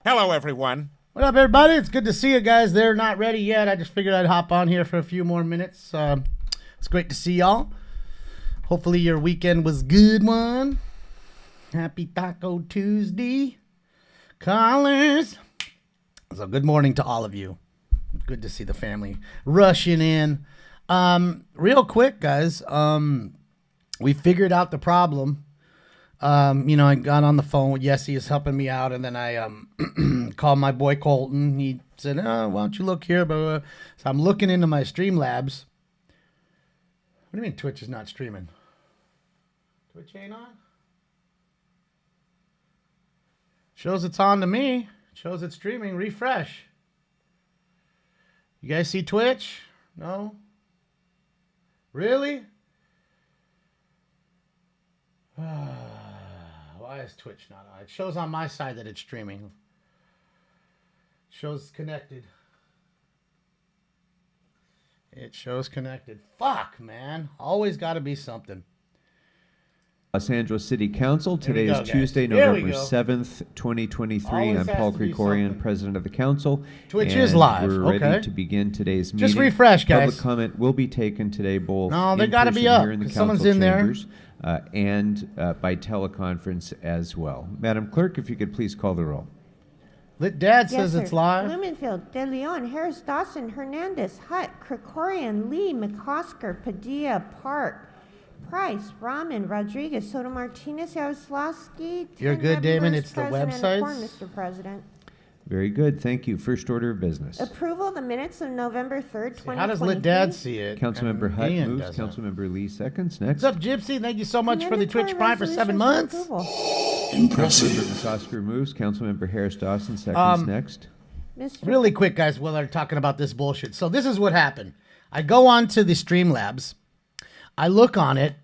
Hello, everyone. What up, everybody? It's good to see you guys. They're not ready yet. I just figured I'd hop on here for a few more minutes. It's great to see y'all. Hopefully your weekend was good one. Happy Taco Tuesday. Callers. So good morning to all of you. Good to see the family rushing in. Real quick, guys. We figured out the problem. I got on the phone with Yessie, is helping me out, and then I called my boy Colton. He said, "Oh, why don't you look here?" So I'm looking into my Streamlabs. What do you mean Twitch is not streaming? Twitch ain't on? Shows it's on to me. Shows it's streaming. Refresh. You guys see Twitch? No? Really? Why is Twitch not on? It shows on my side that it's streaming. It shows connected. It shows connected. Fuck, man. Always got to be something. Los Angeles City Council. Today is Tuesday, November 7th, 2023. I'm Paul Krikorian, President of the Council. Twitch is live. We're ready to begin today's meeting. Just refresh, guys. Public comment will be taken today both they got to be up, here in the council someone's in chambers and by teleconference as well. Madam Clerk, if you could please call the roll. Lit Dad says sir. it's live. Blumenfield, De Leon, Harris, Dawson, Hernandez, Hutt, Krikorian, Lee, McCosker, Padilla, Park, Price, Rahman, Rodriguez, Soto Martinez, Yawslowski. You're good, Damon. It's the websites. Mr. President. Very good. Thank you. First order of business. Approval of the minutes of November 3rd, 2023. How does Lit Dad see it? Councilmember Hutt moves. Councilmember Lee seconds. Next. What's up, Gypsy? Thank you so much for the Twitch Prime for 7 months. Impressive. Councilmember moves. Councilmember Harris Dawson seconds. Next. Really quick, guys, while they're talking about this bullshit. So this is what happened. I go on to the Streamlabs. I look on it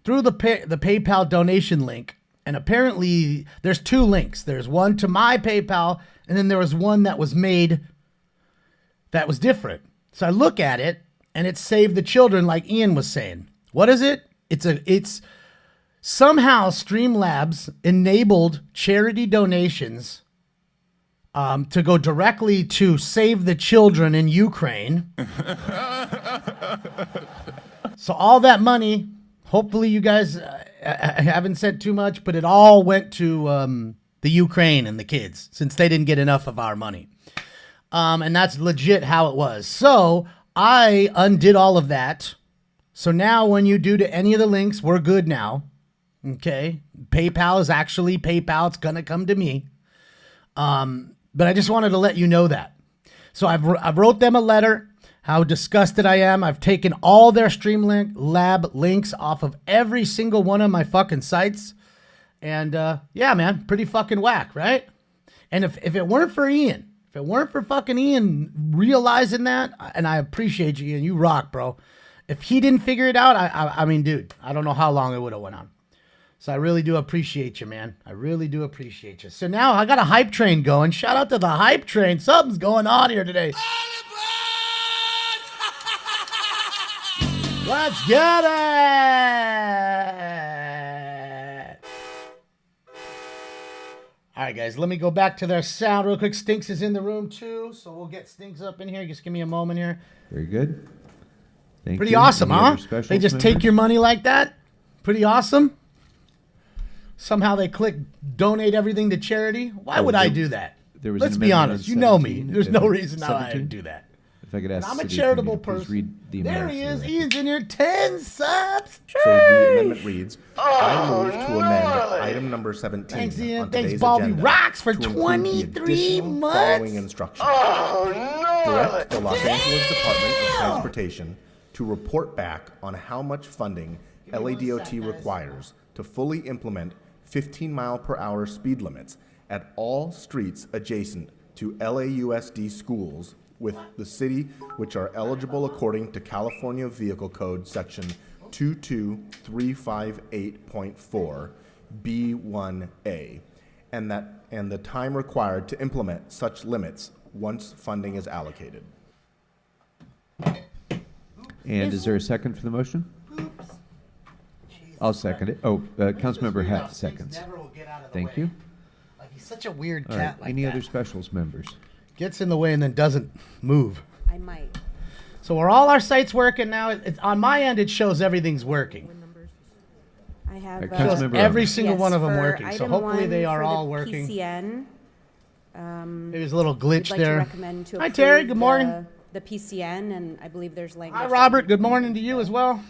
through the PayPal donation link, and apparently there's 2 links. There's one to my PayPal, and then there was one that was made that was different. So I look at it, and it's Save the Children, like Ian was saying. What is it? It's somehow Streamlabs enabled charity donations to go directly to Save the Children in Ukraine. So all that money, hopefully you guys haven't said too much, but it all went to the Ukraine and the kids, since they didn't get enough of our money. And that's legit how it was. So I undid all of that. So now when you do to any of the links, we're good now. Okay. PayPal is actually PayPal. It's going to come to me. But I just wanted to let you know that. So I've wrote them a letter, how disgusted I am. I've taken all their Streamlab links off of every single one of my fucking sites. And yeah, man, pretty fucking whack, right? And if it weren't for Ian, if it weren't for fucking Ian realizing that, and I appreciate you, Ian, you rock, bro. If he didn't figure it out, I mean, dude, I don't know how long it would have went on. So I really do appreciate you, man. I really do appreciate you. So now I got a hype train going. Shout out to the hype train. Something's going on here today. Let's get it. All right, guys, let me go back to their sound real quick. Stinks is in the room, too, so we'll get Stinks up in here. Just give me a moment here. Very good. Thank Pretty you. awesome, Any huh? They just take your money like that? Pretty awesome. Somehow they click donate everything to charity. Why would I do that? Let's be honest. You know me. There's no reason how I would do that. If I could ask, I'm a charitable person. There he is. Ian's in here. 10 subs. So the amendment reads, I move to amend item number 17 Thanks, Ian. on Thanks, today's Baldy agenda Rocks, for to include 23 the months. following instructions. Direct the Los Angeles Department of Transportation to report back on how much funding LADOT requires to fully implement 15-mile-per-hour speed limits at all streets adjacent to LAUSD schools with the city which are eligible according to California Vehicle Code Section 22358.4 B1A, and the time required to implement such limits once funding is allocated. And is there a second for the motion? I'll second it. Oh, Councilmember Hatt seconds. Thank you. Like he's such a weird All cat right, like any that. other specials, members? Gets in the way and then doesn't move. I might. So are all our sites working now? On my end, it shows everything's working. I have Councilmember Shows every Roman. single one of them for working. So item hopefully they one are for the all working. PCN. There's a little glitch We'd like there. to recommend to Hi, Terry. approve Good morning. The PCN, and I believe there's language. Hi, that Robert. we Good can morning to put, you as well.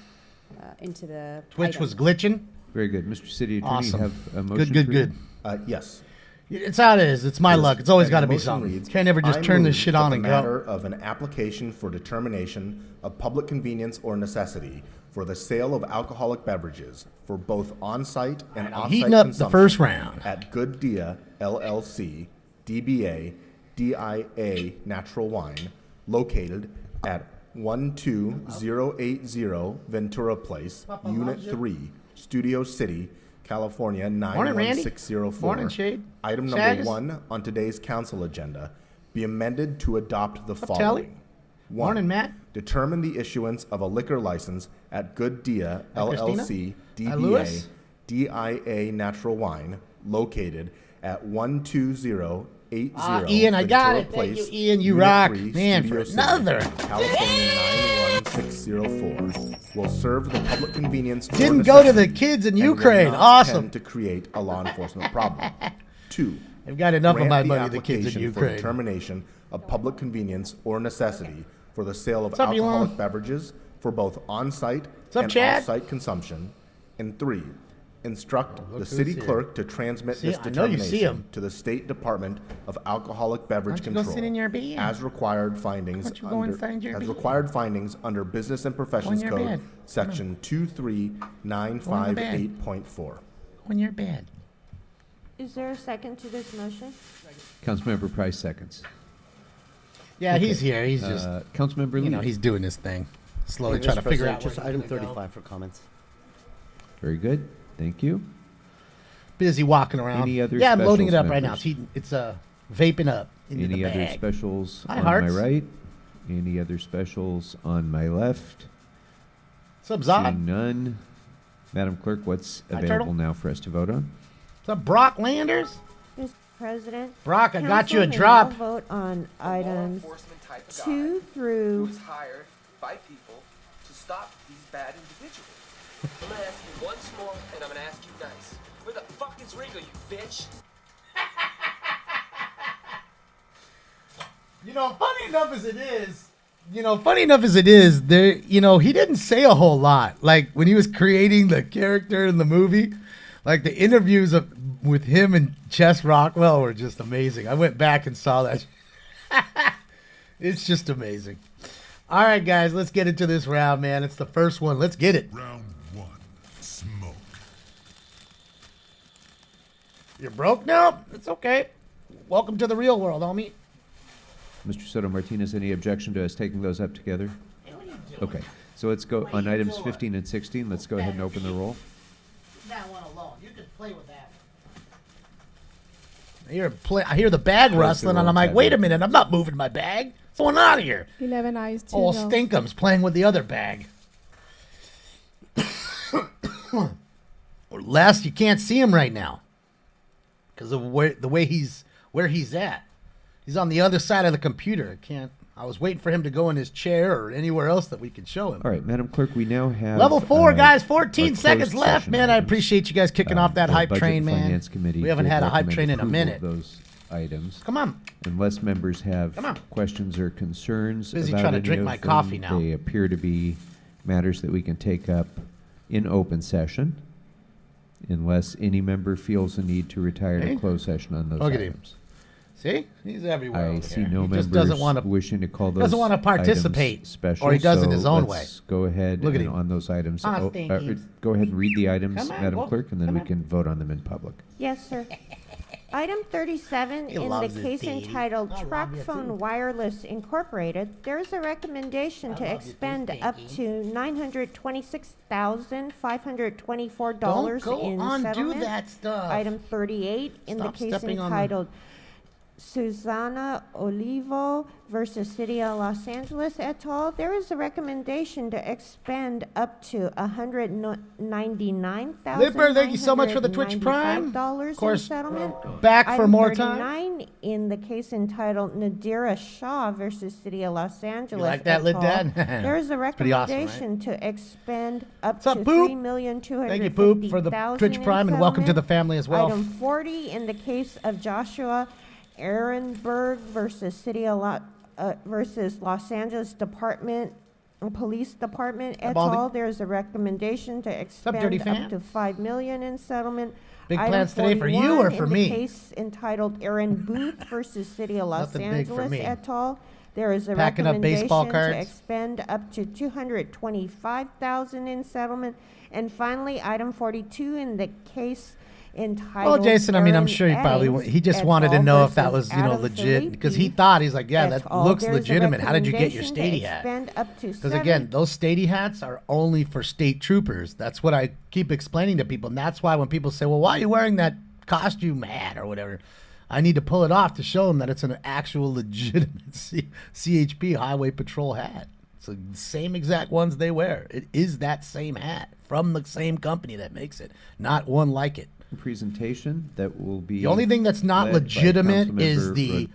Into the Twitch item. was glitching. Very good. Mr. City Attorney, Awesome. you have a motion Good, for good, you? good. Yes. It's how it is. It's my luck. It's always And got to the be motion something. reads, Can't ever just I turn this move shit that on the and matter go. of an application for determination of public convenience or necessity for the sale of alcoholic beverages for both on-site and off-site Heating up the consumption first round. at Good Dia LLC, DBA, DIA Natural Wine, located at 12080 Ventura Place, Unit 3, Studio City, California Morning, Randy. 91604. Morning, Shade. Item number Shaggis. 1 on today's council agenda be amended to adopt the Telly? following. 1. Morning, Matt. Determine the issuance of a liquor license at Good Dia Hi, LLC, Christina. Hi, Louis. DBA, DIA Natural Wine, located at 12080 Ian, I got Ventura it. Thank you, Place, Ian. You Unit rock. 3, Man, Studio for City, another. California 91604 will serve the public convenience. or Didn't go to the necessity kids in and will Ukraine. not Awesome. tend to create a law enforcement problem. 2. They've got enough of Grant my money, the kids in application for Ukraine. determination of public convenience or necessity for the sale of What's up, alcoholic Elon? beverages for both on-site up, and Chad? off-site consumption. And 3, instruct the who's city here. clunk to transmit See, this I know you see determination 'em. to the State Department of Alcoholic Beverage Why don't you go Control sit in your bed? as required findings Why don't you go inside your as bed? required findings under Business and Professions your Code bed. Section 23958.4. On your bed. Is there a second to this motion? Councilmember Price seconds. Yeah, he's here. He's just, Councilmember Lee. he's doing his thing. Slowly Mr. trying to figure President, out just where item he's gonna go. 35 for comments. Very good. Thank you. Busy walking around. Any other yeah, I'm loading it specials, up right now. members? It's vaping up into Any the other bag. specials Hi, on Hearts. my right? Any other specials on my left? What's up, Zod? Seeing none. Madam Clerk, what's Hi, available Turtle. now for us to vote on? What's up, Brock Landers? Mr. President. Brock, I got you a Council may drop. now vote on law items enforcement type of guy 2 through who's hired by people to stop these bad individuals. I'm gonna ask you once more, and I'm gonna ask you nice. Where the fuck is Ringo, you bitch? Funny enough as it is, there, he didn't say a whole lot. Like when he was creating the character in the movie, like the interviews with him and Chess Rockwell were just amazing. I went back and saw that. It's just amazing. All right, guys, let's get into this round, man. It's the first one. Let's get it. Round 1. Smoke. You're broke now? It's okay. Welcome to the real world, homie. Mr. Soto Martinez, any objection to us taking those up together? Okay. So let's go on items 15 and 16. Let's go ahead and open the roll. That one alone. You can play with that. I hear the bag rustling, and I'm like, wait a minute, I'm not moving my bag. What's going on here? 11 eyes, 2 Oh, no. Stinkum's playing with the other bag. Last, you can't see him right now because of where he's at. He's on the other side of the computer. I was waiting for him to go in his chair or anywhere else that we could show him. All right, Madam Clerk, we now have Level 4, guys. our 14 closed seconds left, session man. I items. appreciate you guys kicking off that The hype Budget train, and man. Finance Committee We haven't did had a hype recommend train in a approval minute. of those items. Come on. Unless members have Come on. questions or concerns Busy about trying to any drink of my them, coffee now. They appear to be matters that we can take up in open session, unless any member feels the need to retire Hey. to closed session on those Look at him. items. See? He's everywhere. I over see here. no He members just doesn't want to. wishing to call those doesn't wanna participate, items special, or he does it so his own let's go ahead Look at and him. on those items. Ah, stinkies. Go ahead and read the items, Come on, Madam whoa, Clerk, and then come we on. can vote on them in public. Yes, sir. Item 37 He in the loves his case baby. entitled I love Truck you, Phone too. Wireless Incorporated, there is a recommendation to love you, too, expend up Stinky. to $926,524 Don't go in undo settlement. that stuff. Item 38 in the Stop case stepping on the- entitled Susana Olivo versus City of Los Angeles et al. There is a recommendation to expend up to $199,995 Lipper, thank you so much for the Twitch Prime. Of course, in settlement. back for Item more time. 39 in the case entitled Nadira Shah versus City of Los Angeles. You like that, et Lit al. Dad? There is a pretty awesome, right? recommendation to expend up What's up, to Poop? $3,250,000 Thank you, Poop, for the Twitch in Prime, and welcome to the settlement. family as well. Item 40 in the case of Joshua Ehrenberg versus versus Los Angeles Police Department et Baldy? al. There's a recommendation to expend Dirty up Fan? to $5 million in settlement. Big Item plans today for you 41 or for in me? the case entitled Aaron Booth versus City of Los Nothing big for Angeles me. et al. There is a Packing up baseball recommendation to cards? expend up to $225,000 in settlement. And finally, item 42 in the case entitled. Well, Jason, I mean, I'm Aaron sure he probably Eddings he just et wanted to al. know if that versus was, Adam legit, because he Filippi thought, he's like, yeah, et that al. looks There's a legitimate. How did you get your recommendation Stady to hat? expend up to Because again, those Stady hats are only for state troopers. That's what I keep explaining to people, and that's why when people say, well, why are you wearing that costume hat or whatever, I need to pull it off to show them that it's an actual legitimate CHP Highway Patrol hat. It's the same exact ones they wear. It is that same hat from the same company that makes it, not one like it. Presentation that will be. The only thing that's not led by legitimate is Councilmember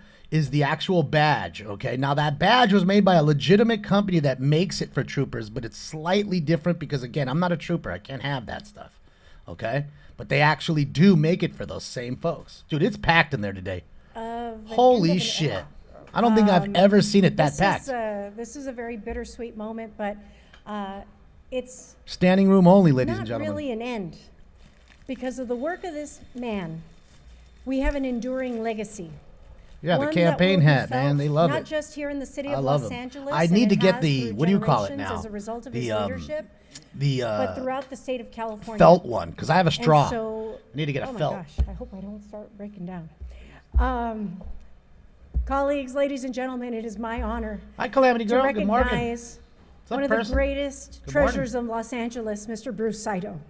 the actual badge. Okay, now that badge was made by a legitimate company that makes it for troopers, but it's slightly different because again, I'm not a trooper. I can't have that stuff. Okay, but they actually do make it for those same folks. Dude, it's packed in there today. Holy shit! I don't think I've ever seen it that packed. This is a very bittersweet moment, but it's Standing room only, ladies and not gentlemen. really an end. Because of the work of this man, we have an enduring legacy. Yeah, the One campaign that will be hat, man. felt They love not it. just here in the city I of love Los 'em. Angeles. I and need to it get has the through what do you call it generations now? As a result of The, his leadership, The but throughout the state of California. felt one, because I have a straw. And so, I need to get a oh my felt. gosh, I hope I don't start breaking down. Colleagues, ladies and gentlemen, it is my honor Hi, Calamity to Girl. Good morning. recognize What's up, one of person? the greatest Good morning. treasures of Los Angeles, Mr. Bruce Saito.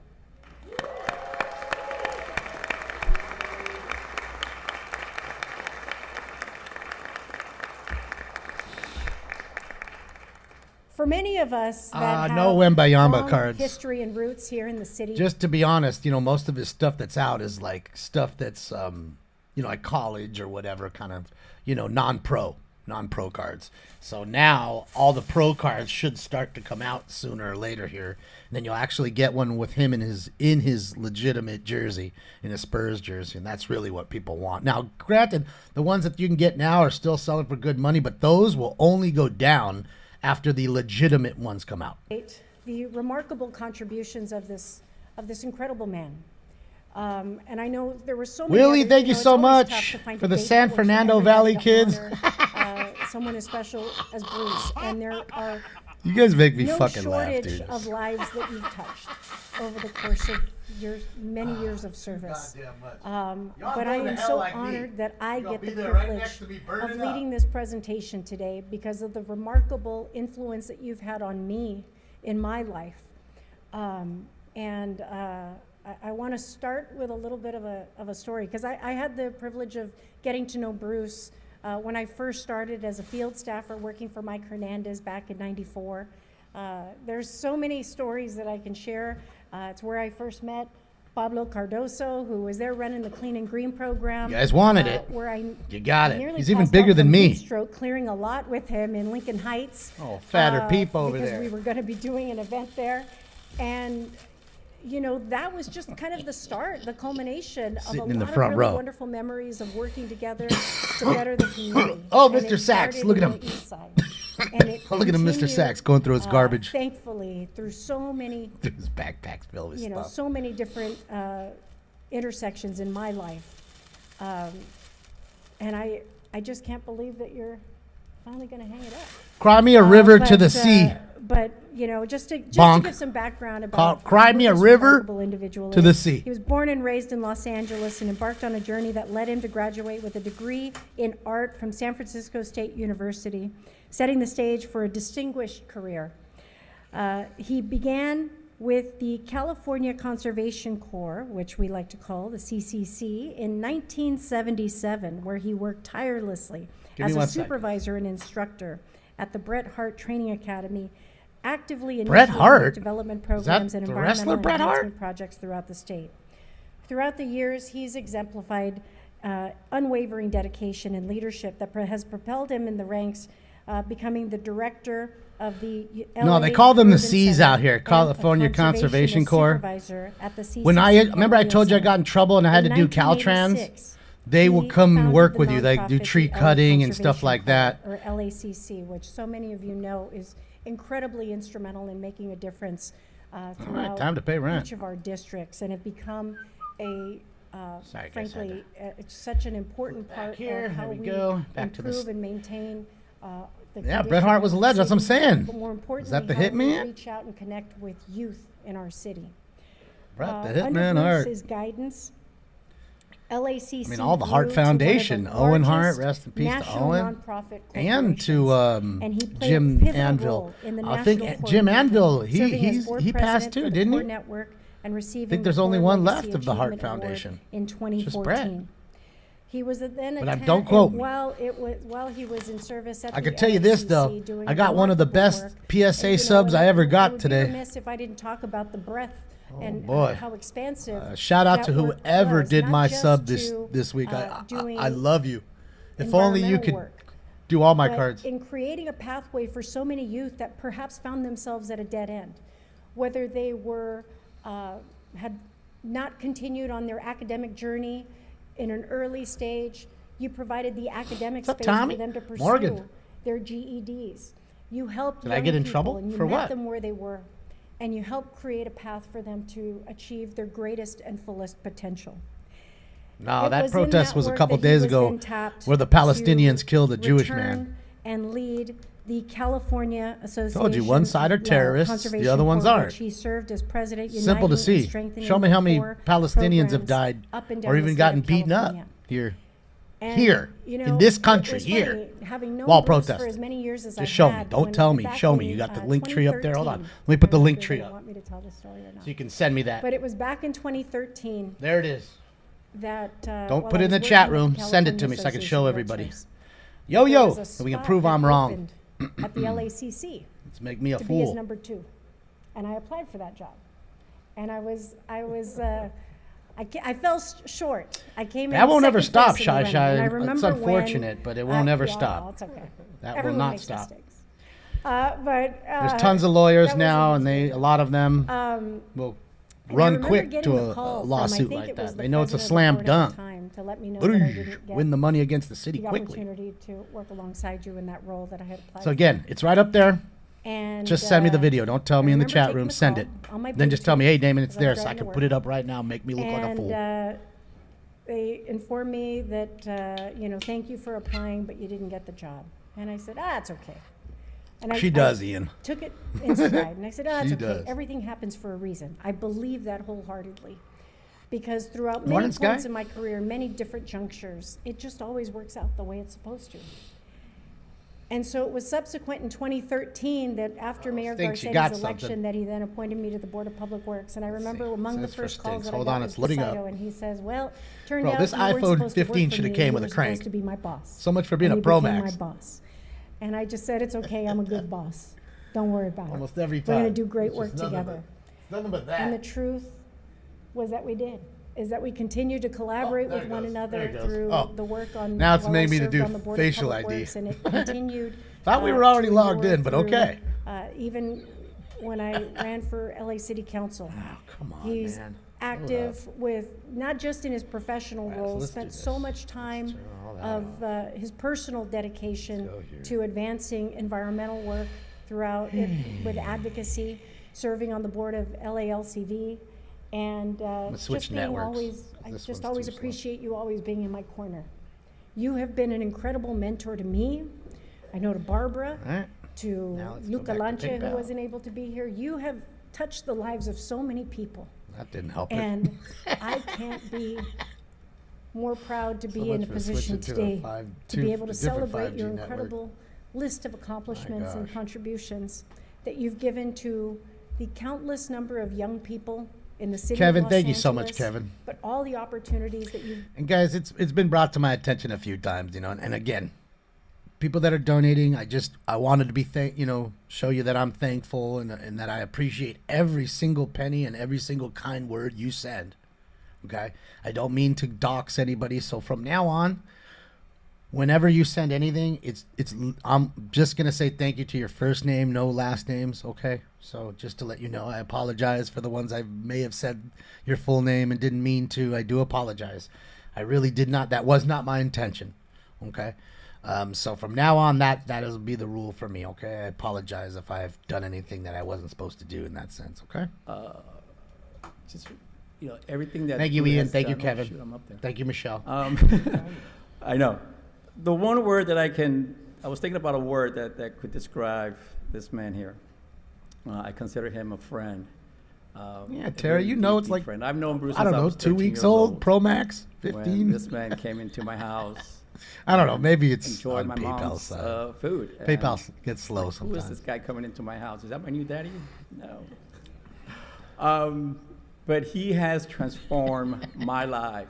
For many of us that no have Wembayamba long cards. history and roots here in the city, Just to be honest, most of his stuff that's out is like stuff that's, like college or whatever kind of, non-pro cards. So now all the pro cards should start to come out sooner or later here. And then you'll actually get one with him in his legitimate jersey, in his Spurs jersey. And that's really what people want. Now, granted, the ones that you can get now are still selling for good money, but those will only go down after the legitimate ones come out. the remarkable contributions of this incredible man. And I know there were so many. Willie, others, thank you it's so always much tough to find for a the date San which Fernando everybody Valley to kids. honor, someone as special as Bruce, and there are You guys make me no fucking laugh, shortage dude. of lives that you've touched over the course of many years of service. But I am so honored that I get the privilege of leading this presentation today because of the remarkable influence that you've had on me in my life. I want to start with a little bit of a story because I had the privilege of getting to know Bruce when I first started as a field staffer working for Mike Hernandez back in '94. There's so many stories that I can share. It's where I first met Pablo Cardoso, who was there running the Clean and Green program. You guys wanted it. Where You got it. nearly He's even passed bigger out than from me. heat stroke, clearing a lot with him in Lincoln Heights. Oh, fatter peep over because there. we were going to be doing an event there. And, you know, that was just kind of the start, the culmination of Sitting a in the lot front of really row. wonderful memories of working together to better the community. Oh, And Mr. it Sachs, started look at in him. the East Side. And it Look at him, Mr. continued, Sachs, going through his garbage. Thankfully, through so many, His backpack's filled with stuff. so many different intersections in my life. And I just can't believe that you're finally going to hang it up. Cry me a river to the But, sea. But you know, just to Bonk. give some background about Cry me a this river remarkable individual to the is. sea. He was born and raised in Los Angeles and embarked on a journey that led him to graduate with a degree in art from San Francisco State University, setting the stage for a distinguished career. He began with the California Conservation Corps, which we like to call the CCC, in 1977, where he worked tirelessly as a supervisor and instructor at the Bret Hart Training Academy, actively initiating development programs and environmental enhancement projects throughout the state. Throughout the years, he's exemplified unwavering dedication and leadership that has propelled him in the ranks, becoming the director of the No, they call them the C's out here, California Conservation Corps. When remember I told you I got in trouble and I had to do Caltrans? They will come and work with you. They do tree cutting and stuff like that. Or LACC, which so many of you know is incredibly instrumental in making a difference throughout time to pay rent. each of our districts, and have become a frankly, it's such an important part of how we improve and maintain the Bret Hart was a legend. That's what I'm saying. But more importantly, is that the how we Hitman? reach out and connect with youth in our city. Bret the Hitman under Hart. Bruce's guidance, LACC I mean, all the Hart Foundation, Owen Hart, rest in peace to Owen, and to Jim Anvil. I think Jim Anvil, he passed too, didn't he? I think there's only one left of the Hart Foundation. In 2014. He was then but don't quote me. While he was in service at I can tell you this though, I got one of the best PSA subs I ever got today. I would be remiss if I didn't talk about the breadth and how expansive. Shout out to whoever did my sub this week. I love you. If only you could do all my cards. In creating a pathway for so many youth that perhaps found themselves at a dead end, whether they were had not continued on their academic journey in an early stage, you provided the academic space for them to pursue their GEDs. You helped Did I get in trouble? And you for met what? them where they were, and you helped create a path for them to achieve their greatest and fullest potential. No, that protest was a couple days ago where the Palestinians killed a Jewish man. And lead the California Association. Told you, one side are terrorists, the other ones aren't. He served as president. Simple to see. Show me how many Palestinians have died or even gotten beaten up here. Here, in this country, here, while protesting. Just show me. Don't tell me. Show me. You got the link tree up there. Hold on. Let me put the link tree up. Want me to tell the story or not? So you can send me that. But it was back in 2013. There it is. That don't put it in the chat room. Send it to me so I can show everybody. Yo, so we can prove I'm wrong. At the LACC. Let's make me a fool. To be his number 2, and I applied for that job, and I fell short. I came. That won't ever stop, Shy. It's unfortunate, but it won't ever stop. It's okay. That will not stop. But there's tons of lawyers now, and a lot of them will run quick to a lawsuit like that. They know it's a slam dunk. Win the money against the city quickly. Opportunity to work alongside you in that role that I had applied. So again, it's right up there. And just send me the video. Don't tell me in the chat room. Send it. Then just tell me, hey, Damon, it's there, so I can put it up right now. Make me look like a fool. They informed me that thank you for applying, but you didn't get the job. And I said, it's okay. And she does, Ian. Took it in stride, and I said, it's okay. Everything happens for a reason. I believe that wholeheartedly. Because throughout many points in my career, many different junctures, it just always works out the way it's supposed to. And so it was subsequent in 2013 that after Mayor Garcetti's election that he then appointed me to the Board of Public Works. And I remember among the first calls that I got was Saito, and he says, well, turned out this iPhone 15 should have came with a crank. Supposed to be my boss. So much for being a Pro Max. My boss. And I just said, it's okay, I'm a good boss. Don't worry about it. Almost every time. We're going to do great work together. Nothing but that. And the truth was that we did. Is that we continue to collaborate with one another through the work on. Now it's made me to do facial ID. And it continued. Thought we were already logged in, but okay. Even when I ran for LA City Council, come on, he's active with not just in his professional role. Spent so much time of his personal dedication to advancing environmental work throughout it with advocacy, serving on the board of LALCV. And just being always, I just always appreciate you always being in my corner. You have been an incredible mentor to me. I know to Barbara, to Luca Lancha, who wasn't able to be here. You have touched the lives of so many people. That didn't help and I can't be more proud to be in a position today to be able to celebrate your incredible list of accomplishments and contributions that you've given to the countless number of young people in the city Kevin, of Los thank you so much, Angeles, Kevin. But all the opportunities that you And guys, it's been brought to my attention a few times, and again, people that are donating, I wanted to show you that I'm thankful and that I appreciate every single penny and every single kind word you send. Okay? I don't mean to dox anybody, so from now on, whenever you send anything, I'm just gonna say thank you to your first name, no last names, okay? So just to let you know, I apologize for the ones I may have said your full name and didn't mean to. I do apologize. I really did not. That was not my intention, okay? So from now on, that will be the rule for me, okay? I apologize if I've done anything that I wasn't supposed to do in that sense, okay? Just everything that. Thank you, Drew Ian. has Thank you, done. Kevin. Shoot, I'm up there. Thank you, Michelle. I know. The one word that I was thinking about a word that could describe this man here. I consider him a friend. Yeah, Terry, it's like, friend. I've known Bruce I don't since know, was 2 weeks 13 years old, Pro Max, 15. When this man came into my house. I don't know, maybe it's enjoyed on my PayPal's mom's side. food. PayPal gets slow Who sometimes. is this guy coming into my house? Is that my new daddy? No. But he has transformed my life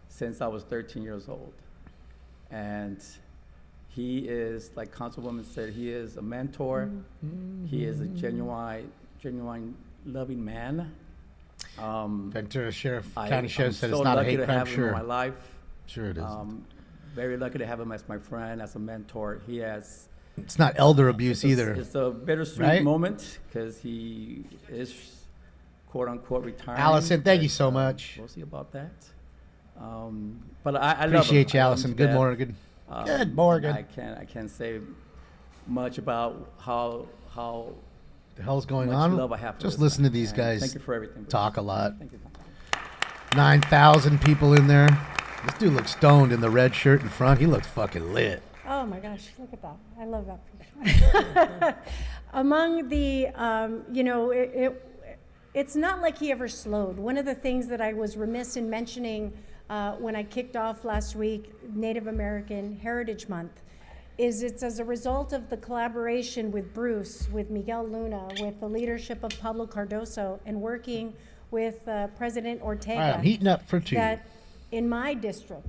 since I was 13 years old. And he is, like Councilwoman said, he is a mentor. He is a genuine loving man. Ventura County I'm Sheriff said it's so not a lucky hate to crime. have him in my life. Sure it is. Very lucky to have him as my friend, as a mentor. He has. It's not elder abuse either. It's a bittersweet right? moment because he is, quote unquote, retiring. Allison, thank you so much. We'll see about that. But I appreciate love you, Allison. Good morning. Good morning. I can't say much about how The hell's going much on? love I have for Just this listen man. to these And guys thank you for everything, Bruce. talk a lot. Thank you. 9,000 people in there. This dude looks stoned in the red shirt in front. He looks fucking lit. Oh my gosh, look at that. I love that picture. Among the, it's not like he ever slowed. One of the things that I was remiss in mentioning when I kicked off last week, Native American Heritage Month, is it's as a result of the collaboration with Bruce, with Miguel Luna, with the leadership of Pablo Cardoso, and working with President Ortega. All right, I'm heating up for two. That in my district,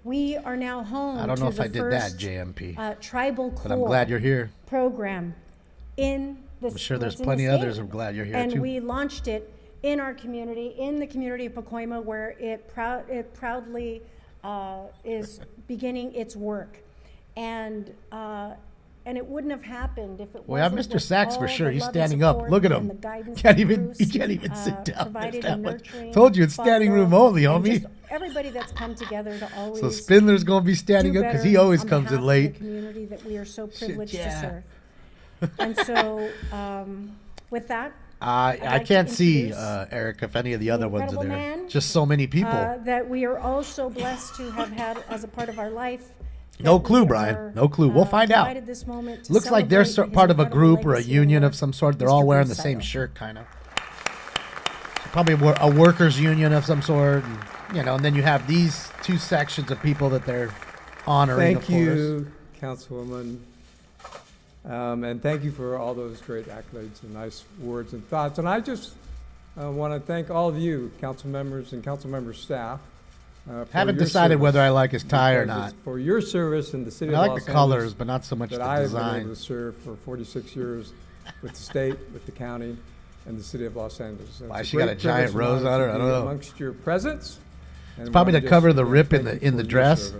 we are now home I don't to know if the I did first that, JMP. tribal But I'm glad you're here. program in the I'm sure there's in the plenty of others. state. I'm glad you're here And too. we launched it in our community, in the community of Pacoima, where it proudly is beginning its work. And it wouldn't have happened if it Well, yeah, wasn't Mr. with Sachs for all sure. the He's love and standing up. support Look at and him. the guidance Can't that even. Bruce, He can't even sit down. provided There's in that much. nurturing Told you it's standing Pablo room only, and homie. just everybody that's come together to always So Spindler's gonna be standing do up because better he always on comes behalf in of late. the community that we are so Shit, privileged yeah. to serve. And so, with that, I'd I like to can't see introduce Eric if any of the other ones are incredible there. man, Just so many people. that we are all so blessed to have had as a part of our life. No that clue, we Brian. are, No clue. We'll find out. delighted this moment to Looks like they're celebrate his part of a incredible group or a legacy union and of work, some sort. They're Mr. all wearing the Bruce same Saito. shirt, kind of. Probably a workers' union of some sort, and then you have these two sections of people that they're honoring. Thank of course. you, Councilwoman, and thank you for all those great accolades and nice words and thoughts. And I just want to thank all of you, council members and council member staff. For Haven't your decided service, whether I like his tie or because not. it's for your service in the city I of like Los the colors, Angeles but not so much that the I have been design. able to serve for 46 years with the state, with the county, and the city of Los Angeles. And Why, it's she got great a giant privilege and rose on her? honor I to don't be know. amongst your presence. It's probably to cover the rip in the dress.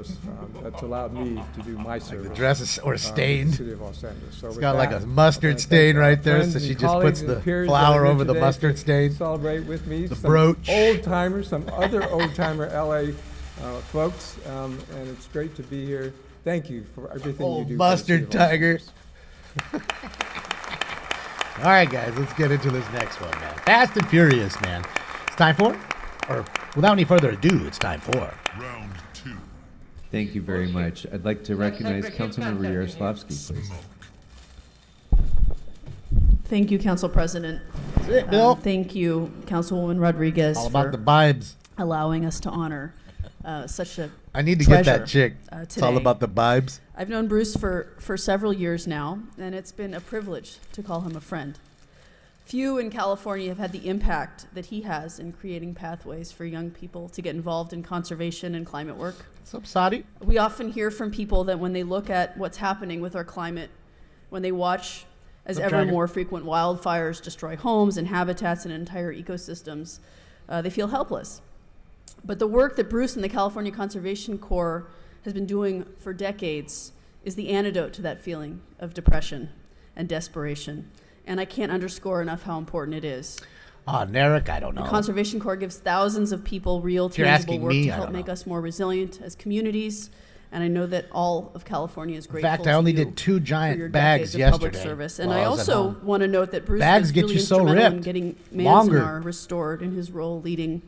That's allowed me to do my service. The dress is sort of in the stained. city of Los Angeles. So It's with got like that, a I mustard wanna stain thank our right there, friends so she and just puts colleagues and the peers that flour are here over the today mustard to stain. Celebrate with me. The some brooch. Old timers, some other old timer LA folks, and it's great to be here. Thank you for everything you Old do. mustard for the city of Los tiger. Angeles. All right, guys, let's get into this next one, man. Fast and Furious, man. It's time for, or without any further ado, it's time for. Round 2. Thank you very much. I'd like to recognize Councilmember Yaroslavsky, please. Thank you, Council President. That's it, Bill. Thank you, Councilwoman Rodriguez, All about for the vibes. allowing us to honor such a I need to get treasure, that chick. It's all today. about the vibes. I've known Bruce for several years now, and it's been a privilege to call him a friend. few in California have had the impact that he has in creating pathways for young people to get involved in conservation and climate work. What's up, Sadi? We often hear from people that when they look at what's happening with our climate, when they watch as ever more frequent wildfires destroy homes and habitats and entire ecosystems, they feel helpless. But the work that Bruce and the California Conservation Corps has been doing for decades is the antidote to that feeling of depression and desperation. And I can't underscore enough how important it is. Narek, I don't know. The Conservation Corps gives thousands of people real, tangible work to help make us more resilient as communities. And I know that all of California is grateful. In fact, I only did 2 giant bags yesterday. Public service. And I also want to note that Bruce bags was get really you so instrumental in ripped. getting Longer. Manzanar restored in his role leading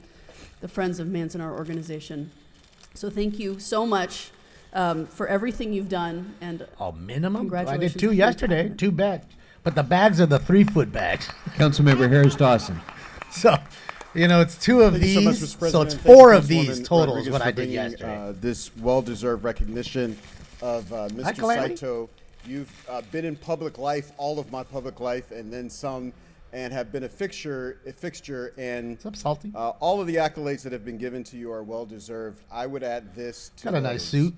the Friends of Manzanar organization. So thank you so much for everything you've done. And minimum? Congratulations. I did 2 yesterday, 2 bags. But the bags are the 3-foot bags. Councilmember Harris Dawson. So, it's 2 of these. So it's Thank 4 you, of these Councilwoman total is Rodriguez, what for I did bringing, yesterday. This well-deserved recognition of Mr. Calamity. Saito. You've been in public life, all of my public life, and then some, and have been a fixture, and What's up, Salty? all of the accolades that have been given to you are well-deserved. I would add this to Got a nice suit.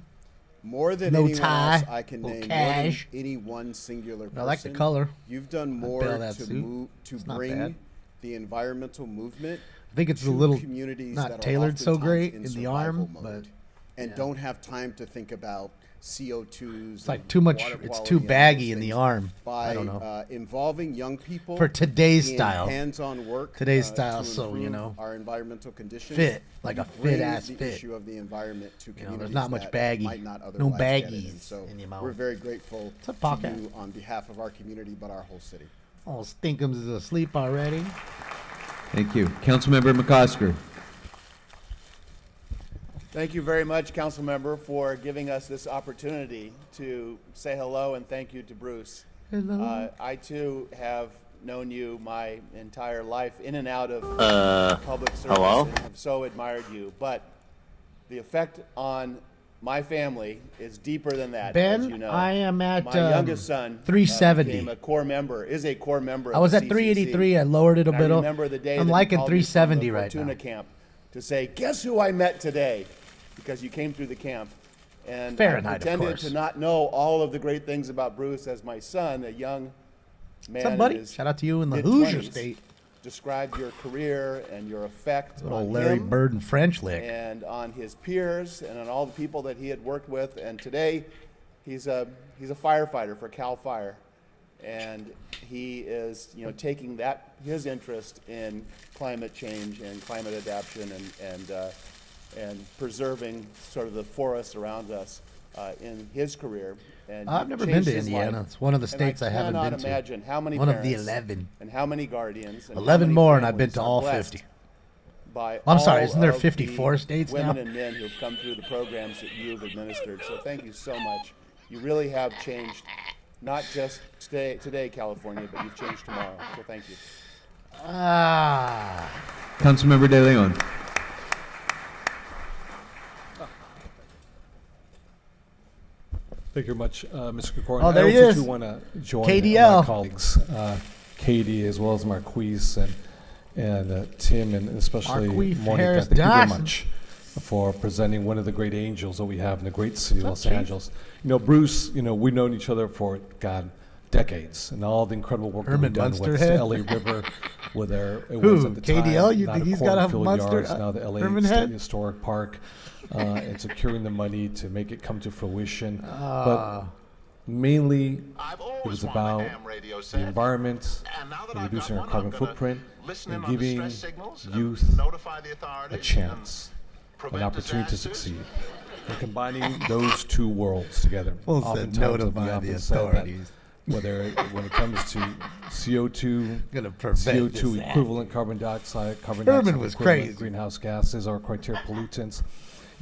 More than No anyone tie, else, I can little name cash. more than any one singular person. I like the color. You've done more bail that to suit. It's not bring bad. the environmental movement. I think it's a to little communities not that are tailored so oftentimes great in in the survival arm, mode but and don't have time to think about CO2s. it's like too much. It's too baggy in the arm. By I don't know. involving young people For today's in style. hands-on work. Today's to style, so, improve our environmental conditions. fit, like a you bring fit-ass the fit. issue of the environment to communities there's not much that baggy. might not No otherwise get it. And baggies so in your mouth. we're very grateful It's a to pocket. you on behalf of our community, but our whole city. Oh, Stinkums is asleep already. Thank you. Councilmember McCosker. Thank you very much, Council Member, for giving us this opportunity to say hello and thank you to Bruce. Hello. I too have known you my entire life in and out of public service and have so admired you. But the effect on my family is deeper than that, Ben, as you know. I am at my youngest son 370. became a core member, is a core member I was of at the 383. CCC. I lowered it a And bit. I remember the day I'm that he liking called me from 370 the right Fortuna now. camp to say, guess who I met today? Because you came through the camp. And Fahrenheit, I of pretended course. to not know all of the great things about Bruce as my son, a young man What's up, buddy? in his Shout out to you in the mid-20s, Hoosier State. described your career and your effect Little on Larry him Bird and French lick. and on his peers and on all the people that he had worked with. And today, he's a firefighter for Cal Fire, and he is taking his interest in climate change and climate adaptation and preserving sort of the forests around us in his career. And I've you've never been changed to his Indiana. life. It's one of the And states I haven't cannot been to. imagine how many One of the parents 11. and how many guardians and how 11 many more, and I've been families to are all blessed 50. by I'm sorry, all isn't there of 54 the states women now? and men who've come through the programs that you've administered. So thank you so much. You really have changed, not just today, California, but you've changed tomorrow. So thank you. Councilmember De Leon. Thank you very much, Mr. Krikorian. Oh, there he I also is. do want to join KDL. my colleagues, Katie, as well as Marquise and Tim, and especially Marquise Monica. Harris Thank you very Dawson. much for presenting one of the great angels that we have in the great city of Los Chief? Angeles. Bruce, we've known each other for, decades, and all the incredible work that Herman we've done with the Munsterhead? LA River, with it Who? was at the KDL? time, You not think a he's gotta have cornfield Munster- yards, now the LA Herman State Head? Historic Park, and securing the money to make it come to fruition. But mainly, it was about the environment, and reducing our carbon footprint, and giving youth a chance, an opportunity to succeed. And combining those two worlds together. Well said, Oftentimes, notify we the often say that authorities. when it comes to CO2, Gonna prevent CO2 this equivalent carbon dioxide, carbon Herman dioxide was equivalent crazy. greenhouse gases are criteria pollutants.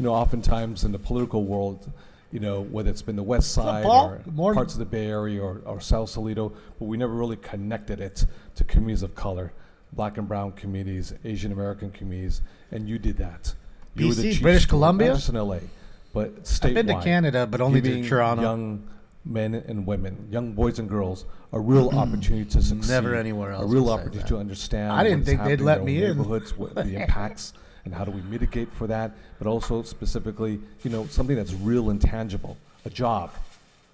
Oftentimes in the political world, whether it's been the West Side Paul? or Good morning. parts of the Bay Area or South Toledo, but we never really connected it to communities of color, Black and brown communities, Asian American communities, and you did that. You were the BC, chief British steward, Columbia? not just in LA, but statewide. I've been to Canada, but only to giving Toronto. young men and women, young boys and girls, a real opportunity to succeed. Never anywhere else A real would say opportunity that. to understand. I didn't what is think they'd happening let in me their in. neighborhoods, what the impacts, and how do we mitigate for that, but also specifically, something that's real and tangible, a job,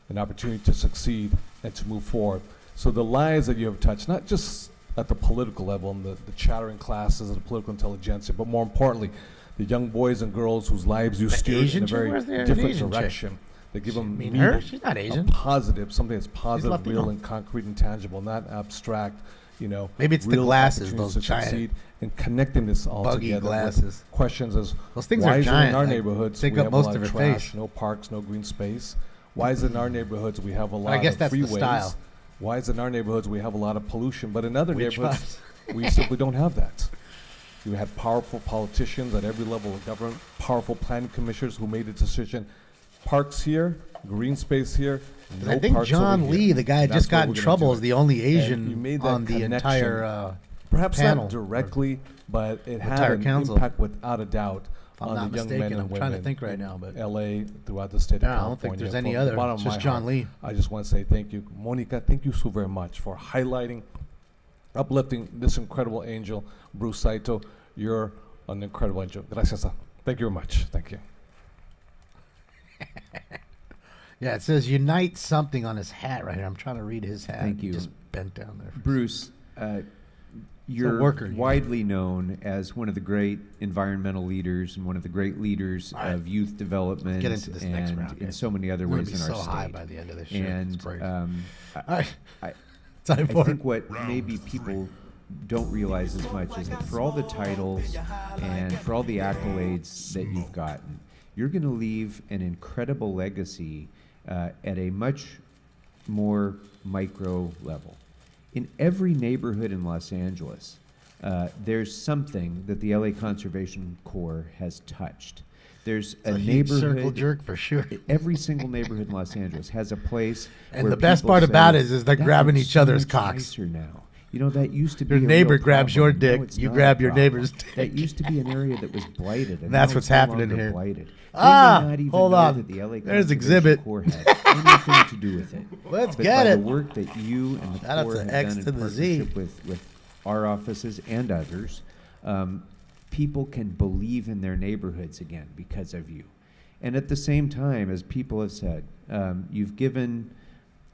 an opportunity to succeed and to move forward. So the lives that you have touched, not just at the political level and the chattering classes and the political intelligentsia, but more importantly, the young boys and girls whose lives you steer in Asian a chick? very Where's the different Asian chick? direction. They give them mean meaning, her? She's not Asian. a positive, something that's positive, Latino. real and concrete and tangible, not abstract, Maybe it's the real glasses, opportunities those to giant succeed, and connecting this all buggy together with glasses. questions as Those things why are is it giant, in our like, neighborhoods take we up have most a lot of of her trash, face. no parks, no green space? Why is it in our neighborhoods we have a lot guess of that's the freeways? style. Why is it in our neighborhoods we have a lot of pollution, but in other Witch neighborhoods we simply don't have that? You had powerful politicians at every level of government, powerful planning commissioners who made a decision. Parks here, green space here. No I think parks John over Lee, here. the guy that That's just where got in we're gonna trouble, do is it. the only And you Asian made that on the connection. entire Perhaps panel. not directly, but it had entire an council. impact without a doubt If I'm on not the young men mistaken, and I'm women trying to think right in now, but LA, throughout the state No, of I don't California. think there's any From other. the bottom It's of just my John heart, Lee. I just want to say thank you. Monica, thank you so very much for highlighting, uplifting this incredible angel, Bruce Saito. You're an incredible angel. Gracias. Thank you very much. Thank you. Yeah, it says unite something on his hat right here. I'm trying to read his hat. Thank you. Just bent down there. Bruce, you're worker, widely known as one of the great environmental leaders and one of the great leaders of youth development Get into this next and round, in guys. so many other I'm gonna ways be in our so state. high by the end of this shit. It's And crazy. I Time for think it. what maybe people don't realize as much is that for all the titles and for all the accolades that you've gotten, you're going to leave an incredible legacy at a much more micro level. In every neighborhood in Los Angeles, there's something that the LA Conservation Corps has touched. There's a a huge neighborhood. circle jerk for sure. Every single neighborhood in Los Angeles has a place. And where the best people part say, about it is they're "That grabbing looks each so other's much cocks." nicer now. You know, that used to be Your a neighbor real grabs your problem. Now dick, it's you not grab a your problem. neighbor's That dick. used to be an area that was blighted. And That's now what's it's no happening longer here. Blighted. They Ah, may not even hold know on. that the LA There's Conservation exhibit. Corps had anything to do with it. Let's But get by it. the work that you and the Shout out Corps to have X done to in the Z. partnership with our offices and others, people can believe in their neighborhoods again because of you. And at the same time, as people have said, you've given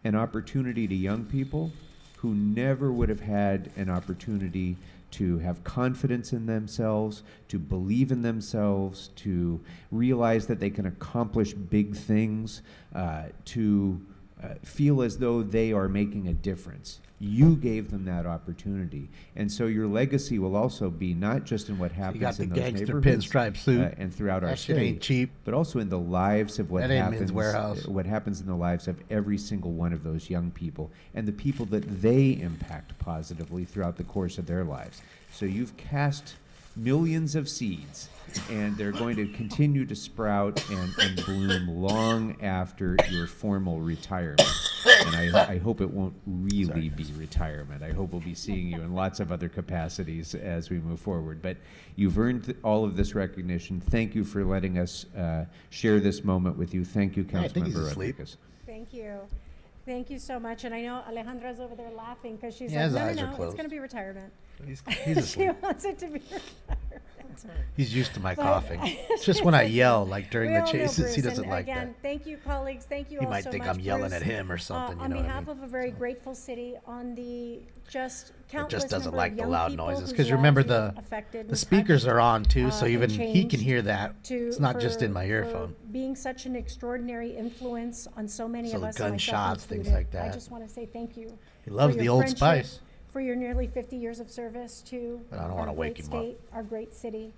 an opportunity to young people who never would have had an opportunity to have confidence in themselves, to believe in themselves, to realize that they can accomplish big things, to feel as though they are making a difference. You gave them that opportunity. And so your legacy will also be not just in what happens got the in those gangster neighborhoods pinstripe suit. and throughout our That shit state, ain't cheap. but also in the lives of what That ain't Men's happens, Warehouse. what happens in the lives of every single one of those young people and the people that they impact positively throughout the course of their lives. So you've cast millions of seeds, and they're going to continue to sprout and bloom long after your formal retirement. And I hope it won't really be retirement. I hope we'll be seeing you in lots of other capacities as we move forward. But you've earned all of this recognition. Thank you for letting us share this moment with you. Thank you, I think he's Councilmember asleep. Rodriguez. Thank you. Thank you so much. And I know Alejandra's over there laughing because she's Yeah, his like, eyes no, are no, it's closed. going to be retirement. He's She asleep. wants it to be retirement. He's used to my But- coughing. It's just when I yell, like during We the all know chases, he Bruce, doesn't and like again, that. thank you, colleagues. Thank you He all might so think much, I'm yelling Bruce. at him or something, you On know what I behalf mean? of a very grateful city, on the just countless Just doesn't number like of the young loud people noises whose because lives remember you've the affected the and speakers touched, are on too, so and even he can changed hear that. It's not just in my for earphone. being such an extraordinary influence on so many So of the us, myself gunshots, things included. like that. I just want to say thank you. He loves for the your Old friendship, Spice. for your nearly 50 years of service to But I don't our wanna wake great him up. state, our great city.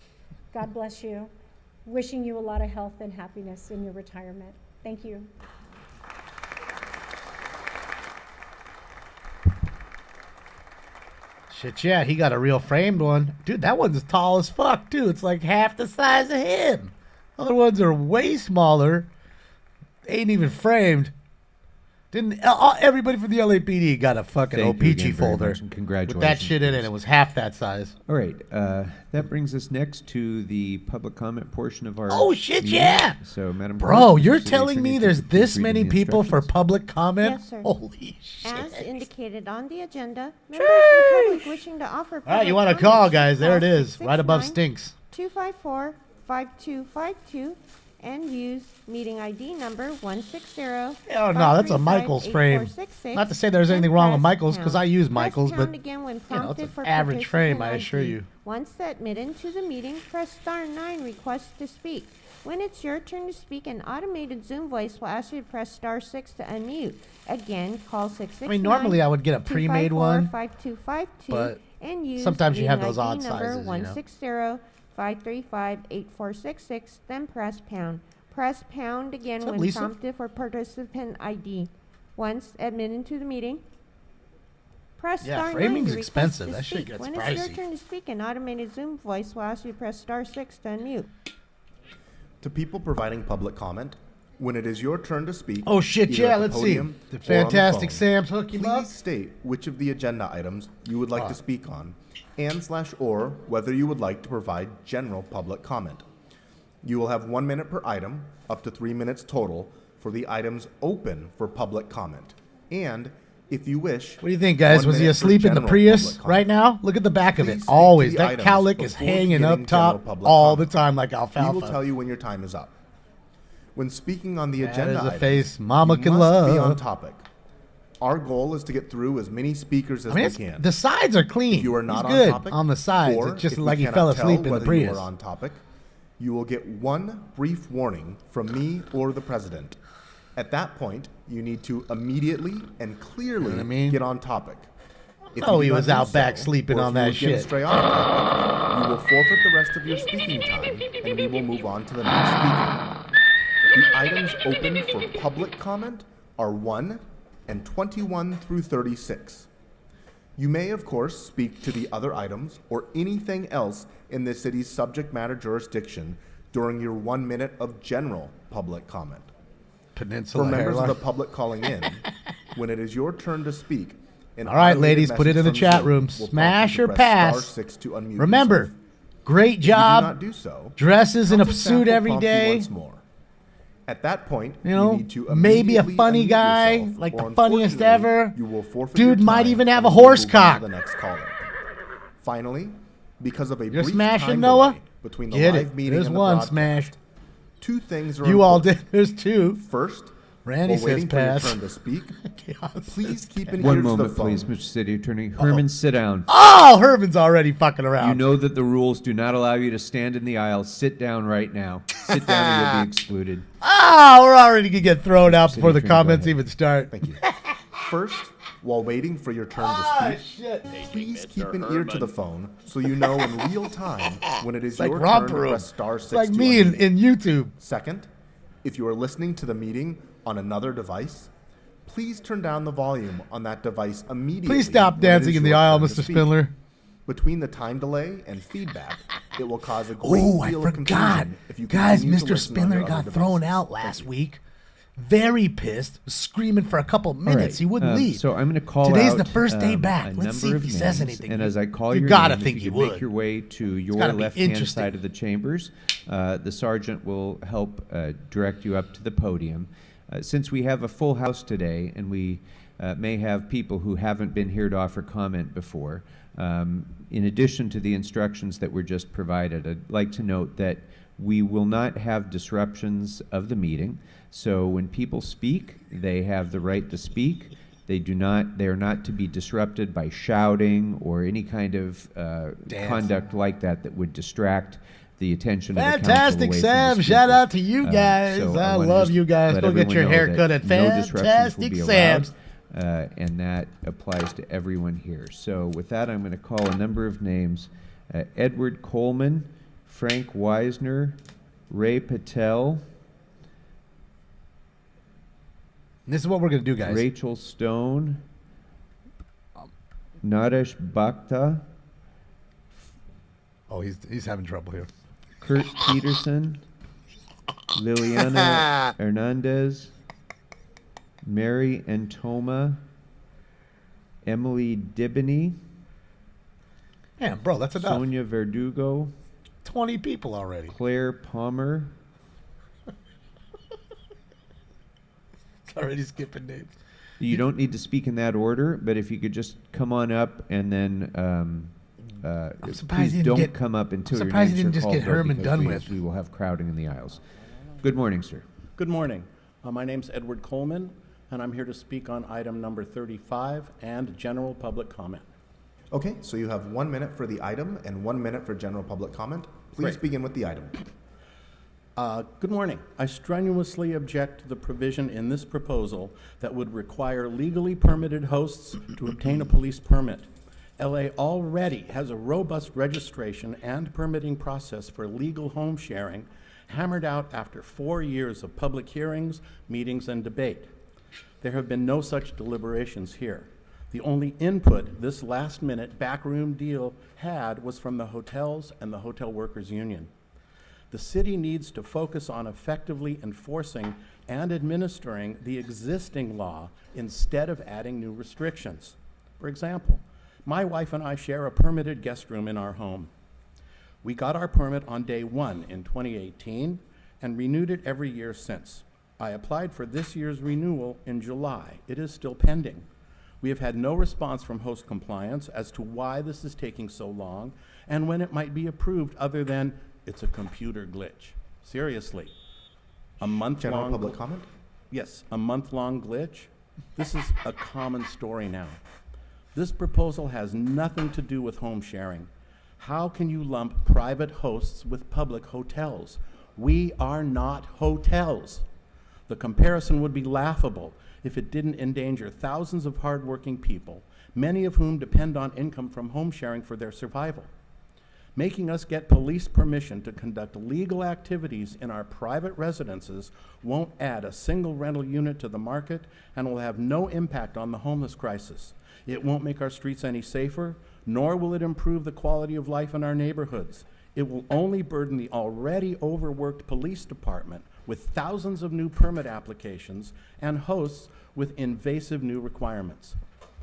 God bless you. Wishing you a lot of health and happiness in your retirement. Thank you. Shit, yeah, he got a real framed one. Dude, that one's tall as fuck, too. It's like half the size of him. Other ones are way smaller. Ain't even framed. Didn't everybody from the LAPD got a fucking Thank you again OPG very folder much, and congratulations, with that shit in it? please. It was half that size. All right, that brings us next to the public comment portion of our. Oh shit, meeting. yeah. So, Madam Bro, Clerk, you're City telling Attorney, me if there's you could please this read many the people for instructions. public comment? Yes, sir. Holy shit. As indicated on the agenda, members of the public wishing to offer All right, you public want to call, comment guys? There it call is, right above 669 Stinks. 254-5252 and use meeting ID number 160. Oh no, that's a Michaels frame. Not to say there's anything wrong with Michaels, because I use Michaels, but again when you know, it's prompted an for average frame, participant I assure ID. you. Once admitted to the meeting, press star 9, request to speak. When it's your turn to speak, an automated Zoom voice will ask you to press star 6 to unmute. Again, call 669. I mean, normally I would get a pre-made one, 254-5252 but and use sometimes you have meeting those ID odd number sizes, you know. 160-535-8466, then press pound. Press pound again that when Lisa? prompted for participant ID. Once admitted to the meeting, press Yeah, star 9 framing's to request expensive. to That shit speak. gets When it's pricey. your turn to speak, an automated Zoom voice will ask you to press star 6 to unmute. To people providing public comment, when it is your turn to speak. Oh, shit, either yeah, at the let's see. podium Did or on the Fantastic phone, Sam's hook him please up? state which of the agenda items you would like to speak on, and/or whether you would like to provide general public comment. You will have 1 minute per item, up to 3 minutes total, for the items open for public comment. And if you wish, What do you think, guys? 1 Was he minute for asleep in the general Prius public comment. right now? Look at the back of Please it. speak to Always. the That items cowlick is before hanging beginning up general top public all the comment. time like We alfalfa. will tell you when your time is up. When speaking on the That agenda is a items, face Mama you can must be on love. topic. Our goal is to get through as many speakers as I mean, we can. the sides are clean. If you are not He's on good topic, on the sides. or It's just if we like he cannot fell tell asleep in the whether Prius. You are on topic, you will get one brief warning from me or the president. At that point, you need to immediately and clearly You know what I mean? get on topic. If Oh, you he do was not do out back so, sleeping or if on you that again shit. stray off topic, you will forfeit the rest of your speaking time, and we will move on to the next speaker. The items open for public comment are 1 and 21 through 36. You may, of course, speak to the other items or anything else in the city's subject matter jurisdiction during your 1 minute of general public comment. Peninsula For members hairline. of the public calling in, when it is your turn to speak, an All right, automated ladies, put it in the message from chat Zoom room. will prompt you Smash to or press pass. star 6 to unmute Remember, yourself. great If you do job. not do so, Dresses in a council staff suit will every prompt you day. once more. At that point, You know, need to maybe a immediately funny unmute guy, yourself, like or the funniest unfortunately, ever. You will forfeit Dude your might time even have and a we will horse move on to cock. the next caller. Finally, because of a You're brief smashing, time Noah? delay between the Get live it. meeting There's and the one broadcast, smashed. two things are You all important. did. There's two. First, Randy while waiting says for your pass. turn to speak, please keep an One ear to the moment, phone. please, Mr. City Attorney. Herman, sit down. Oh, Herman's already fucking around. You know that the rules do not allow you to stand in the aisle. Sit down right now. Sit down or you'll be excluded. Ah, we're already going to get thrown out City before the Attorney, go comments ahead. even start. Thank you. First, while waiting for your turn to speak, please keep an ear to the phone so you know in real time when it is It's like your romper turn to room. press star 6 It's like to me unmute. in YouTube. Second, if you are listening to the meeting on another device, please turn down the volume on that device immediately. Please stop when it dancing is in the your aisle, turn to Mr. speak. Spindler. Between the time delay and feedback, it will cause a great Oh, I deal of forgot. confusion if you Guys, continue to Mr. listen on Spindler your got other thrown devices. out last week. Very pissed. Was screaming for a couple All minutes. right, He wouldn't leave. So I'm going to call Today's out the first day back. a Let's see number if he of says names, anything. And as I call You your gotta name, think if he you could would. make your way to your gotta be left-hand interesting. side of the chambers, the sergeant will help direct you up to the podium. Since we have a full house today, and we may have people who haven't been here to offer comment before, in addition to the instructions that were just provided, I'd like to note that we will not have disruptions of the meeting. So when people speak, they have the right to speak. They are not to be disrupted by shouting or any kind of conduct like that that would distract the attention of the council Fantastic away Sam. from the Shout speaker. out to you guys. So I wanna love just you guys. let Go get everyone your know hair that cut at no disruptions will Fantastic be Sam's. allowed, and that applies to everyone here. So with that, I'm going to call a number of names. Edward Coleman, Frank Weisner, Ray Patel, This is what we're going to do, guys. Rachel Stone, Nadesh Bhakta, Oh, he's having trouble here. Kurt Peterson, Liliana Hernandez, Mary Antoma, Emily Dibany, Damn, bro, that's enough. Sonia Verdugo, 20 people already. Claire Palmer. It's already skipping names. You don't need to speak in that order, but if you could just come on up and then I'm surprised please he didn't don't get- come up until I'm your surprised he names didn't are just called, get though, Herman because done we- with. We will have crowding in the aisles. Good morning, sir. Good morning. My name's Edward Coleman, and I'm here to speak on item number 35 and general public comment. Okay, so you have 1 minute for the item and 1 minute for general public comment. Please Great. begin with the item. Good morning. I strenuously object to the provision in this proposal that would require legally permitted hosts to obtain a police permit. LA already has a robust registration and permitting process for legal home sharing, hammered out after 4 years of public hearings, meetings, and debate. There have been no such deliberations here. The only input this last-minute backroom deal had was from the hotels and the Hotel Workers Union. The city needs to focus on effectively enforcing and administering the existing law instead of adding new restrictions. For example, my wife and I share a permitted guest room in our home. We got our permit on day 1 in 2018 and renewed it every year since. I applied for this year's renewal in July. It is still pending. We have had no response from host compliance as to why this is taking so long and when it might be approved, other than it's a computer glitch. Seriously, a month-long... General public comment? Yes, a month-long glitch. This is a common story now. This proposal has nothing to do with home sharing. How can you lump private hosts with public hotels? We are not hotels. The comparison would be laughable if it didn't endanger thousands of hardworking people, many of whom depend on income from home sharing for their survival. Making us get police permission to conduct legal activities in our private residences won't add a single rental unit to the market and will have no impact on the homeless crisis. It won't make our streets any safer, nor will it improve the quality of life in our neighborhoods. It will only burden the already overworked police department with thousands of new permit applications and hosts with invasive new requirements.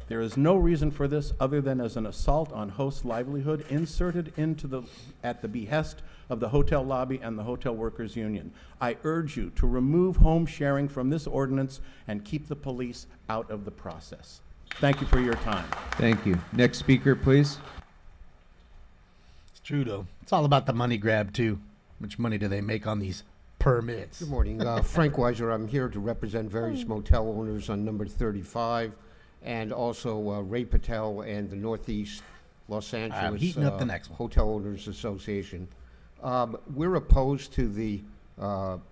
There is no reason for this other than as an assault on host livelihood inserted into at the behest of the hotel lobby and the Hotel Workers Union. I urge you to remove home sharing from this ordinance and keep the police out of the process. Thank you for your time. Thank you. Next speaker, please. It's true, though. It's all about the money grab, too. How much money do they make on these permits? Good morning. Frank Weiser. I'm here to represent various motel owners on number 35 and also Ray Patel and the Northeast Los Angeles I'm heating up the next one. Hotel Owners Association. We're opposed to the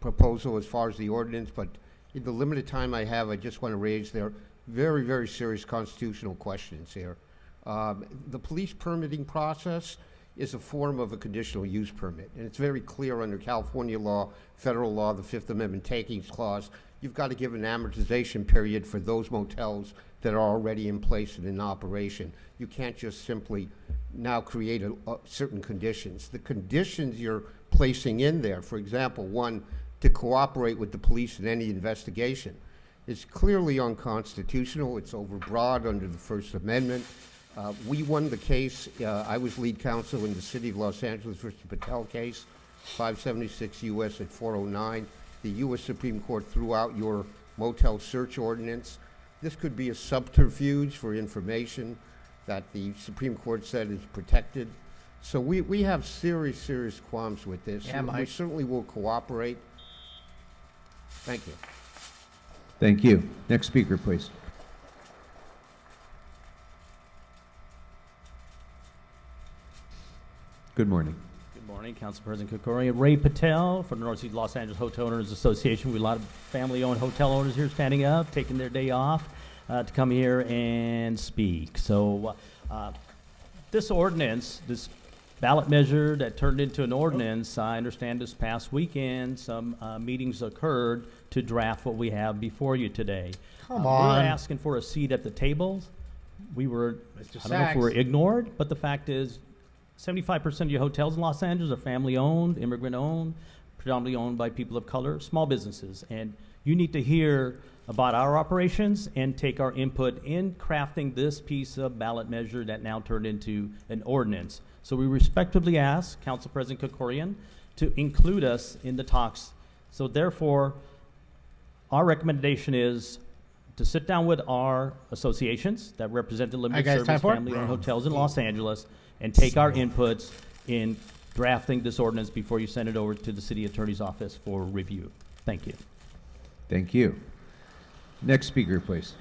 proposal as far as the ordinance, but in the limited time I have, I just want to raise their very, very serious constitutional questions here. The police permitting process is a form of a conditional use permit, and it's very clear under California law, federal law, the Fifth Amendment takings clause, you've got to give an amortization period for those motels that are already in place and in operation. You can't just simply now create certain conditions. The conditions you're placing in there, for example, one, to cooperate with the police in any investigation, is clearly unconstitutional. It's overbroad under the First Amendment. We won the case. I was lead counsel in the City of Los Angeles versus Patel case, 576 U.S. at 409. The U.S. Supreme Court threw out your motel search ordinance. This could be a subterfuge for information that the Supreme Court said is protected. So we have serious, serious qualms with this. Yeah, we certainly will cooperate. Thank you. Thank you. Next speaker, please. Good morning. Good morning, Council President Kokorian. Ray Patel from the Northeast Los Angeles Hotel Owners Association. We have a lot of family-owned hotel owners here standing up, taking their day off to come here and speak. So this ordinance, this ballot measure that turned into an ordinance, I understand this past weekend some meetings occurred to draft what we have before you today. Come on. We're asking for a seat at the table. We were, Mr. I don't know if we were Sachs. ignored, but the fact is 75% of your hotels in Los Angeles are family-owned, immigrant-owned, predominantly owned by people of color, small businesses. And You need to hear about our operations and take our input in crafting this piece of ballot measure that now turned into an ordinance. So we respectfully ask Council President Kokorian to include us in the talks. So therefore, our recommendation is to sit down with our associations that represent the limited service family-owned hotels in Los Angeles and take our inputs in drafting this ordinance before you send it over to the city attorney's office for review. Thank you. Thank you. Next speaker, please.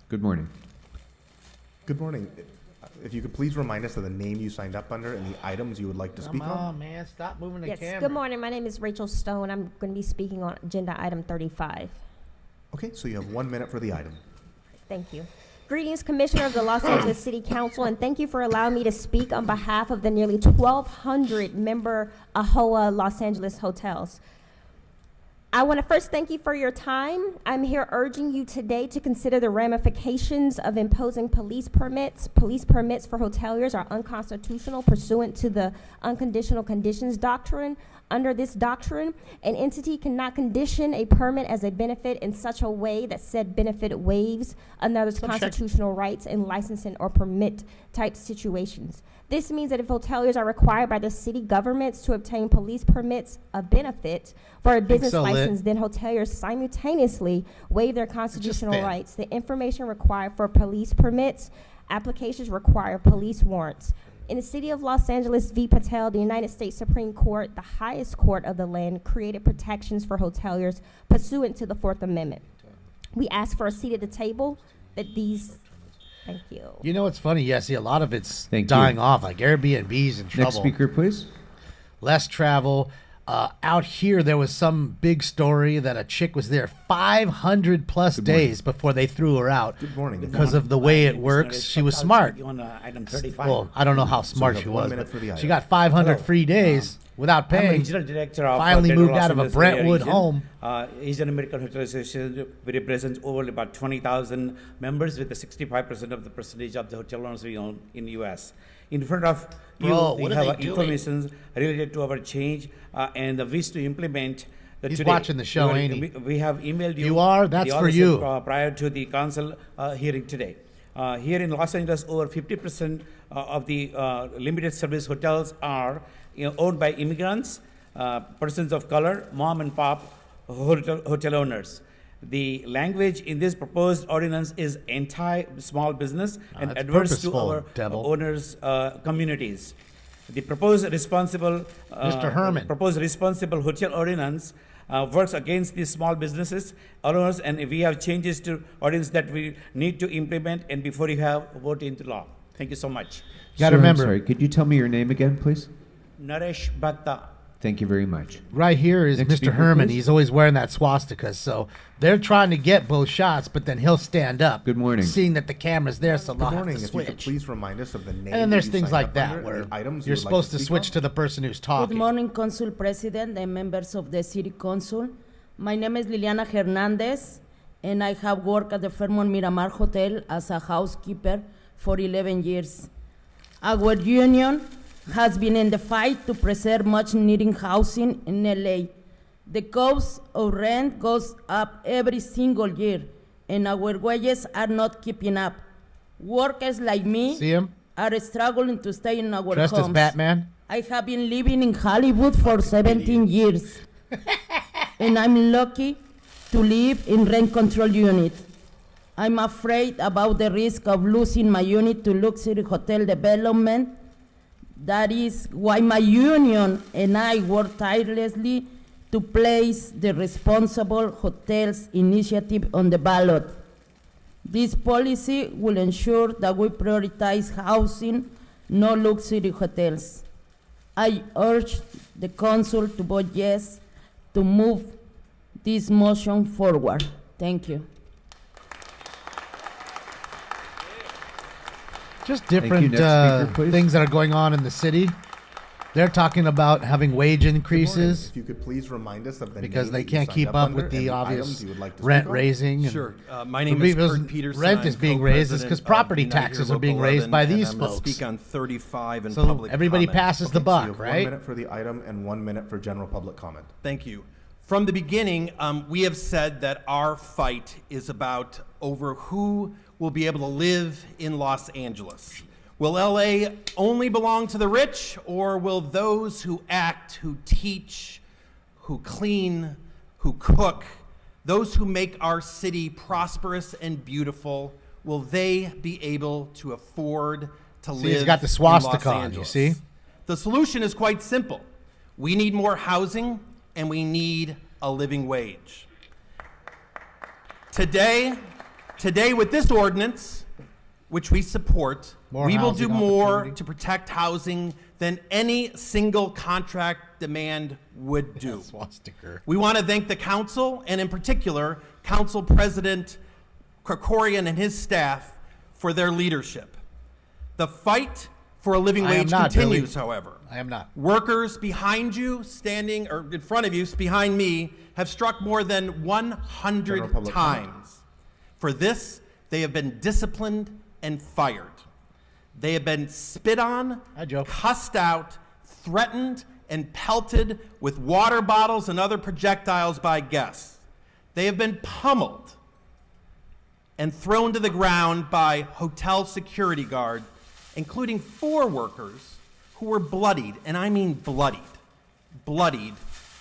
Good morning. Good morning. If you could please remind us of the name you signed up under and the items you would like to speak on. Come on, man. Stop moving the Yes, camera. good morning. My name is Rachel Stone. I'm going to be speaking on agenda item 35. Okay, so you have 1 minute for the item. Thank you. Greetings, Commissioner of the Los Angeles City Council, and thank you for allowing me to speak on behalf of the nearly 1,200 member AHOA Los Angeles hotels. I want to first thank you for your time. I'm here urging you today to consider the ramifications of imposing police permits. Police permits for hoteliers are unconstitutional pursuant to the unconditional conditions doctrine. Under this doctrine, an entity cannot condition a permit as a benefit in such a way that said benefit waives another's constitutional rights in licensing or permit type situations. This means that if hoteliers are required by the city governments to obtain police permits of benefit for a business license, then hoteliers simultaneously waive their constitutional rights. The information required for police permits, applications require police warrants. In the city of Los Angeles v. Patel, the United States Supreme Court, the highest court of the land, created protections for hoteliers pursuant to the Fourth Amendment. We ask for a seat at the table that these. Thank you. You know what's funny? Yeah, see, a lot of it's dying off. Like Airbnb's in trouble. Next speaker, please. Less travel. Out here, there was some big story that a chick was there 500 plus days before they threw her out. Good morning. Because of the way it works. She was smart. On item 35. Well, I don't know how smart you she have 1 was, minute but for the she item. got 500 free days without I'm paying. regional director of Finally Greater moved Los out of a Angeles Brentwood region. home. Asian American Hotel Association, we represent over about 20,000 members with the 65% of the percentage of the hotel owners we own in the U.S. In front of you, we have information related to our change and the wish to implement. He's watching the show, ain't he? We have emailed you. You are? That's for you. Prior to the council hearing today. Here in Los Angeles, over 50% of the limited service hotels are owned by immigrants, persons of color, mom and pop hotel owners. The language in this proposed ordinance is anti-small business and adverse to our owners' communities. The proposed responsible Mr. Herman. Proposed responsible hotel ordinance works against these small businesses owners, and we have changes to ordinance that we need to implement and before you have vote into law. Thank you so much. You got to remember. I'm sorry, could you tell me your name again, please? Naresh Bhatta. Thank you very much. Right here is Next Mr. speaker, Herman. please. He's always wearing that swastika. So they're trying to get both shots, but then he'll stand up. Good morning. Seeing that the camera's there, so Good they'll morning. have to If you could switch. please remind us of the name. And then there's you things signed like up that under and where the items you're you would like supposed to speak switch on. to the person who's Good talking. morning, Council President and members of the City Council. My name is Liliana Hernandez, and I have worked at the Fairmont Miramar Hotel as a housekeeper for 11 years. Our union has been in the fight to preserve much-needed housing in LA. The cost of rent goes up every single year, and our wages are not keeping up. Workers like me are struggling to stay in our Dressed homes. as Batman? I have been living in Hollywood for 17 years, and I'm lucky to live in rent control unit. I'm afraid about the risk of losing my unit to luxury hotel development. That is why my union and I work tirelessly to place the Responsible Hotels Initiative on the ballot. This policy will ensure that we prioritize housing, no luxury hotels. I urge the council to vote yes to move this motion forward. Thank you. Just Thank you. different Next speaker, please. things that are going on in the city. They're talking about having wage increases If you could please remind us of the because name they that you can't signed keep up under with and the items obvious you would like to rent speak on. raising. and Sure. My the name is people's Kurt Peterson. Rent I'm is being raised is because co-president property of Unite Here taxes are Local being raised 11, by and these I'm gonna folks. speak on 35 in So public everybody comment. passes the Okay, so you buck, have right? 1 minute for the item and 1 minute for general public comment. Thank you. From the beginning, we have said that our fight is about over who will be able to live in Los Angeles. Will LA only belong to the rich, or will those who act, who teach, who clean, who cook, those who make our city prosperous and beautiful, will they be able to afford to live he's got the in swastika Los on, you Angeles? see? The solution is quite simple. We need more housing, and we need a living wage. Today with this ordinance, which we support, More we will do housing more opportunity. to protect housing than any single contract demand would do. Swastika. We want to thank the council, and in particular, Council President Krikorian and his staff for their leadership. The fight for a living I am wage not, continues, Billy. however. I am not. Workers behind you, standing, or in front of you, behind me, have struck more than General 100 public times. For this, they have been disciplined and fired. They have been spit on, cussed out, threatened, and pelted with water bottles and other projectiles by guests. They have been pummeled and thrown to the ground by hotel security guards, including 4 workers who were bloodied, and I mean bloodied,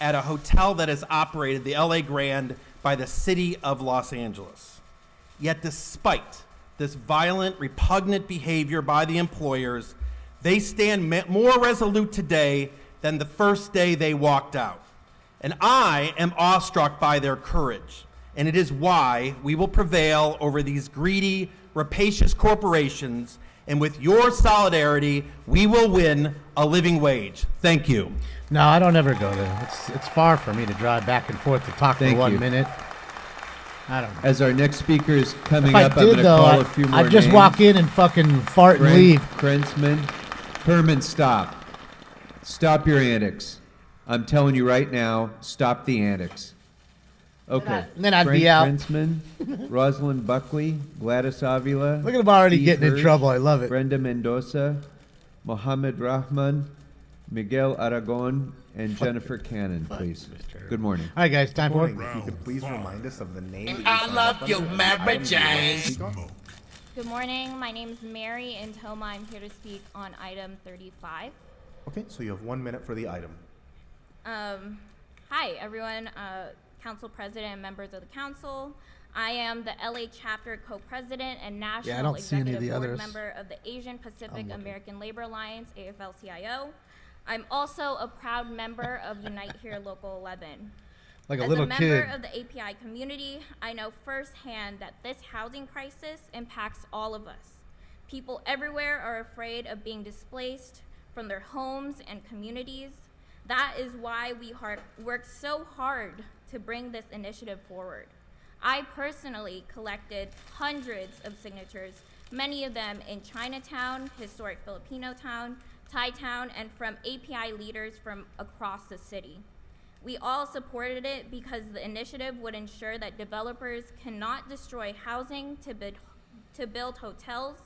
at a hotel that has operated the LA Grand by the city of Los Angeles. Yet despite this violent, repugnant behavior by the employers, they stand more resolute today than the first day they walked out. And I am awestruck by their courage, and it is why we will prevail over these greedy, rapacious corporations, and with your solidarity, we will win a living wage. Thank you. No, I don't ever go there. It's far for me to drive back and forth to talk Thank for 1 you. minute. I don't know. As our next speaker is coming If I up, I'm did, going to though, call a few more I'd just names. walk in and fucking fart and leave. Krensman, Herman, stop. Stop your antics. I'm telling you right now, stop the antics. Okay. Then I'd Frank be out. Krensman, Rosalind Buckley, Gladys Avila. Look at him already Steve getting in Hirsch, trouble. I love it. Brenda Mendoza, Mohammed Rahman, Miguel Aragon, and Jennifer Cannon, please. Good morning. All right, guys, time for it. If you could please remind us of the name that you I signed love up you, under and Mary items you would like to Jane. speak on. Good morning. My name is Mary Intoma. I'm here to speak on item 35. Okay, so you have 1 minute for the item. Hi, everyone. Council President and members of the council. I am the LA chapter co-president and national don't see any of executive the board others. member of the Asian Pacific American Labor Alliance, AFL-CIO. I'm also a proud member of Unite Here Local 11. Like a As little a member kid. of the API community, I know firsthand that this housing crisis impacts all of us. People everywhere are afraid of being displaced from their homes and communities. That is why we worked so hard to bring this initiative forward. I personally collected hundreds of signatures, many of them in Chinatown, historic Filipino town, Thai town, and from API leaders from across the city. We all supported it because the initiative would ensure that developers cannot destroy housing to build hotels,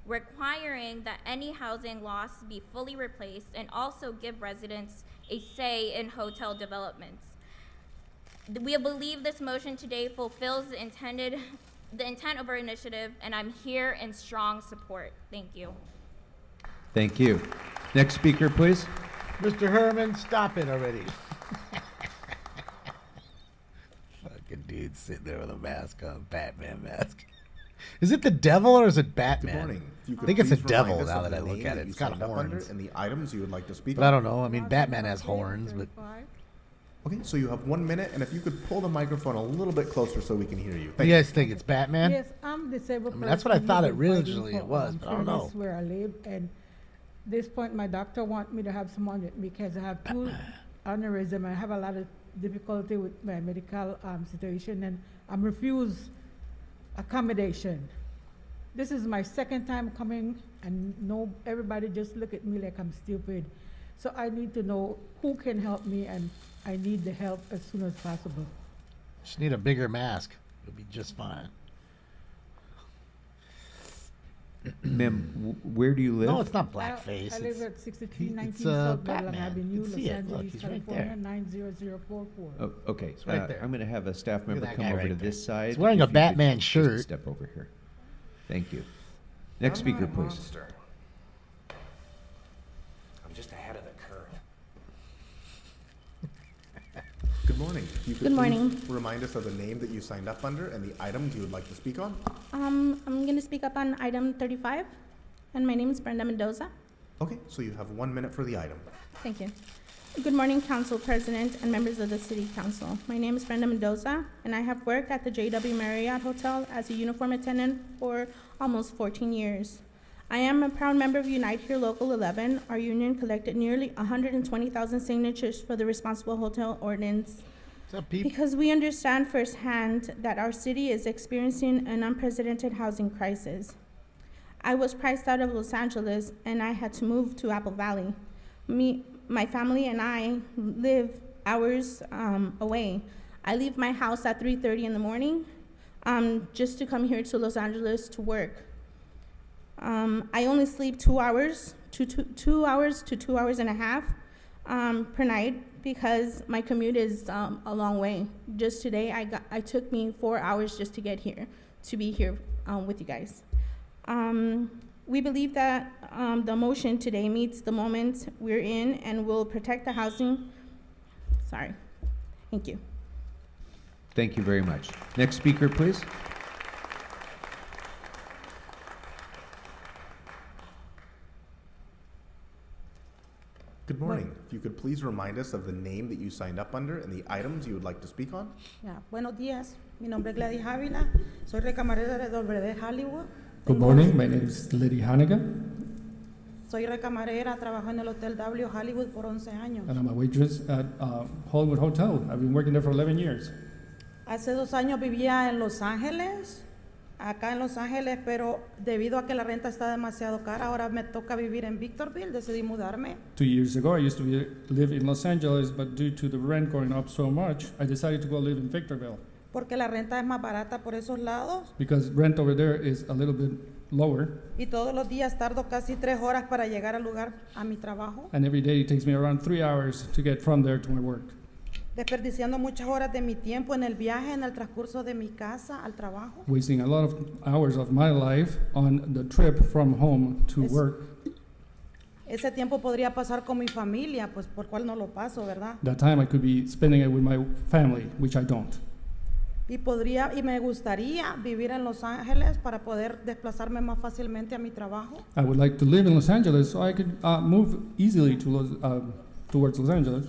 requiring that any housing loss be fully replaced, and also give residents a say in hotel developments. We believe this motion today fulfills the intent of our initiative, and I'm here in strong support. Thank you. Thank you. Next speaker, please. Mr. Herman, stop it already. Fucking dude sitting there with a mask on, Batman mask. Is it the devil or is it Batman? Good morning. If you I could think it's a please remind devil us now of that the I look name at that it. you It's got signed up under horns. and the items you would like to speak But I on. don't know. I mean, Batman has horns, but Okay, so you have 1 minute, and if you could pull the microphone a little bit closer so we can hear you. you Thank guys think it's Batman? Yes, I'm disabled. I mean, that's what I person thought it who's been originally fighting it was, for, but I don't know. fairness where I live, and this point, my doctor want me to have someone with me because I have two aneurysm. I have a lot of difficulty with my medical situation, and I'm refused accommodation. This is my second time coming, and everybody just look at me like I'm stupid. So I need to know who can help me, and I need the help as soon as possible. Just need a bigger mask. You'll be just fine. Ma'am, where do you live? No, it's not blackface. I live at 6319 it's, South Batman. Bell Avenue, You Los see it. Look, Angeles, he's right California, there. 90044. Oh, okay, It's right there. I'm going to have a staff Look at member that come guy over right to there. this side. He's wearing a If you could Batman just shirt. Step over here. Thank you. Next speaker, please. I'm just ahead of the curve. Good morning. If you could Good morning. please remind us of the name that you signed up under and the items you would like to speak on. I'm going to speak up on item 35, and my name is Brenda Mendoza. Okay, so you have 1 minute for the item. Thank you. Good morning, Council President and members of the City Council. My name is Brenda Mendoza, and I have worked at the JW Marriott Hotel as a uniform attendant for almost 14 years. I am a proud member of Unite Here Local 11. Our union collected nearly 120,000 signatures for the Responsible Hotel Ordinance. What's up, Pete? Because we understand firsthand that our city is experiencing an unprecedented housing crisis. I was priced out of Los Angeles, and I had to move to Apple Valley. My family and I live hours away. I leave my house at 3:30 in the morning just to come here to Los Angeles to work. I only sleep 2 hours to 2 hours to 2 hours and a half per night because my commute is a long way. Just today, I took me 4 hours just to get here, to be here with you guys. We believe that the motion today meets the moment we're in and will protect the housing. Sorry. Thank you. Thank you very much. Next speaker, please. Good morning. If you could please remind us of the name that you signed up under and the items you would like to speak on. Ya, buenos días. Mi nombre es Gladys Ávila. Soy recamarera de W Hollywood. Good morning. My name is Liddy Hannigan, Soy recamarera, trabajo en el Hotel W Hollywood por 11 años. and I'm a waitress at Hollywood Hotel. I've been working there for 11 years. Hace 2 años vivía en Los Ángeles, acá en Los Ángeles, pero debido a que la renta está demasiado cara, ahora me toca vivir en Victorville, decidí mudarme. 2 years ago, I used to live in Los Angeles, but due to the rent going up so much, I decided to go live in Victorville Porque la renta es más barata por esos lados because rent over there is a little bit lower, y todos los días tardo casi 3 horas para llegar al lugar a mi trabajo, and every day it takes me around 3 hours to get from there to my work, desperdiciando muchas horas de mi tiempo en el viaje, en el transcurso de mi casa al trabajo. wasting a lot of hours of my life on the trip from home to work. Ese tiempo podría pasar con mi familia, pues por cual no lo paso, ¿verdad? That time I could be spending it with my family, which I don't. Y me gustaría vivir en Los Ángeles para poder desplazarme más fácilmente a mi trabajo. I would like to live in Los Angeles so I could move easily towards Los Angeles.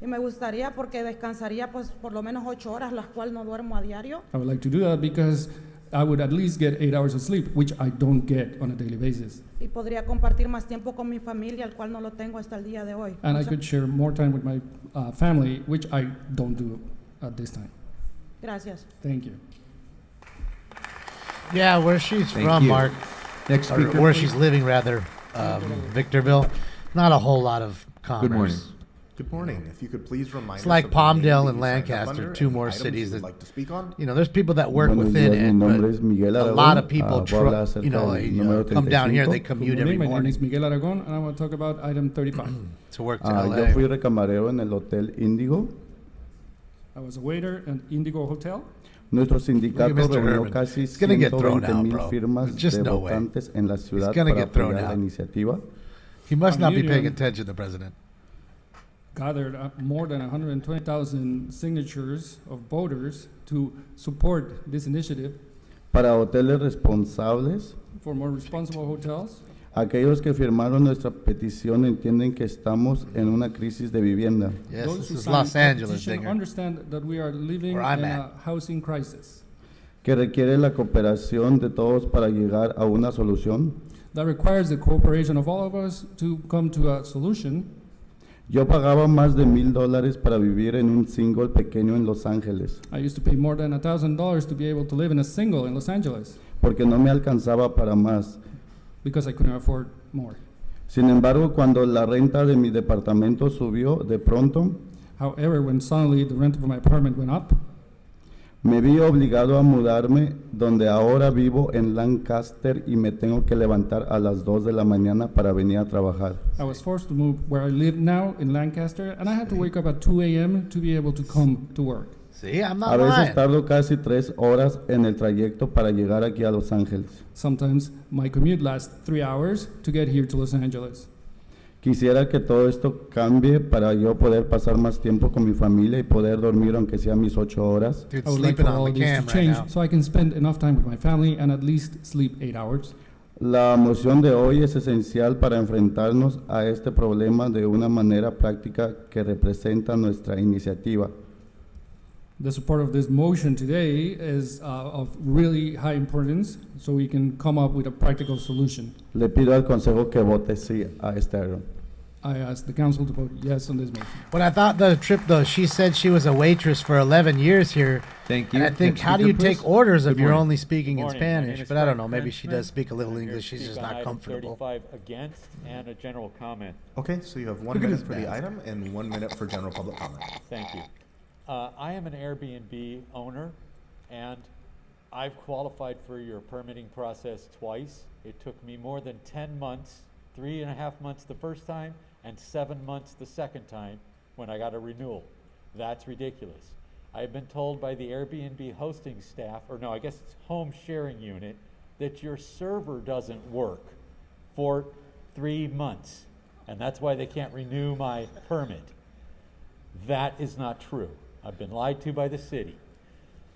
Y me gustaría porque descansaría pues por lo menos 8 horas, las cuales no duermo a diario. I would like to do that because I would at least get 8 hours of sleep, which I don't get on a daily basis. Y podría compartir más tiempo con mi familia, el cual no lo tengo hasta el día de hoy. And I could share more time with my family, which I don't do at this time. Gracias. Thank you. Yeah, where she's Thank from, you. Mark. Next or speaker, where please. she's living, rather, Victorville. Not a whole lot of commerce. Good morning. Good morning. If you could please remind It's us like of the name Palmdale that and you signed up Lancaster, under two and the more items cities you would that, like to speak on. you know, there's people that work Buenos within días, mi it, nombre es but Miguel a Aragón. lot of people, Voy a hablar acerca you know, del número come down here, they 35. commute Good every morning. My name morning is Miguel Aragon, and I want to talk about item 35. to work to Yo LA. fui recamarero en el Hotel Índigo. I was a waiter at Indigo Hotel. Nuestro sindicato Mr. reunió Herman. casi It's gonna get thrown out, 120,000 bro. firmas Just de no way. votantes en la ciudad gonna para get thrown apoyar la out. iniciativa. He must Our not be paying union attention, the president. Gathered up more than 120,000 signatures of voters to support this initiative Para hoteles responsables, for more responsible hotels. aquellos que firmaron nuestra petición entienden que estamos en una crisis de vivienda. Yes, Those this who is signed Los the Angeles, petition Dinger. understand that we are living Where I'm in at. a housing crisis Que requiere la cooperación de todos para llegar a una solución. that requires the cooperation of all of us to come to a solution. Yo pagaba más de $1,000 para vivir en un single pequeño en Los Ángeles, I used to pay more than $1,000 to be able to live in a single in Los Angeles porque no me alcanzaba para más. because I couldn't afford more. Sin embargo, cuando la renta de mi departamento subió de pronto, However, when suddenly the rent of my apartment went up, me vi obligado a mudarme donde ahora vivo en Lancaster y me tengo que levantar a las 2 de la mañana para venir a trabajar. I was forced to move where I live now in Lancaster, and I had to wake up at 2 a.m. to be able to come to work. See, I'm not A veces lying. tardo casi 3 horas en el trayecto para llegar aquí a Los Ángeles. Sometimes my commute lasts 3 hours to get here to Los Angeles. Quisiera que todo esto cambie para yo poder pasar más tiempo con mi familia y poder dormir aunque sea mis 8 horas. I would like for all this to change so I can spend enough time with my family and at least sleep 8 hours. La moción de hoy es esencial para enfrentarnos a este problema de una manera práctica que representa nuestra iniciativa. The support of this motion today is of really high importance so we can come up with a practical solution. Le pido al Consejo que vote sí a este item. I ask the council to vote yes on this motion. When I thought the trip, though, she said she was a waitress for 11 years here. Thank you. And I think, Next how do speaker, you please. take orders if Good you're morning. only speaking in Morning. My name Spanish? is But I don't Frank know, maybe she Frenchman. does speak a little I'm here English. to She's speak just on not item comfortable. 35 against and a general comment. Okay, so you have 1 Look at minute his for the mask. item and 1 minute for general public comment. Thank you. I am an Airbnb owner, and I've qualified for your permitting process twice. It took me more than 10 months, 3.5 months the first time, and 7 months the second time when I got a renewal. That's ridiculous. I've been told by the Airbnb hosting staff, or no, I guess it's home sharing unit, that your server doesn't work for 3 months, and that's why they can't renew my permit. That is not true. I've been lied to by the city.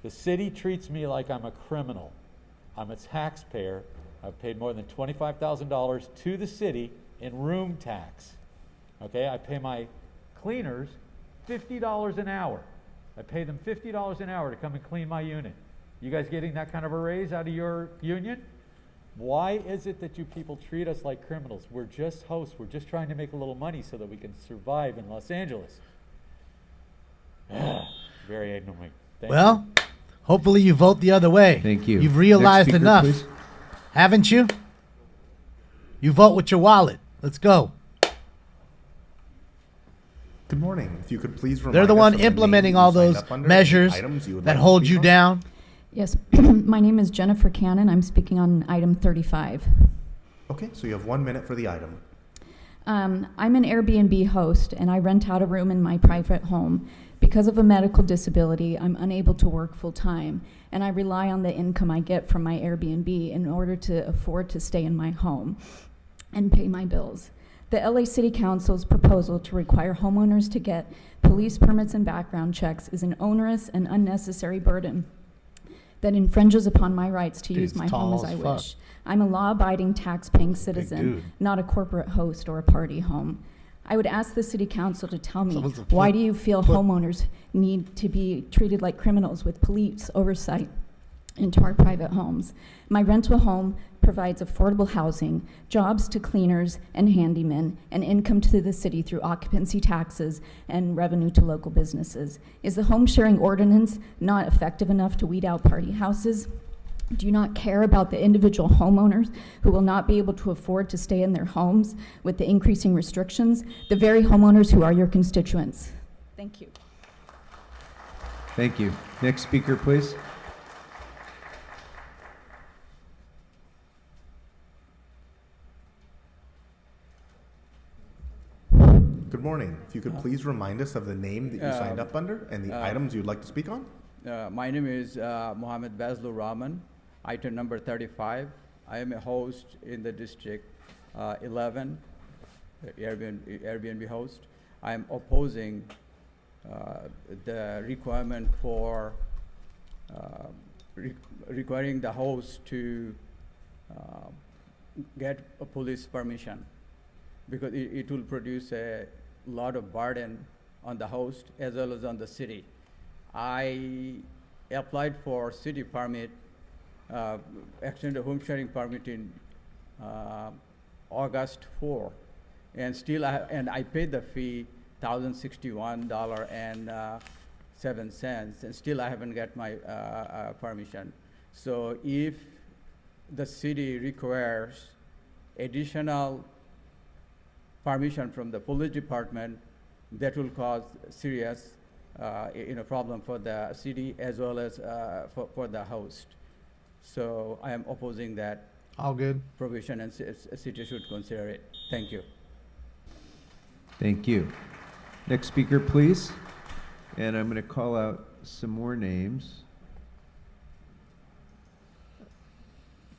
The city treats me like I'm a criminal. I'm a taxpayer. I've paid more than $25,000 to the city in room tax. Okay, I pay my cleaners $50 an hour. I pay them $50 an hour to come and clean my unit. You guys getting that kind of a raise out of your union? Why is it that you people treat us like criminals? We're just hosts. We're just trying to make a little money so that we can survive in Los Angeles. Very annoying. Thank Well, hopefully you vote the other way. Thank you. You've realized Next speaker, enough, please. haven't you? You vote with your wallet. Let's go. Good morning. If you could please remind They're the us one of the implementing name all you signed those up under and the measures items you would that like to hold speak you on. down. Yes, my name is Jennifer Cannon. I'm speaking on item 35. Okay, so you have 1 minute for the item. I'm an Airbnb host, and I rent out a room in my private home. Because of a medical disability, I'm unable to work full-time, and I rely on the income I get from my Airbnb in order to afford to stay in my home and pay my bills. The LA City Council's proposal to require homeowners to get police permits and background checks is an onerous and unnecessary burden that infringes upon my rights to use Dude's my home tall as I as fuck. wish. I'm a law-abiding, tax-paying citizen, dude. not a corporate host or a party home. I would ask the City Council to tell me, Someone's a why put- do you feel put- homeowners need to be treated like criminals with police oversight into our private homes? My rental home provides affordable housing, jobs to cleaners and handymen, and income to the city through occupancy taxes and revenue to local businesses. Is the home sharing ordinance not effective enough to weed out party houses? Do you not care about the individual homeowners who will not be able to afford to stay in their homes with the increasing restrictions? The very homeowners who are your constituents. Thank you. Thank you. Next speaker, please. Good morning. If you could please remind us of the name that you signed up under and the items you'd like to speak on. My name is Mohammed Bazlur Rahman, item number 35. I am a host in the District 11, Airbnb host. I am opposing the requirement for requiring the host to get a police permission, because it will produce a lot of burden on the host as well as on the city. I applied for city permit, extended home sharing permit in August 4, and still I paid the fee $1,061.07, and still I haven't got my permission. So if the city requires additional permission from the police department, that will cause serious problem for the city as well as for the host. So I am opposing that All good. provision, and city should consider it. Thank you. Thank you. Next speaker, please. And I'm going to call out some more names.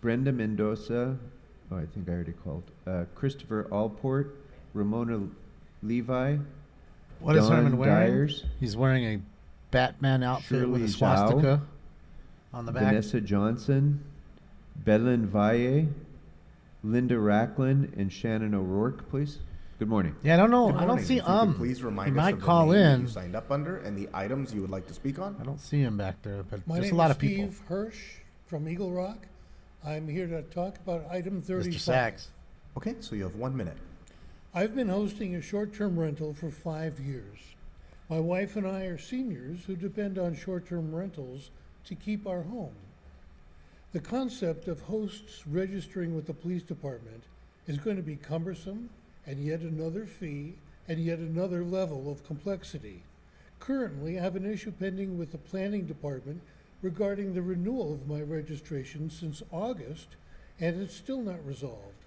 Brenda Mendoza, oh, I think I already called. Christopher Allport, Ramona Levi. What is Herman Don wearing? Dyers, He's wearing a Batman outfit with a Shirley swastika Zhao, on the back. Vanessa Johnson, Belen Valle, Linda Racklin, and Shannon O'Rourke, please. Good morning. Yeah, I don't know. Good I don't morning. see If you could please he remind us might of the call name that in. you signed up under and the items you would like to speak on. I don't see him back there, but My there's name a lot is of people. Steve Hirsch from Eagle Rock. I'm here to talk about item 35. Mr. Sachs. Okay, so you have 1 minute. I've been hosting a short-term rental for 5 years. My wife and I are seniors who depend on short-term rentals to keep our home. The concept of hosts registering with the police department is going to be cumbersome and yet another fee and yet another level of complexity. Currently, I have an issue pending with the planning department regarding the renewal of my registration since August, and it's still not resolved.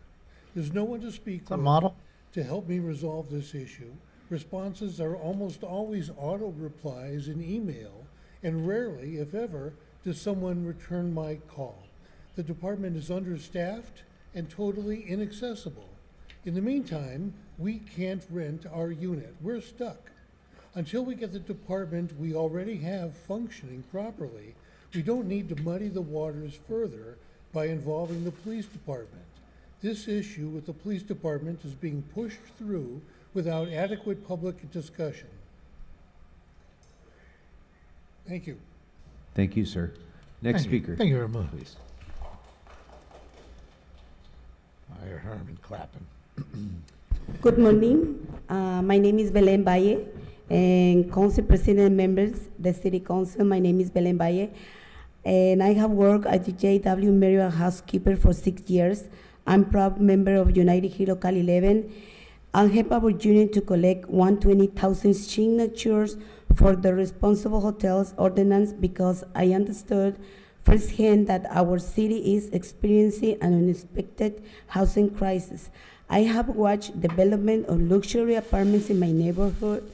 There's no one to speak It's a with model. to help me resolve this issue. Responses are almost always auto replies in email, and rarely, if ever, does someone return my call. The department is understaffed and totally inaccessible. In the meantime, we can't rent our unit. We're stuck. Until we get the department we already have functioning properly, we don't need to muddy the waters further by involving the police department. This issue with the police department is being pushed through without adequate public discussion. Thank you. Thank you, sir. Next Thank you. speaker. Thank you very much. Please. I hear Herman clapping. Good morning. My name is Belen Valle, and council president members, the city council, my name is Belen Valle, and I have worked at the JW Marriott housekeeper for 6 years. I'm proud member of United Hero Local 11. I have opportunity to collect 120,000 signatures for the responsible hotels ordinance because I understood firsthand that our city is experiencing an unexpected housing crisis. I have watched development of luxury apartments in my neighborhood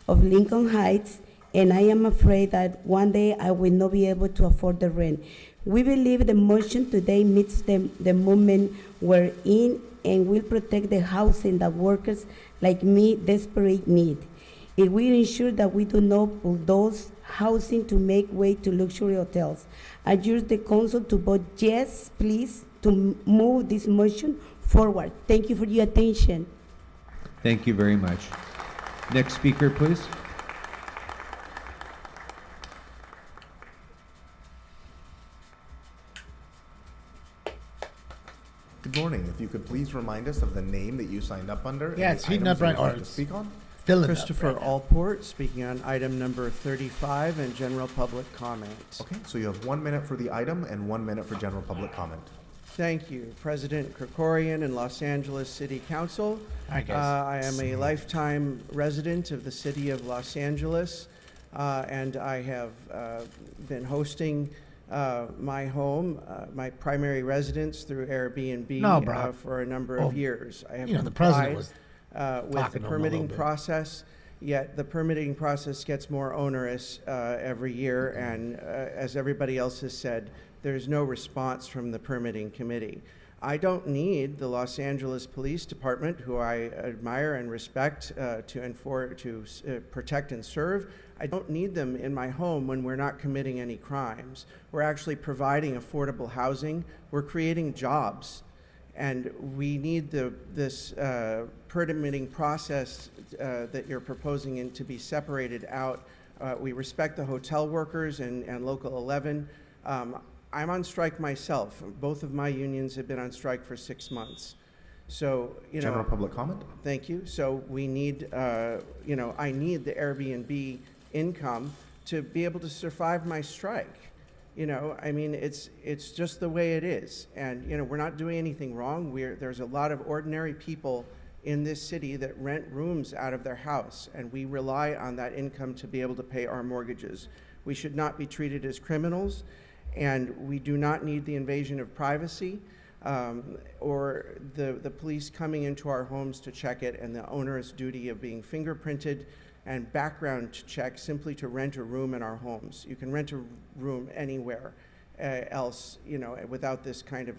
of Lincoln Heights, and I am afraid that one day I will not be able to afford the rent. We believe the motion today meets the movement we're in and will protect the housing that workers like me desperately need. It will ensure that we do not bulldoze housing to make way to luxury hotels. I urge the council to vote yes, please, to move this motion forward. Thank you for your attention. Thank you very much. Next speaker, please. Good morning. If you could please remind us of the name that you signed up under. Yeah, and it's the heating items up right you would like now. to speak on. Filling up Christopher right now. Allport, speaking on item number 35 and general public comment. Okay, so you have 1 minute for the item and 1 minute for general public comment. Thank you, President Krikorian and Los Angeles City Council. Hi, guys. I am a lifetime resident of the city of Los Angeles, and I have been hosting my home, my primary residence through Airbnb No, Brock. for a number Well, of years. I have you know, the president was with the talking to him a permitting little bit. process, yet the permitting process gets more onerous every year, and as everybody else has said, there's no response from the permitting committee. I don't need the Los Angeles Police Department, who I admire and respect, to protect and serve. I don't need them in my home when we're not committing any crimes. We're actually providing affordable housing. We're creating jobs. And we need this permitting process that you're proposing to be separated out. We respect the hotel workers and Local 11. I'm on strike myself. Both of my unions have been on strike for 6 months. So, General public comment? Thank you. So we need, I need the Airbnb income to be able to survive my strike. It's just the way it is. And, we're not doing anything wrong. There's a lot of ordinary people in this city that rent rooms out of their house, and we rely on that income to be able to pay our mortgages. We should not be treated as criminals, and we do not need the invasion of privacy or the police coming into our homes to check it, and the onerous duty of being fingerprinted and background check simply to rent a room in our homes. You can rent a room anywhere else, you know, without this kind of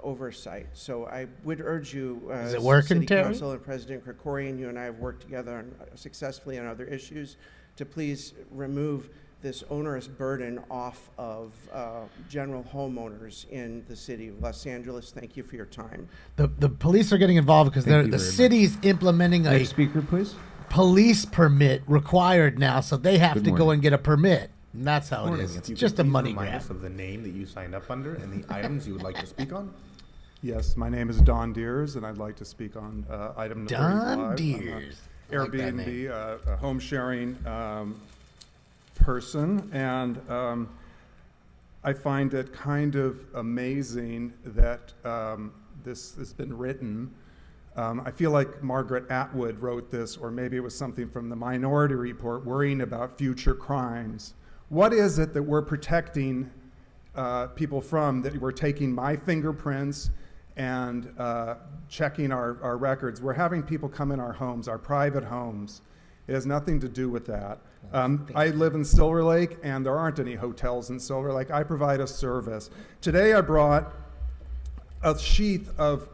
oversight. So I would urge you, Is it working, City Terry? Council and President Krikorian, you and I have worked together successfully on other issues, to please remove this onerous burden off of general homeowners in the city of Los Angeles. Thank you for your time. The police are getting involved because the city's implementing a speaker, please. Police permit required now, so they have Good to go morning. and get a permit. And that's how it Morning. is. If It's you could just a please money remind grab. us of the name that you signed up under and the items you would like to speak on. Yes, my name is Don Deers, and I'd like to speak on item number Don 35. Deers. I like that Airbnb, a home sharing person, and I find it kind of amazing that this has been written. I feel like Margaret Atwood wrote this, or maybe it was something from the Minority Report, worrying about future crimes. What is it that we're protecting people from, that we're taking my fingerprints and checking our records? We're having people come in our homes, our private homes. It has nothing to do with that. I live in Silver Lake, and there aren't any hotels in Silver Lake. I provide a service. Today I brought a sheath of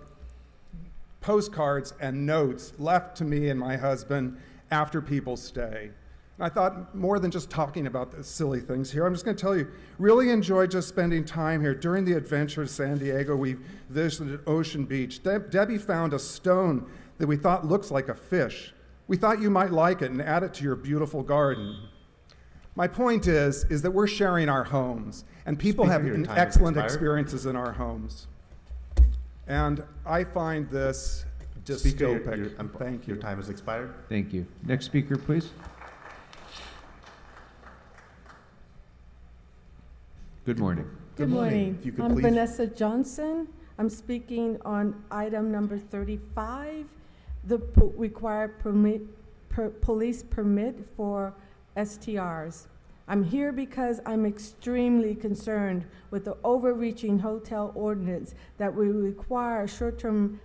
postcards and notes left to me and my husband after people stay. And I thought, more than just talking about the silly things here, I'm just going to tell you, really enjoyed just spending time here. During the adventure to San Diego, we visited Ocean Beach. Debbie found a stone that we thought looks like a fish. We thought you might like it and add it to your beautiful garden. My point is that we're sharing our homes, and people Speaker, have your time has excellent expired. experiences in our homes. And I find this Speaker, dystopic. Thank you. Your time has expired. Thank you. Next speaker, please. Good morning. Good morning. If you could I'm please- Vanessa Johnson. I'm speaking on item number 35, the required police permit for STRs. I'm here because I'm extremely concerned with the overreaching hotel ordinance that will require short-term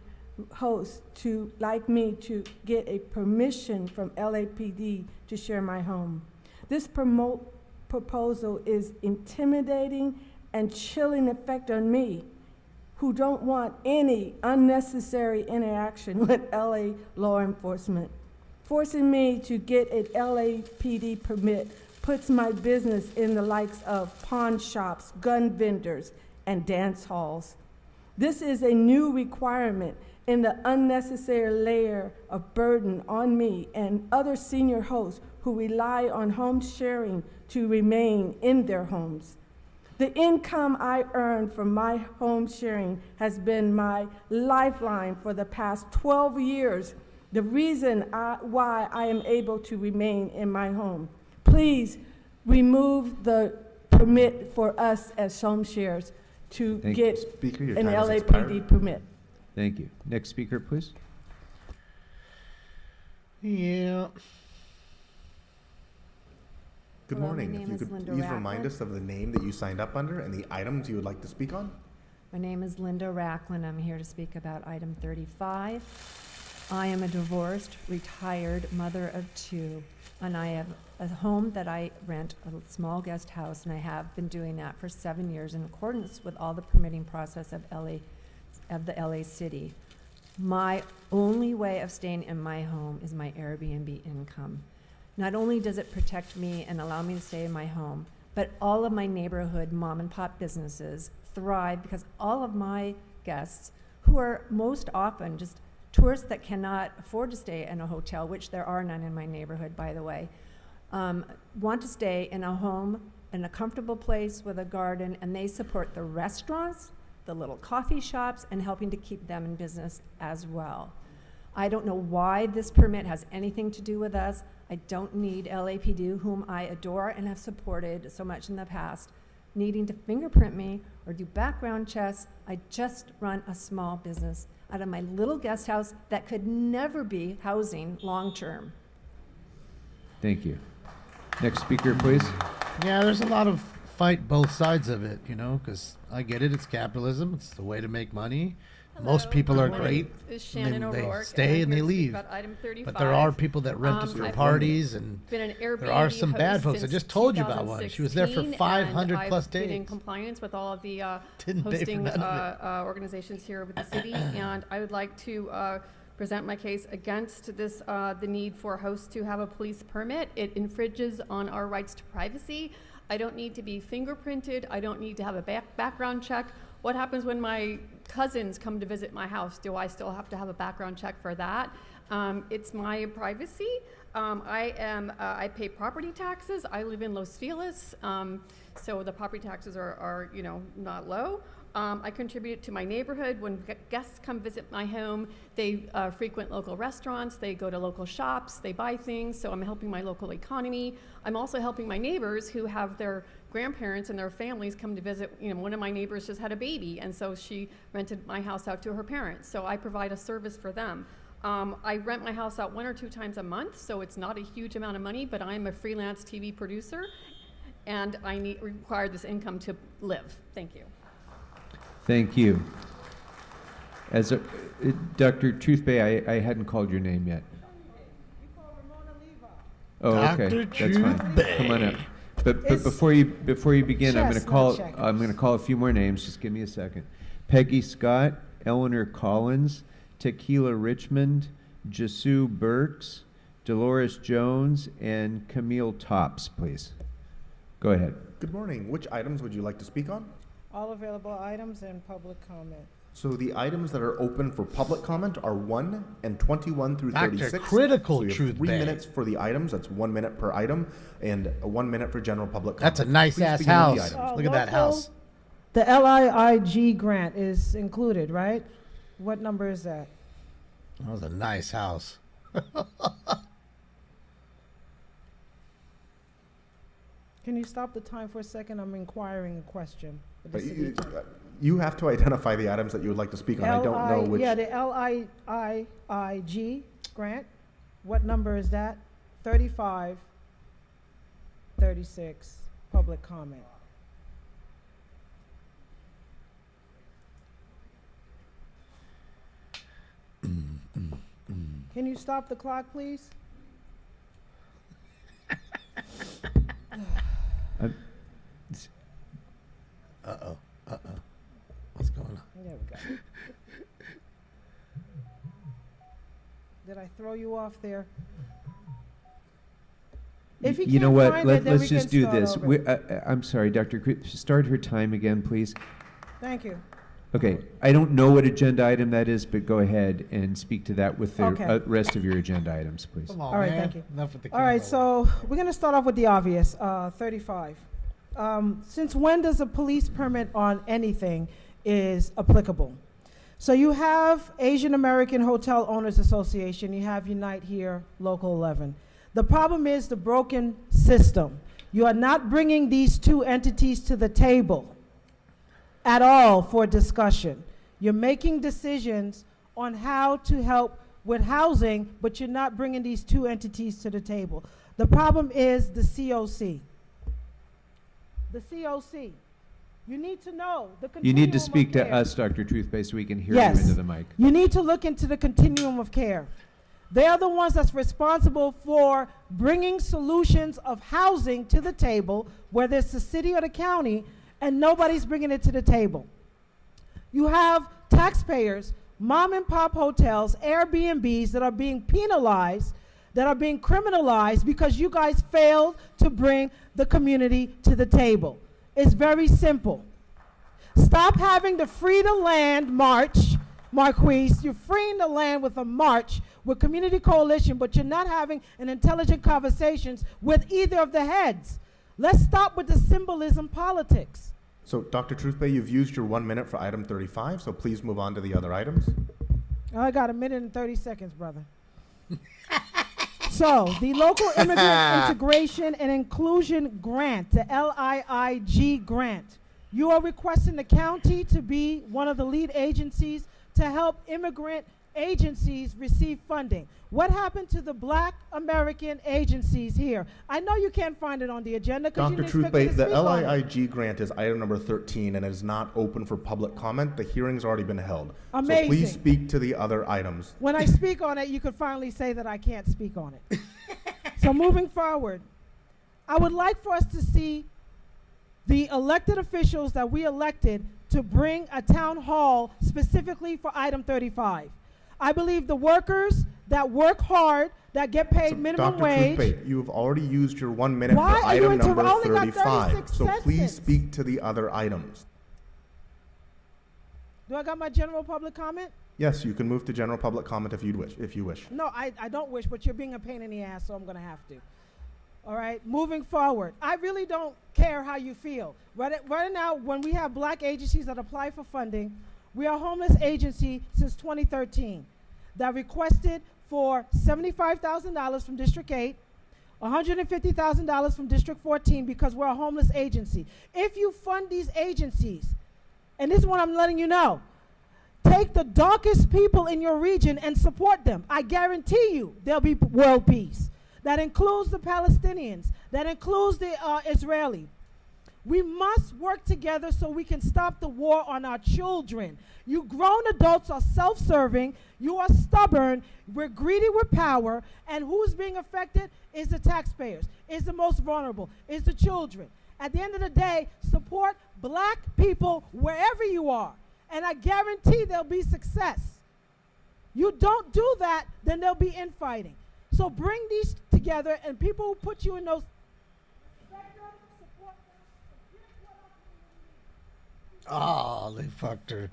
hosts to, like me, to get a permission from LAPD to share my home. This proposal is intimidating and chilling effect on me, who don't want any unnecessary interaction with LA law enforcement. Forcing me to get an LAPD permit puts my business in the likes of pawn shops, gun vendors, and dance halls. This is a new requirement in the unnecessary layer of burden on me and other senior hosts who rely on home sharing to remain in their homes. The income I earn from my home sharing has been my lifeline for the past 12 years, the reason why I am able to remain in my home. Please remove the permit for us as home shares to Thank you. get Speaker, your an time has LAPD expired. permit. Thank you. Next speaker, please. Yeah. Good Hello, morning. my If name you is could Linda please remind Rackland. us of the name that you signed up under and the items you would like to speak on. My name is Linda Rackland. I'm here to speak about item 35. I am a divorced, retired mother of two, and I have a home that I rent, a small guest house, and I have been doing that for 7 years in accordance with all the permitting process of the LA City. My only way of staying in my home is my Airbnb income. Not only does it protect me and allow me to stay in my home, but all of my neighborhood mom and pop businesses thrive because all of my guests, who are most often just tourists that cannot afford to stay in a hotel, which there are none in my neighborhood, by the way, want to stay in a home, in a comfortable place with a garden, and they support the restaurants, the little coffee shops, and helping to keep them in business as well. I don't know why this permit has anything to do with us. I don't need LAPD, whom I adore and have supported so much in the past, needing to fingerprint me or do background checks. I just run a small business out of my little guest house that could never be housing long-term. Thank you. Next speaker, please. Yeah, there's a lot of fight both sides of it, you know, because I get it. It's capitalism. It's the way to make money. Most people are great. Is Shannon and they O'Rourke, stay and I'm they here to speak leave. about item 35. But there are people that rent it for I've parties, and been an there are Airbnb some bad host folks. I since just told you about one. She was there for 2016, 500 and plus I've been in days. compliance with all of the Didn't pay for hosting none of organizations here with the city, and I would like to present my case against this, the need for hosts to have a police permit. It infringes on our rights to privacy. I don't need to be fingerprinted. I don't need to have a background check. What happens when my cousins come to visit my house? Do I still have to have a background check for that? It's my privacy. I pay property taxes. I live in Los Feliz, so the property taxes are you know, not low. I contribute to my neighborhood. When guests come visit my home, they frequent local restaurants, they go to local shops, they buy things, so I'm helping my local economy. I'm also helping my neighbors who have their grandparents and their families come to visit. You know, one of my neighbors just had a baby, and so she rented my house out to her parents, so I provide a service for them. I rent my house out 1 or 2 times a month, so it's not a huge amount of money, but I'm a freelance TV producer, and I require this income to live. Thank you. Thank you. As a, Dr. Truthbay, I hadn't called your name yet. Oh, okay, Dr. that's fine. Truthbay. Come on up. But before you begin, I'm going to call a few more names. Just give me a second. Peggy Scott, Eleanor Collins, Tequila Richmond, Jesu Burks, Dolores Jones, and Camille Tops, please. Go ahead. Good morning. Which items would you like to speak on? All available items and public comment. So the items that are open for public comment are 1 and 21 through Dr. 36. Critical so you have Truth 3 Bay. minutes for the items. That's 1 minute per item, and 1 minute for general public comment. That's a nice Please ass begin with the house. items. Look at that house. The LIIG grant is included, right? What number is that? That was a nice house. Can you stop the time for a second? I'm inquiring a question. of the But city attorney. you have to identify the items that you would like to speak on. I don't know which. Yeah, the LIIG grant. What number is that? 35, 36, public comment. Can you stop the clock, please? Uh-oh. What's going on? There we go. Did I throw you off there? If you know can't what? find it, then Let's we just can do start this. over. I'm sorry, Dr. Start her time again, please. Thank you. Okay. I don't know what agenda item that is, but go ahead and speak to that with the Okay. Rest of your agenda items, please. Come on, All right, man. thank you. Enough with the All right, camera. so we're going to start off with the obvious, 35. Since when does a police permit on anything is applicable? So you have Asian American Hotel Owners Association, you have Unite Here, Local 11. The problem is the broken system. You are not bringing these two entities to the table at all for discussion. You're making decisions on how to help with housing, but you're not bringing these two entities to the table. The problem is the COC. The COC. You need to know the continuum You need to of speak to care. us, Dr. Truthbay, so we can hear Yes. you into the mic. You need to look into the continuum of care. They're the ones that's responsible for bringing solutions of housing to the table, whether it's the city or the county, and nobody's bringing it to the table. You have taxpayers, mom and pop hotels, Airbnbs that are being penalized, that are being criminalized because you guys failed to bring the community to the table. It's very simple. Stop having the Free the Land march, Marquise. You're freeing the land with a march with Community Coalition, but you're not having an intelligent conversations with either of the heads. Let's stop with the symbolism politics. So, Dr. Truthbay, you've used your 1 minute for item 35, so please move on to the other items. I got 1 minute and 30 seconds, brother. So, the Local Immigrant Integration and Inclusion Grant, the LIIG grant. You are requesting the county to be one of the lead agencies to help immigrant agencies receive funding. What happened to the Black American agencies here? I know you can't find it on the agenda because you Dr. didn't expect me to Truthbait, the speak on it. LIIG grant is item number 13 and is not open for public comment. The hearing's already been held. Amazing. So please speak to the other items. When I speak on it, you could finally say that I can't speak on it. So moving forward, I would like for us to see the elected officials that we elected to bring a town hall specifically for item 35. I believe the workers that work hard, that get paid minimum Dr. wage. Truthbait, you have already used your 1 minute Why for are you item number only got 35. 36 So please seconds? speak to the other items. Do I got my general public comment? Yes, you can move to general public comment if you wish. No, I don't wish, but you're being a pain in the ass, so I'm going to have to. All right, moving forward. I really don't care how you feel. Right now, when we have black agencies that apply for funding, we are a homeless agency since 2013 that requested for $75,000 from District 8, $150,000 from District 14 because we're a homeless agency. If you fund these agencies, and this is what I'm letting you know, take the darkest people in your region and support them. I guarantee you there'll be world peace. That includes the Palestinians. That includes the Israeli. We must work together so we can stop the war on our children. You grown adults are self-serving. You are stubborn. We're greedy with power. And who's being affected is the taxpayers, is the most vulnerable, is the children. At the end of the day, support black people wherever you are. And I guarantee there'll be success. You don't do that, then there'll be infighting. So bring these together, and people who put you in those. Oh, they fucked her.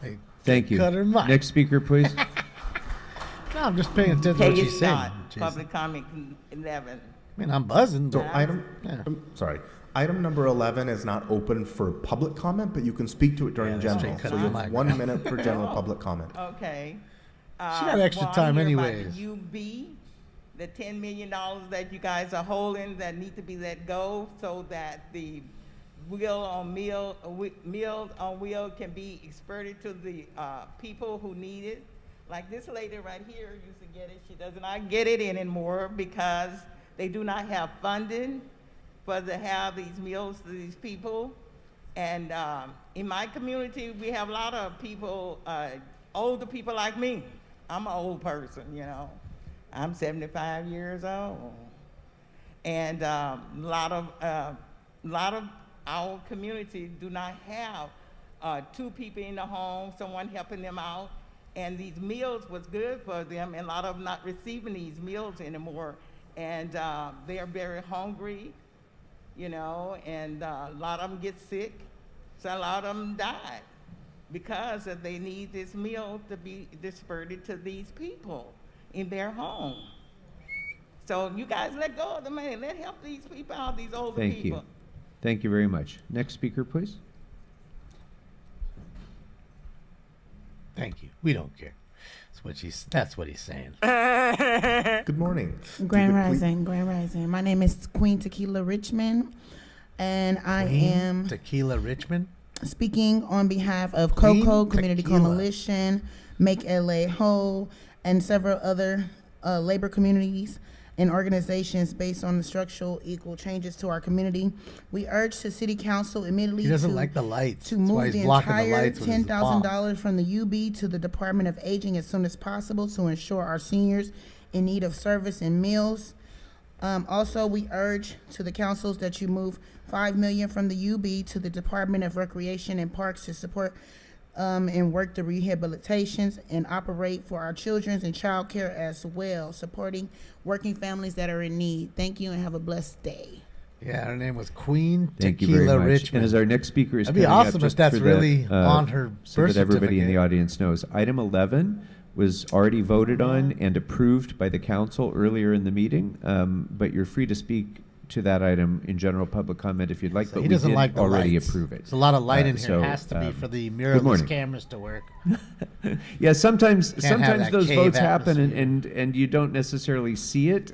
They Thank you. cut her mic. Next speaker, please. No, I'm just paying attention to what she's saying. Public comment 11. I mean, I'm buzzing. So but item number 11 is not open for public comment, but you can speak to it during general. So you have 1 minute for general public comment. Okay. She got extra I'm time here anyways. about UB, the $10 million that you guys are holding that need to be let go so that the Meals on Wheel can be exported to the people who need it. Like this lady right here used to get it. She does not get it anymore because they do not have funding for to have these meals to these people. And in my community, we have a lot of people, older people like me. I'm an old person, you know. I'm 75 years old. And a lot of our community do not have 2 people in the home, someone helping them out. And these meals was good for them, and a lot of them not receiving these meals anymore. And they are very hungry, you know, and a lot of them get sick. So a lot of them died because they need this meal to be dispersed to these people in their home. So you guys let go of the money. Let help these people out, these older Thank people. you. Thank you very much. Next speaker, please. Thank you. We don't care. That's what he's saying. Good morning. Grand Rising. My name is Queen Tequila Richmond, and I am Tequila Richmond speaking on behalf of Queen COCO Community Tequila. Coalition, Make LA Whole, and several other labor communities and organizations based on the structural equal changes to our community. We urge the City Council immediately He doesn't like the lights. to That's why move he's the blocking the entire lights with his palm. $10,000 from the UB to the Department of Aging as soon as possible to ensure our seniors in need of service and meals. Also, we urge to the councils that you move $5 million from the UB to the Department of Recreation and Parks to support and work the rehabilitations and operate for our children's and child care as well, supporting working families that are in need. Thank you and have a blessed day. Yeah, her name was Queen Thank you Tequila very much. Richmond. And as our next speaker is That'd be coming up, awesome just if that's for really the, on her so birth that everybody in the certificate. audience knows. Item 11 was already voted on and approved by the council earlier in the meeting, but you're free to speak to that item in general public comment if you'd like, So but he we doesn't did like the already lights. approve it. There's a lot of light in here. So, It has to be for the good morning. mirrorless cameras to work. Yeah, sometimes Can't have that those cave votes happen atmosphere. and you don't necessarily see it.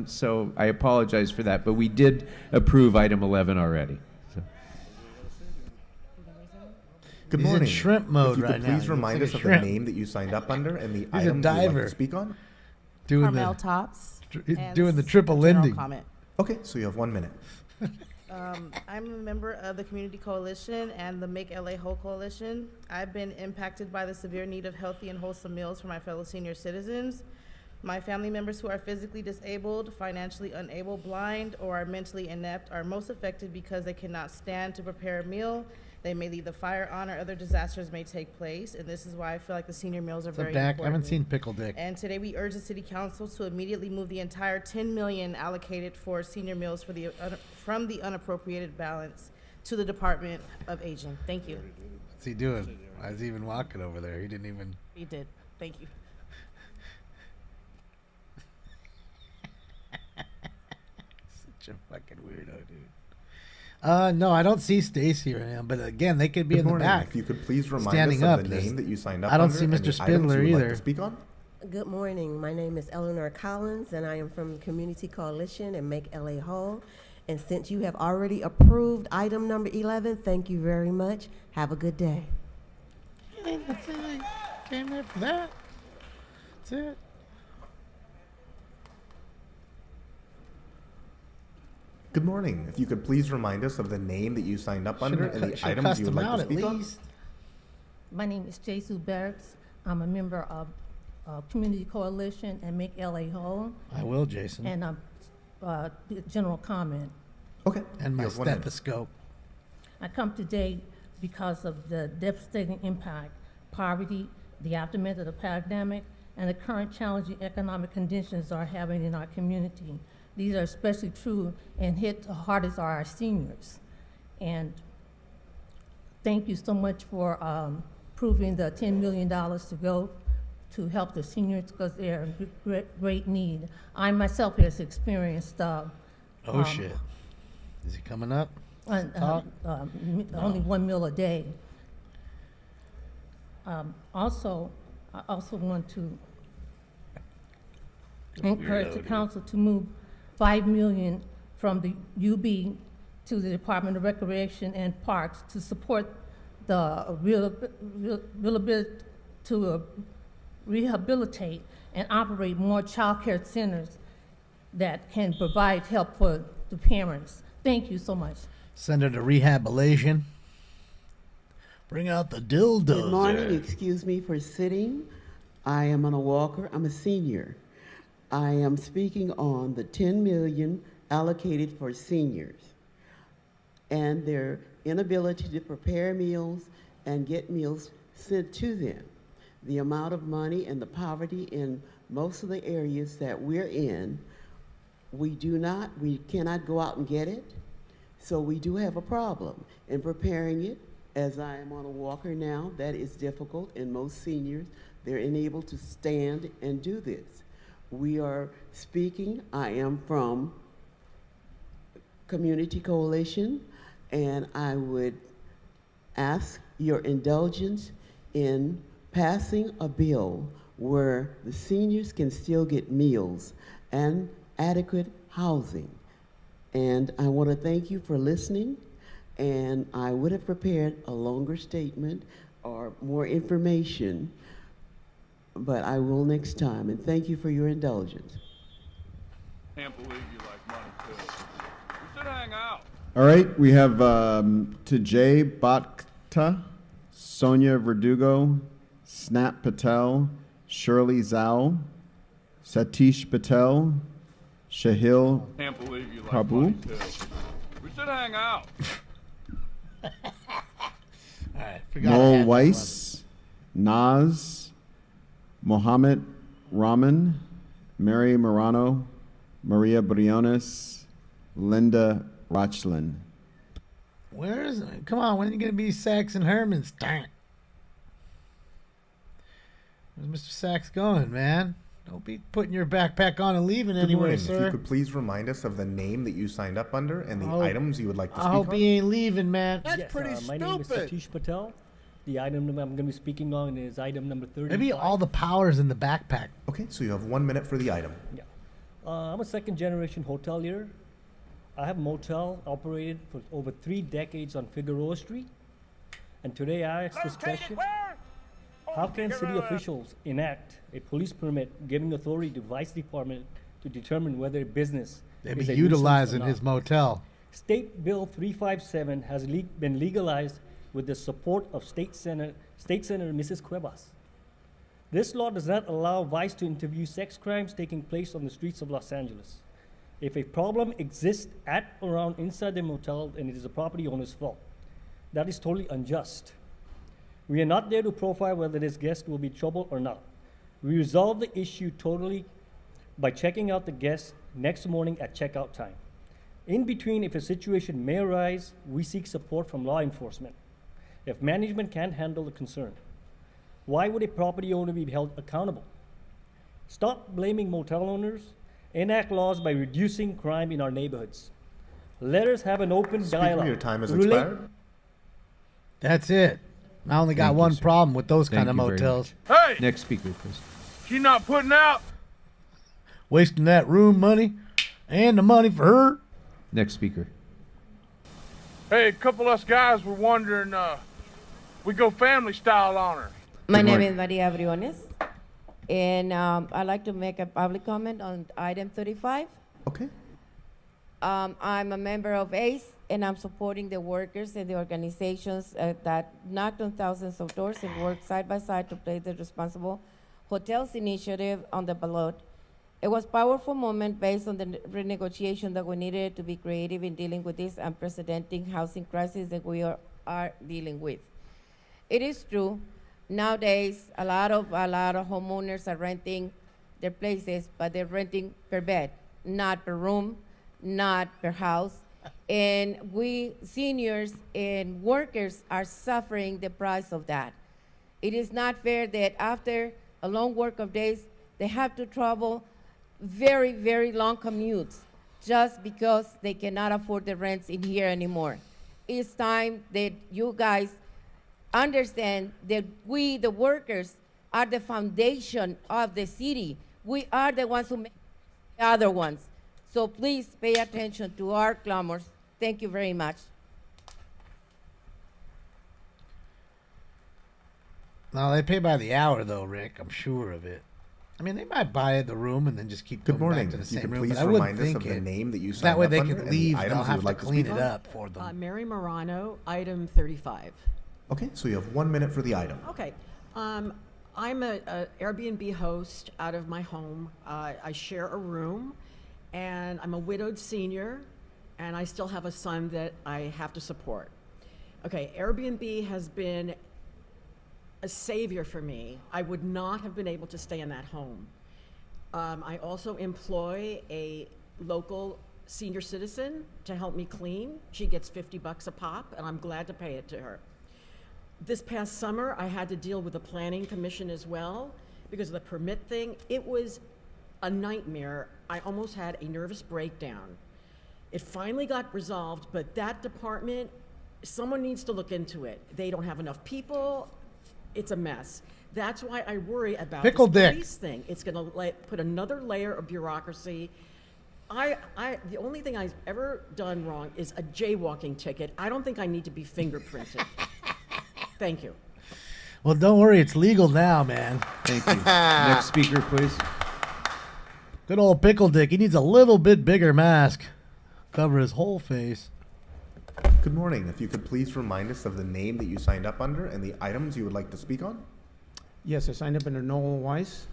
So I apologize for that, but we did approve item 11 already. So. Good He's in morning. shrimp mode If you right could now. He please looks remind like us a of the shrimp. name that you signed up under and the He's a item you would like diver. to speak on. Doing Carmel the, Tops. and doing the this is triple a general ending. comment. Okay, so you have 1 minute. I'm a member of the Community Coalition and the Make LA Whole Coalition. I've been impacted by the severe need of healthy and wholesome meals for my fellow senior citizens. My family members who are physically disabled, financially unable, blind, or are mentally inept are most affected because they cannot stand to prepare a meal. They may leave the fire on or other disasters may take place, and this is why I feel like the senior meals are What's up, very Dak? I important. haven't seen Pickle Dick. And today we urge the City Council to immediately move the entire $10 million allocated for senior meals for from the unappropriated balance to the Department of Aging. Thank you. What's he doing? Why is he even walking over there? He didn't even. He did. Thank you. Such a fucking weirdo, dude. No, I don't see Stacy right now. But again, they could be Good in the morning. back. If you could please remind standing us of up. the name that you signed up I don't under see and Mr. the items Spindler you would like either. to speak on. Good morning. My name is Eleanor Collins, and I am from Community Coalition and Make LA Whole. And since you have already approved item number 11, thank you very much. Have a good day. That's it. I came there for that. That's it. Good morning. If you could please remind us of the name that you signed up under and the Should've items cussed you would him like out to at speak on. least. My name is Jesu Barracks. I'm a member of Community Coalition and Make LA Whole. I will, Jason. And general comment. Okay. And my You have 1 minute. stethoscope. I come today because of the devastating impact poverty, the aftermath of the pandemic, and the current challenging economic conditions are having in our community. These are especially true and hit the hardest are our seniors. And thank you so much for approving the $10 million to go to help the seniors because they're in great need. I myself has experienced Shit. Is he coming up? only 1 meal a day. I also want to encourage the council to move $5 million from the UB to the Department of Recreation and Parks to support the rehabilitate and operate more child care centers that can provide help for the parents. Thank you so much. Send her to rehabilitation. Bring out the dildos. Good morning. Excuse me for sitting. I am on a walker. I'm a senior. I am speaking on the $10 million allocated for seniors and their inability to prepare meals and get meals sent to them. The amount of money and the poverty in most of the areas that we're in, we cannot go out and get it. So we do have a problem in preparing it. As I am on a walker now, that is difficult, and most seniors, they're unable to stand and do this. We are speaking, I am from Community Coalition, and I would ask your indulgence in passing a bill where the seniors can still get meals and adequate housing. And I want to thank you for listening, and I would have prepared a longer statement or more information, but I will next time, and thank you for your indulgence. Can't believe you like money too. We should hang out. All right, we have Tajay Bhatta, Sonia Verdugo, Snap Patel, Shirley Zhao, Satish Patel, Shahil Can't believe you like Prabhu, money too. We should hang out. Noel Weiss, Naz, Mohammed Rahman, Mary Morano, Maria Briones, Linda Rochlin. Where is it? Come on, when are you going to be Sachs and Herman's? Darn it. Where's Mr. Sachs going, man? Don't be putting your backpack on and leaving Good anyway, morning. If you sir. could please remind us of the name that you signed up under and the I hope- items you would like to I speak hope on. he ain't leaving, man. Yes, my name is Satish Patel. The item I'm going to be speaking on is item number 35. Maybe all the power's in the backpack. Okay, so you have 1 minute for the item. Yeah. I'm a second-generation hotelier. I have a motel operated for over 3 decades on Figueroa Street. And today I ask this question. How can city officials enact a police permit giving authority to Vice Department to determine whether a business They is be a nuisance utilizing or his not? motel. State Bill 357 has been legalized with the support of State Senator Mrs. Cuevas. This law does not allow Vice to interview sex crimes taking place on the streets of Los Angeles. If a problem exists at or around inside the motel, then it is the property owner's fault. That is totally unjust. We are not there to profile whether this guest will be trouble or not. We resolve the issue totally by checking out the guest next morning at checkout time. In between, if a situation may arise, we seek support from law enforcement if management can't handle the concern. Why would a property owner be held accountable? Stop blaming motel owners. Enact laws by reducing crime in our neighborhoods. Let us have an open Speaker, dialogue. your time has Relate- expired. That's it. I only got Thank you, one sir. problem with those kind Thank of you very motels. much. Hey! Next speaker, please. She not putting out? Wasting that room money and the money for her. Next speaker. Hey, a couple of us guys were wondering, we go family style on her. My Good name morning. is Maria Briones, and I'd like to make a public comment on item 35. Okay. I'm a member of ACE, and I'm supporting the workers and the organizations that knocked on thousands of doors and worked side by side to place the responsible hotels initiative on the ballot. It was a powerful moment based on the renegotiation that we needed to be creative in dealing with this unprecedented housing crisis that we are dealing with. It is true, nowadays a lot of homeowners are renting their places, but they're renting per bed, not per room, not per house. And we seniors and workers are suffering the price of that. It is not fair that after a long work of days, they have to travel very, very long commutes just because they cannot afford the rents in here anymore. It's time that you guys understand that we, the workers, are the foundation of the city. We are the ones who make the other ones. So please pay attention to our clamors. Thank you very much. No, they pay by the hour though, Rick. I'm sure of it. I mean, they might buy the room and then just keep Good going morning. back to the If you same could room. please But I wouldn't remind us think of the it. name that you That signed way up they under could and the leave. items They'll you have would to like to clean speak it on. up for them. Mary Morano, item 35. Okay, so you have 1 minute for the item. Okay. I'm a Airbnb host out of my home. I share a room, and I'm a widowed senior, and I still have a son that I have to support. Okay, Airbnb has been a savior for me. I would not have been able to stay in that home. I also employ a local senior citizen to help me clean. She gets $50 a pop, and I'm glad to pay it to her. This past summer, I had to deal with the planning commission as well because of the permit thing. It was a nightmare. I almost had a nervous breakdown. It finally got resolved, but that department, someone needs to look into it. They don't have enough people. It's a mess. That's why I worry about Pickle this Dick. police thing. It's going to put another layer of bureaucracy. The only thing I've ever done wrong is a jaywalking ticket. I don't think I need to be fingerprinted. Thank you. Well, don't worry, it's legal now, man. Thank you. Next speaker, please. Good old Pickle Dick. He needs a little bit bigger mask. Cover his whole face. Good morning. If you could please remind us of the name that you signed up under and the items you would like to speak on. Yes, I signed up under Noel Weiss,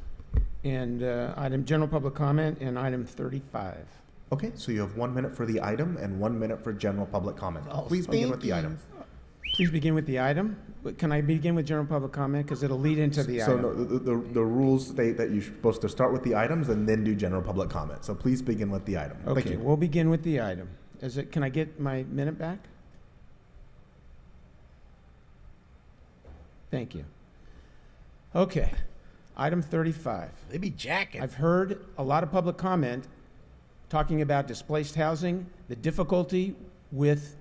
and item general public comment, and item 35. Okay, so you have 1 minute for the item and 1 minute for general public comment. Please begin with the item. Please begin with the item. But can I begin with general public comment because it'll lead into the So item? no, the rules state that you're supposed to start with the items and then do general public comment. So please begin with the item. Thank Okay, you. we'll begin with the item. Can I get my minute back? Thank you. Okay. Item 35. They be jacking. I've heard a lot of public comment talking about displaced housing, the difficulty with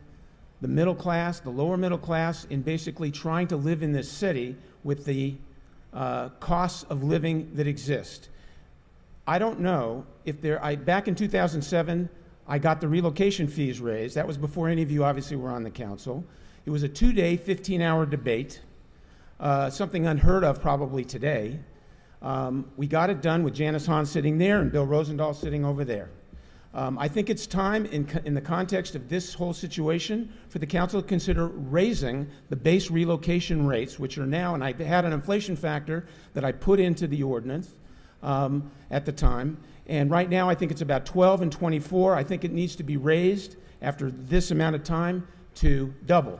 the middle class, the lower middle class, in basically trying to live in this city with the costs of living that exist. I don't know if back in 2007, I got the relocation fees raised. That was before any of you obviously were on the council. It was a 2-day, 15-hour debate, something unheard of probably today. We got it done with Janice Hahn sitting there and Bill Rosendahl sitting over there. I think it's time, in the context of this whole situation, for the council to consider raising the base relocation rates, which are now, and I had an inflation factor that I put into the ordinance at the time, and right now I think it's about 12 and 24. I think it needs to be raised after this amount of time to double,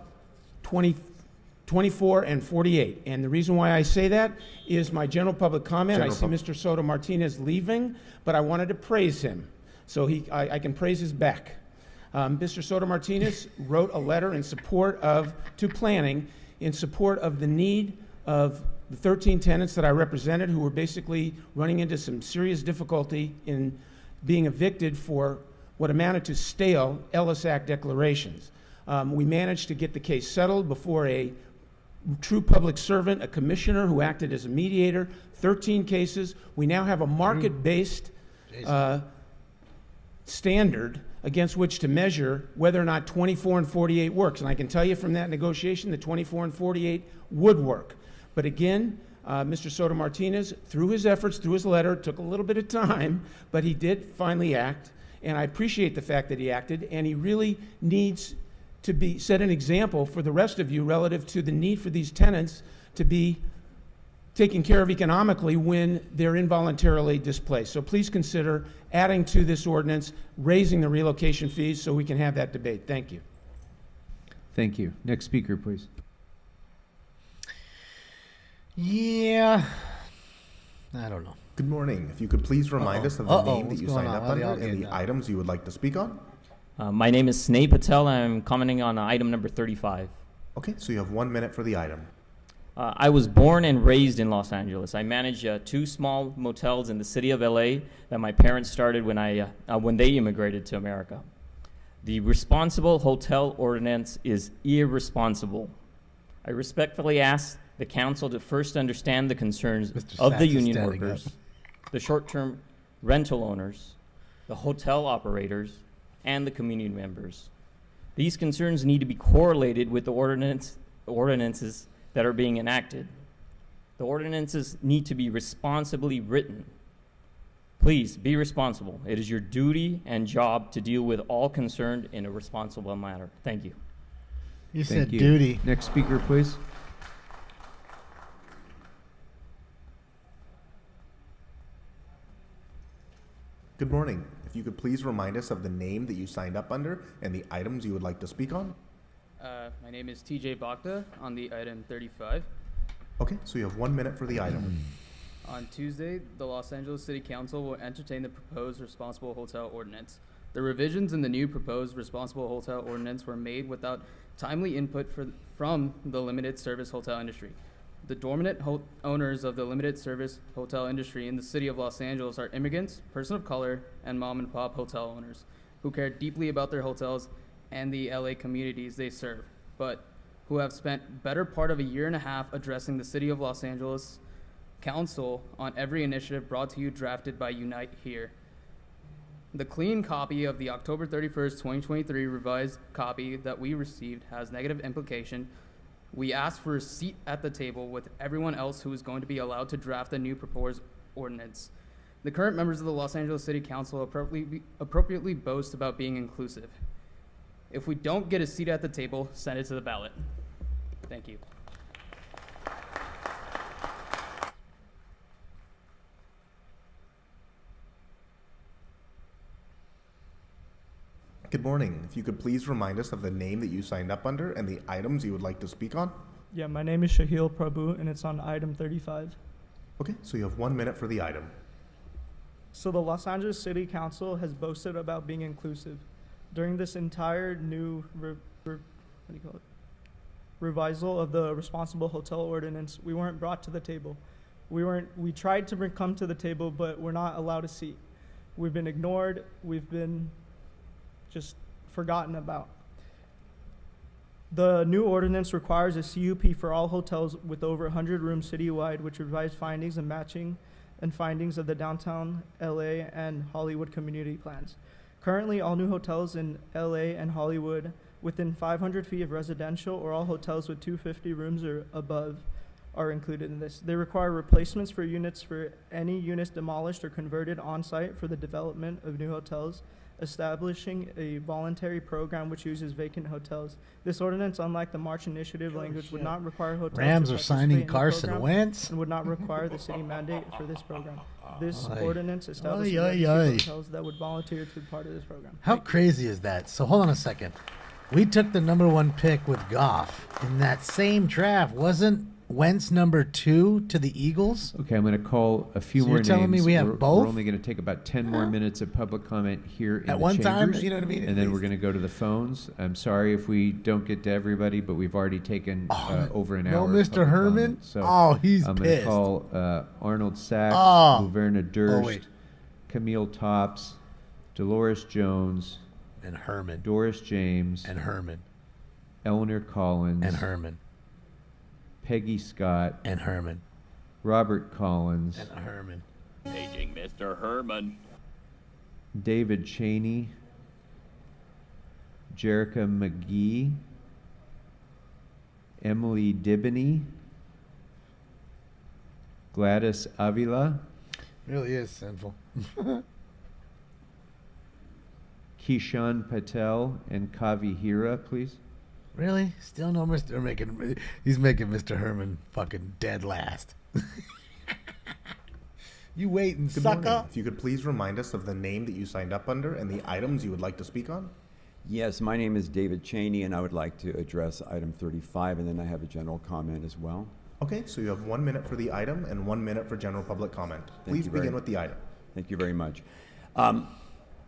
24 and 48. And the reason why I say that is my general public comment. I see Mr. Soto Martinez leaving, but I wanted to praise him. So I can praise his back. Mr. Soto Martinez wrote a letter in support to planning, in support of the need of the 13 tenants that I represented who were basically running into some serious difficulty in being evicted for what amounted to stale Ellis Act declarations. We managed to get the case settled before a true public servant, a commissioner who acted as a mediator, 13 cases. We now have a market-based standard against which to measure whether or not 24 and 48 works. And I can tell you from that negotiation that 24 and 48 would work. But again, Mr. Soto Martinez, through his efforts, through his letter, took a little bit of time, but he did finally act. And I appreciate the fact that he acted, and he really needs to set an example for the rest of you relative to the need for these tenants to be taken care of economically when they're involuntarily displaced. So please consider adding to this ordinance, raising the relocation fees so we can have that debate. Thank you. Thank you. Next speaker, please. Yeah, I don't know. Good morning. If you could please remind us of the name that you signed up under and the items you would like to speak on. My name is Sneh Patel. I'm commenting on item number 35. Okay, so you have 1 minute for the item. I was born and raised in Los Angeles. I manage 2 small motels in the city of LA that my parents started when they immigrated to America. The responsible hotel ordinance is irresponsible. I respectfully ask the council to first understand the concerns of the union workers, the short-term rental owners, the hotel operators, and the community members. These concerns need to be correlated with the ordinances that are being enacted. The ordinances need to be responsibly written. Please be responsible. It is your duty and job to deal with all concerned in a responsible manner. Thank you. You said duty. Next speaker, please. Good morning. If you could please remind us of the name that you signed up under and the items you would like to speak on. My name is TJ Bhakta on the item 35. Okay, so you have 1 minute for the item. On Tuesday, the Los Angeles City Council will entertain the proposed responsible hotel ordinance. The revisions in the new proposed responsible hotel ordinance were made without timely input from the limited service hotel industry. The dominant owners of the limited service hotel industry in the city of Los Angeles are immigrants, person of color, and mom and pop hotel owners who care deeply about their hotels and the LA communities they serve, but who have spent better part of a year and a half addressing the city of Los Angeles Council on every initiative brought to you drafted by Unite Here. The clean copy of the October 31st, 2023 revised copy that we received has negative implication. We asked for a seat at the table with everyone else who is going to be allowed to draft the new proposed ordinance. The current members of the Los Angeles City Council appropriately boast about being inclusive. If we don't get a seat at the table, send it to the ballot. Thank you. Good morning. If you could please remind us of the name that you signed up under and the items you would like to speak on. Yeah, my name is Shahil Prabhu, and it's on item 35. Okay, so you have 1 minute for the item. So the Los Angeles City Council has boasted about being inclusive. During this entire new revisal of the responsible hotel ordinance, we weren't brought to the table. We tried to come to the table, but we're not allowed a seat. We've been ignored. We've been just forgotten about. The new ordinance requires a CUP for all hotels with over 100 rooms citywide, which revises findings and matching and findings of the downtown LA and Hollywood community plans. Currently, all new hotels in LA and Hollywood within 500 feet of residential or all hotels with 250 rooms or above are included in this. They require replacements for units for any units demolished or converted on-site for the development of new hotels, establishing a voluntary program which uses vacant hotels. This ordinance, unlike the March Initiative language, would not require hotels Rams to are participate signing in the Carson program Wentz. and would not require the city mandate for this program. This Oy. ordinance establishes Oy, oy, oy. hotels that would volunteer to be part of this program. How crazy is that? So hold on a second. We took the #1 pick with Goff in that same draft. Wasn't Wentz #2 to the Eagles? Okay, I'm going to call a few So more you're names. telling me we have We're both? only going to take about 10 more minutes of public comment here in At the one time, chambers, you know what I mean? And then we're going to go to the phones. I'm sorry if we don't get to everybody, but we've already taken over an no hour. of Mr. public Herman? comment. So Oh, he's I'm going to pissed. call Arnold Sachs, Oh. Luverna Durst, wait. Camille Tops, Dolores Jones, and Herman, Doris James, and Herman, Eleanor Collins, and Herman, Peggy Scott, and Herman, Robert Collins, and Herman. Paging Mr. Herman. David Cheney, Jerica McGee, Emily Dibany, Gladys Avila, Really is sinful. Kishan Patel, and Kavi Hira, please. Really? Still no Mr. He's making Mr. Herman fucking dead last. You waiting, Good sucker. morning. If you could please remind us of the name that you signed up under and the items you would like to speak on. Yes, my name is David Cheney, and I would like to address item 35, and then I have a general comment as well. Okay, so you have 1 minute for the item and 1 minute for general public comment. Thank Please you very- begin with the item. Thank you very much.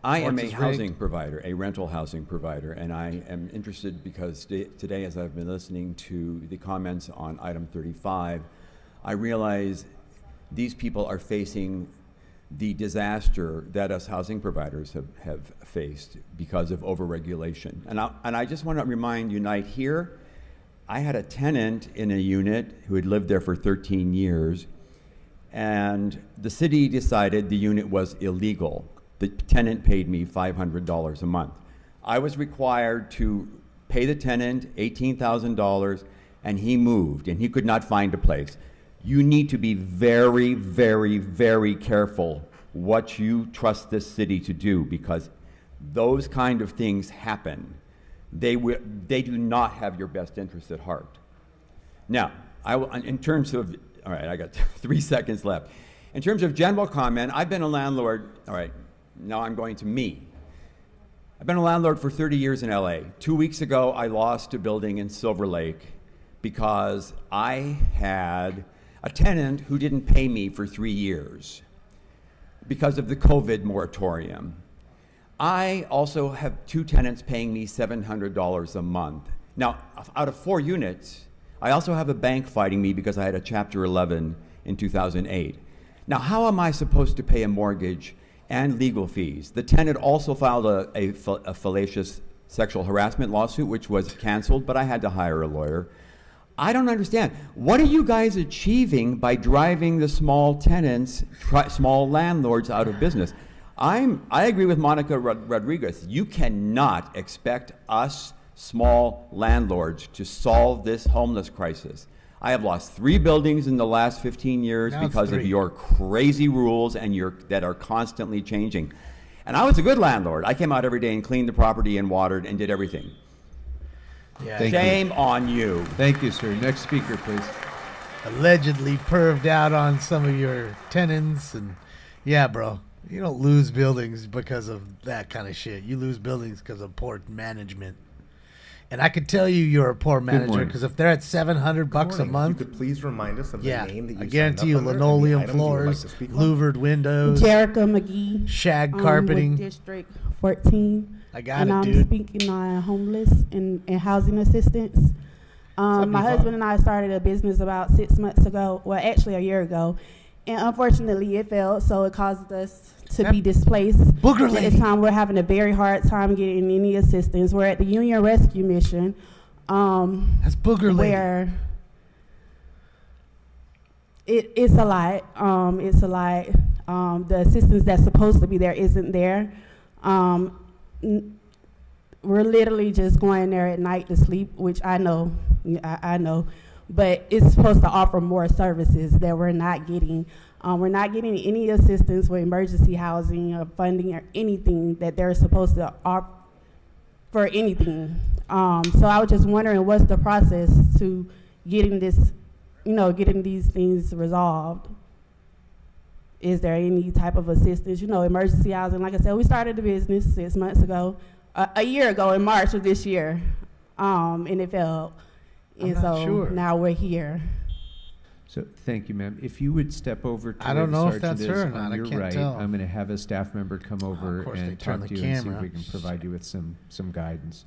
I am Clock a is housing rigged. provider, a rental housing provider, and I am interested because today, as I've been listening to the comments on item 35, I realize these people are facing the disaster that us housing providers have faced because of overregulation. And I just want to remind Unite here, I had a tenant in a unit who had lived there for 13 years, and the city decided the unit was illegal. The tenant paid me $500 a month. I was required to pay the tenant $18,000, and he moved, and he could not find a place. You need to be very, very, very careful what you trust this city to do, because those kind of things happen. They do not have your best interest at heart. Now, in terms of, all right, I got 3 seconds left. In terms of general comment, I've been a landlord, all right, now I'm going to me. I've been a landlord for 30 years in LA. 2 weeks ago, I lost a building in Silver Lake because I had a tenant who didn't pay me for 3 years because of the COVID moratorium. I also have 2 tenants paying me $700 a month. Now, out of 4 units, I also have a bank fighting me because I had a Chapter 11 in 2008. Now, how am I supposed to pay a mortgage and legal fees? The tenant also filed a fallacious sexual harassment lawsuit, which was canceled, but I had to hire a lawyer. I don't understand. What are you guys achieving by driving the small tenants, small landlords out of business? I agree with Monica Rodriguez. You cannot expect us small landlords to solve this homeless crisis. I have lost 3 buildings in the last 15 years Now it's because of 3. your crazy rules and that are constantly changing. And I was a good landlord. I came out every day and cleaned the property and watered and did everything. Yeah. Shame on you. Thank you, sir. Next speaker, please. Allegedly perved out on some of your tenants, and yeah, bro, you don't lose buildings because of that kind of shit. You lose buildings because of poor management. And I could tell you're a poor manager morning. because if they're at $700 a month, If you could please remind us of the yeah, name that you I guarantee signed you, up under and the linoleum items you would like floors, to speak on. louvered windows, Jerica McGee, shag with carpeting. District 14. I got and it, I'm dude. speaking on homeless and housing assistance. My husband and I started a business about 6 months ago, well, actually a year ago, and unfortunately it failed, so it caused us to be displaced. Booger At lady. this time, we're having a very hard time getting any assistance. We're at the Union Rescue Mission. That's Booger lady. Where it's a lot. It's a lot. The assistance that's supposed to be there isn't there. We're literally just going there at night to sleep, which I know, I know, but it's supposed to offer more services that we're not getting. We're not getting any assistance with emergency housing or funding or anything that they're supposed to offer for anything. So I was just wondering, what's the process to getting this, getting these things resolved? Is there any type of assistance, emergency housing? Like I said, we started the business 6 months ago, a year ago in March of this year, and it failed. And so now we're here. So thank you, ma'am. If you would step over to I don't where know the if that's sergeant her or is not. on I your can't right, tell. I'm going to have a staff member come over course they and turn talk the to you and see if camera. we can provide you with some guidance.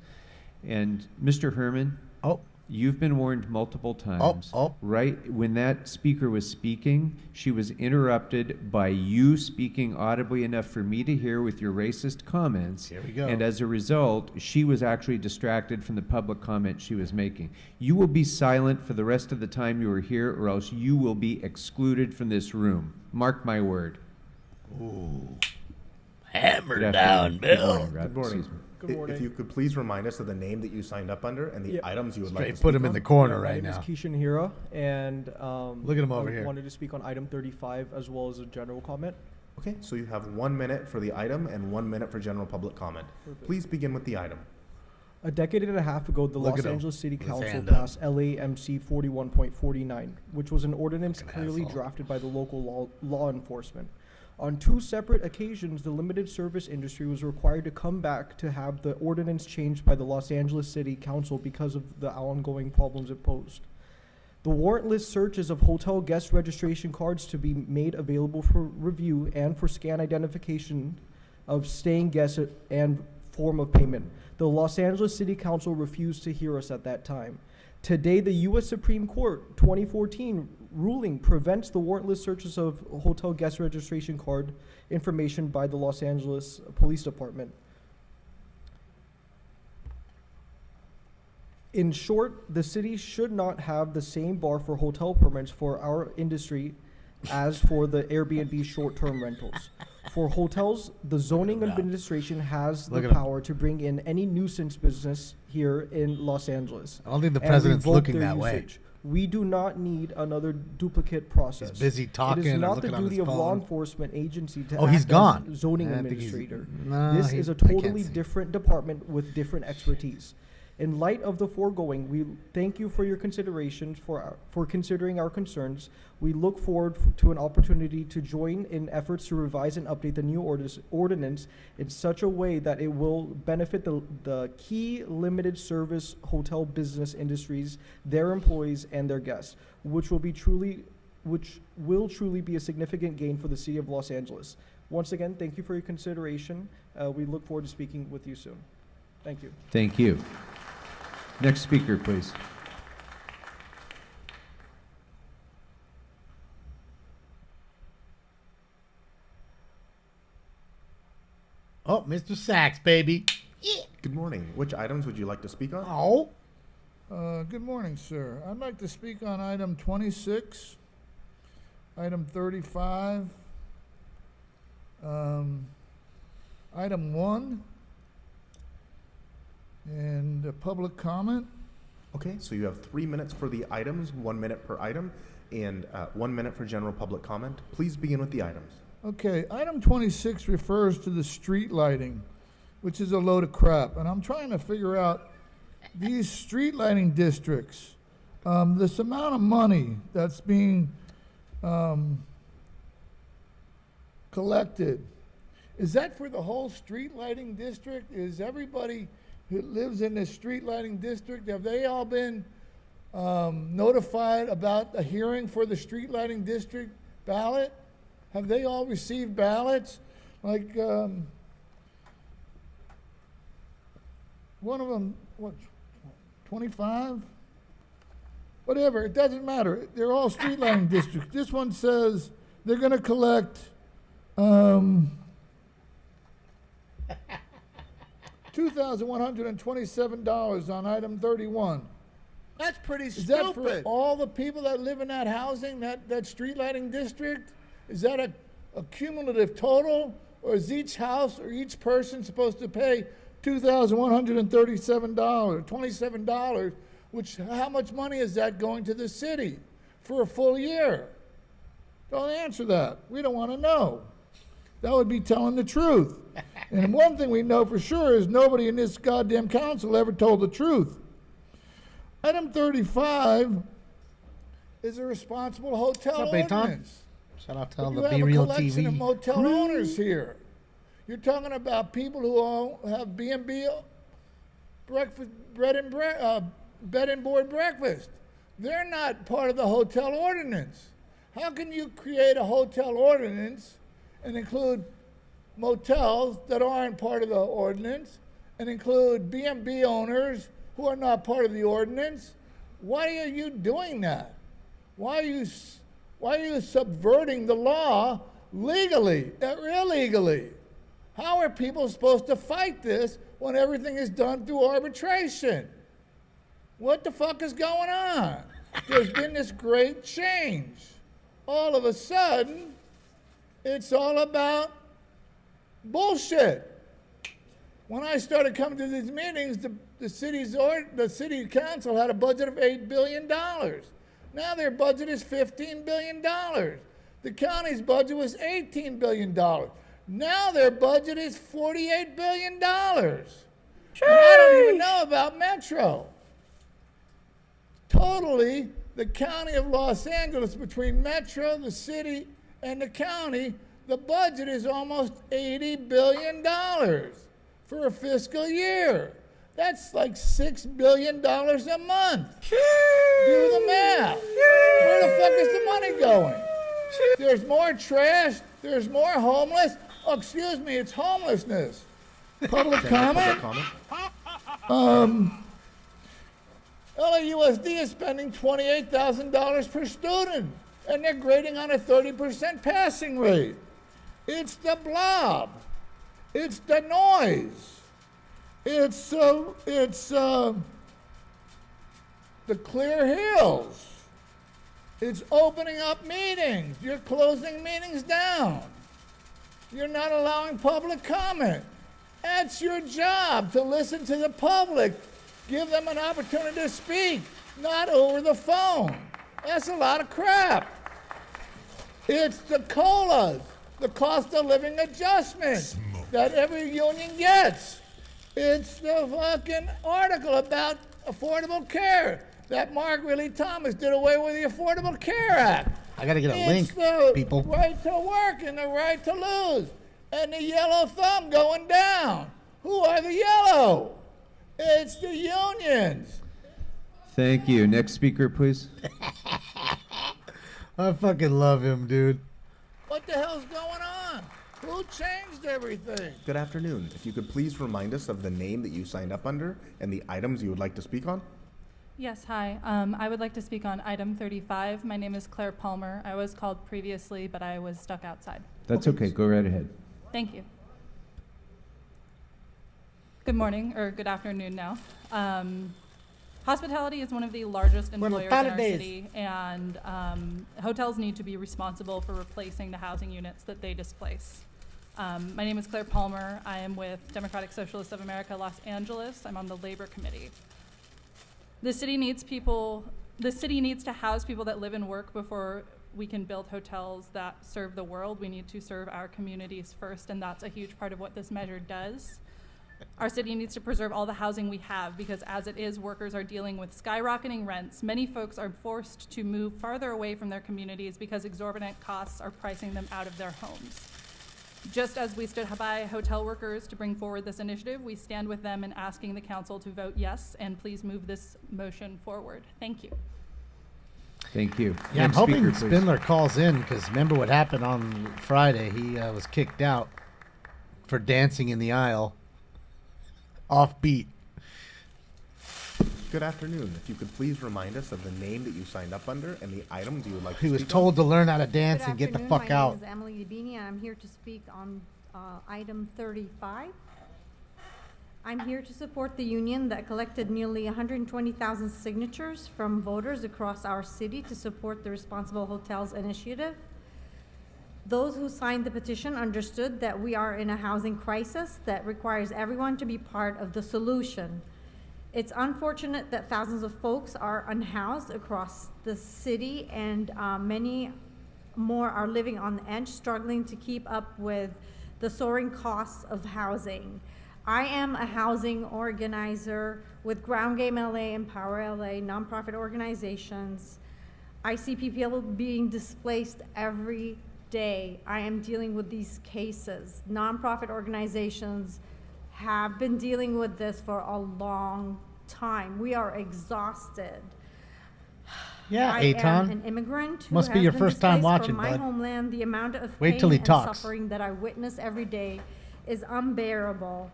And Mr. Herman, oh, you've been warned multiple times. Right when that speaker was speaking, she was interrupted by you speaking audibly enough for me to hear with your racist comments. Here we go. And as a result, she was actually distracted from the public comment she was making. You will be silent for the rest of the time you are here, or else you will be excluded from this room. Mark my word. Ooh. Hammer Good down, afternoon. Bill. Good morning, Rob. Good morning. If you could please remind us of the name that you signed up under and the items you would like to Put speak him in on. the corner My right name now. is Keishan Hira, and Look at him over I here. wanted to speak on item 35 as well as a general comment. Okay, so you have 1 minute for the item and 1 minute for general public comment. Please begin with the item. A decade and a half ago, the Look Los at him Angeles City with his Council hand up. passed LAMC 41.49, which was an ordinance clearly drafted by the local law enforcement. On 2 separate occasions, the limited service industry was required to come back to have the ordinance changed by the Los Angeles City Council because of the ongoing problems it posed. The warrantless searches of hotel guest registration cards to be made available for review and for scan identification of staying guests and form of payment. The Los Angeles City Council refused to hear us at that time. Today, the U.S. Supreme Court 2014 ruling prevents the warrantless searches of hotel guest registration card information by the Los Angeles Police Department. In short, the city should not have the same bar for hotel permits for our industry as for the Airbnb short-term rentals. For hotels, the zoning administration has Look the at 'em. power to bring in any nuisance business here in Los Angeles. I don't think the and president's revoke looking their that way. usage. We do not need another duplicate process. He's busy talking It is or not the looking on duty his of law phone. enforcement agency to Oh, he's act gone. as zoning I think he's- administrator. No, This he- is a I can't totally see. different department with different expertise. In light of the foregoing, we thank you for your consideration for considering our concerns. We look forward to an opportunity to join in efforts to revise and update the new ordinance in such a way that it will benefit the key limited service hotel business industries, their employees, and their guests, which will truly be a significant gain for the city of Los Angeles. Once again, thank you for your consideration. We look forward to speaking with you soon. Thank you. Thank you. Next speaker, please. Oh, Mr. Sachs, baby. Good morning. Which items would you like to speak on? Oh. Good morning, sir. I'd like to speak on item 26, item 35, item 1, and a public comment. Okay, so you have 3 minutes for the items, 1 minute per item, and 1 minute for general public comment. Please begin with the items. Okay, item 26 refers to the street lighting, which is a load of crap. And I'm trying to figure out these street lighting districts, this amount of money that's being collected, is that for the whole street lighting district? Is everybody who lives in this street lighting district, have they all been notified about a hearing for the street lighting district ballot? Have they all received ballots? Like, one of them, what, 25? whatever, it doesn't matter. They're all street lighting districts. This one says they're going to collect $2,127 on item 31. That's pretty Is that for all the people that live in that housing, that street lighting district? Is that a cumulative total? Or is each house or each person supposed to pay $2,127, how much money is that going to the city for a full year? Don't answer that. We don't want to know. That would be telling the truth. And one thing we know for sure is nobody in this goddamn council ever told the truth. Item 35 is a responsible hotel What's up, Eitan? ordinance. Shout out to all But the you have B-Real a collection TV of motel crew. owners here. You're talking about people who have B&B breakfast, bed and board breakfast. They're not part of the hotel ordinance. How can you create a hotel ordinance and include motels that aren't part of the ordinance and include B&B owners who are not part of the ordinance? Why are you doing that? Why are you subverting the law legally or illegally? How are people supposed to fight this when everything is done through arbitration? What the fuck is going on? There's been this great change. All of a sudden, it's all about bullshit. When I started coming to these meetings, the city council had a budget of $8 billion. Now their budget is $15 billion. The county's budget was $18 billion. Now their budget is $48 billion. And I don't even know about Metro. Totally, the county of Los Angeles, between Metro, the city, and the county, the budget is almost $80 billion for a fiscal year. That's like $6 billion a month. Do the math. Where the fuck is the money going? There's more trash. There's more homeless. Oh, excuse me, it's homelessness. Public comment? LAUSD is spending $28,000 per student, and they're grading on a 30% passing rate. It's the blob. It's the noise. It's the Clear Hills. It's opening up meetings. You're closing meetings down. You're not allowing public comment. That's your job, to listen to the public. Give them an opportunity to speak, not over the phone. That's a lot of crap. It's the COLAs, the cost of living adjustment that every union gets. It's the fucking article about affordable care that Mark Riley Thomas did away with the Affordable Care Act. I gotta get a It's link, the people. right to work and the right to lose, and the yellow thumb going down. Who are the yellow? It's the unions. Thank you. Next speaker, please. I fucking love him, dude. What the hell's going on? Who changed everything? Good afternoon. If you could please remind us of the name that you signed up under and the items you would like to speak on. Yes, hi. I would like to speak on item 35. My name is Claire Palmer. I was called previously, but I was stuck outside. That's okay. Go right ahead. Thank you. Good morning, or good afternoon now. Hospitality is one of the largest employers in our city, and hotels need to be responsible for replacing the housing units that they displace. My name is Claire Palmer. I am with Democratic Socialists of America, Los Angeles. I'm on the Labor Committee. The city needs to house people that live and work before we can build hotels that serve the world. We need to serve our communities first, and that's a huge part of what this measure does. Our city needs to preserve all the housing we have, because as it is, workers are dealing with skyrocketing rents. Many folks are forced to move farther away from their communities because exorbitant costs are pricing them out of their homes. Just as we stood by hotel workers to bring forward this initiative, we stand with them in asking the council to vote yes, and please move this motion forward. Thank you. Thank you. Yeah, I'm Next hoping speaker, please. Spindler calls in, because remember what happened on Friday? He was kicked out for dancing in the aisle. Off beat. Good afternoon. If you could please remind us of the name that you signed up under and the items you would like to He was speak told on. to learn how to dance and get the fuck out. My name is Emily Debini, and I'm here to speak on item 35. I'm here to support the union that collected nearly 120,000 signatures from voters across our city to support the Responsible Hotels Initiative. Those who signed the petition understood that we are in a housing crisis that requires everyone to be part of the solution. It's unfortunate that thousands of folks are unhoused across the city, and many more are living on the edge, struggling to keep up with the soaring costs of housing. I am a housing organizer with Ground Game LA and Power LA, nonprofit organizations. I see people being displaced every day. I am dealing with these cases. Nonprofit organizations have been dealing with this for a long time. We are exhausted. Yeah, I am Eitan. an immigrant who Must be has your been first time displaced watching, from my bud. homeland. The amount of Wait pain till he and talks. suffering that I witness every day is unbearable.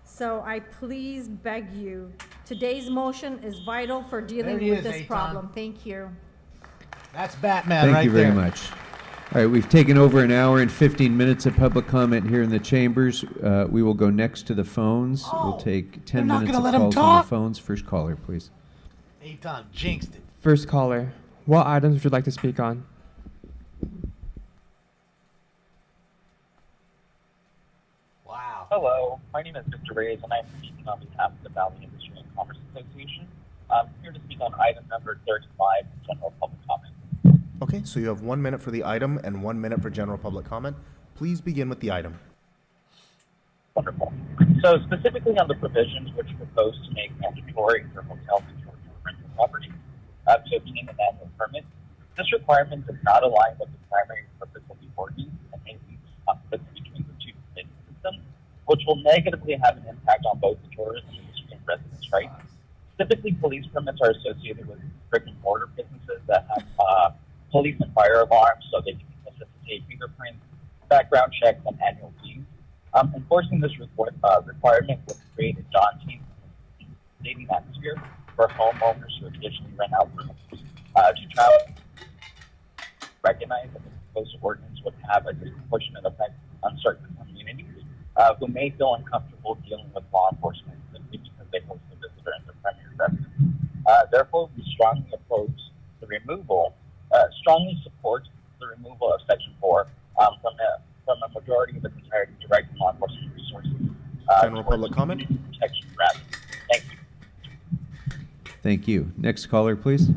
So I please beg you, today's motion is vital for dealing There he with is, this Eitan. problem. Thank you. That's Batman Thank right you very there. much. All right, we've taken over an hour and 15 minutes of public comment here in the chambers. We will go next to the phones. We'll take 10 not minutes gonna of let him calls on talk? the phones. First caller, please. Eitan jinxed it. First caller, what items would you like to speak on? Wow. Hello, my name is Mr. Reyes, and I'm speaking on behalf of the Valley Industry and Commerce Association. I'm here to speak on item number 35, general public comment. Okay, so you have 1 minute for the item and 1 minute for general public comment. Please begin with the item. Wonderful. So specifically on the provisions which propose to make mandatory for hotels and short-term rental properties to obtain an annual permit, this requirement does not align with the primary purpose of the ordinance and may lead to conflicts between the two legal systems, which will negatively have an impact on both the tourism industry and residents' rights. Typically, police permits are associated with brick-and-mortar businesses that have police and fire alarms, so they can necessitate fingerprints, background checks, and annual fees. Enforcing this requirement would create a daunting, intimidating atmosphere for homeowners who traditionally rent out rooms to travel. Recognize that the proposed ordinance would have a disproportionate effect on certain communities who may feel uncomfortable dealing with law enforcement simply because they host a visitor in their primary residence. Therefore, we strongly support the removal of Section 4 from a majority of its entirety, directing law enforcement resources General public comment. protection rather. Thank you. Thank you. Next caller, please.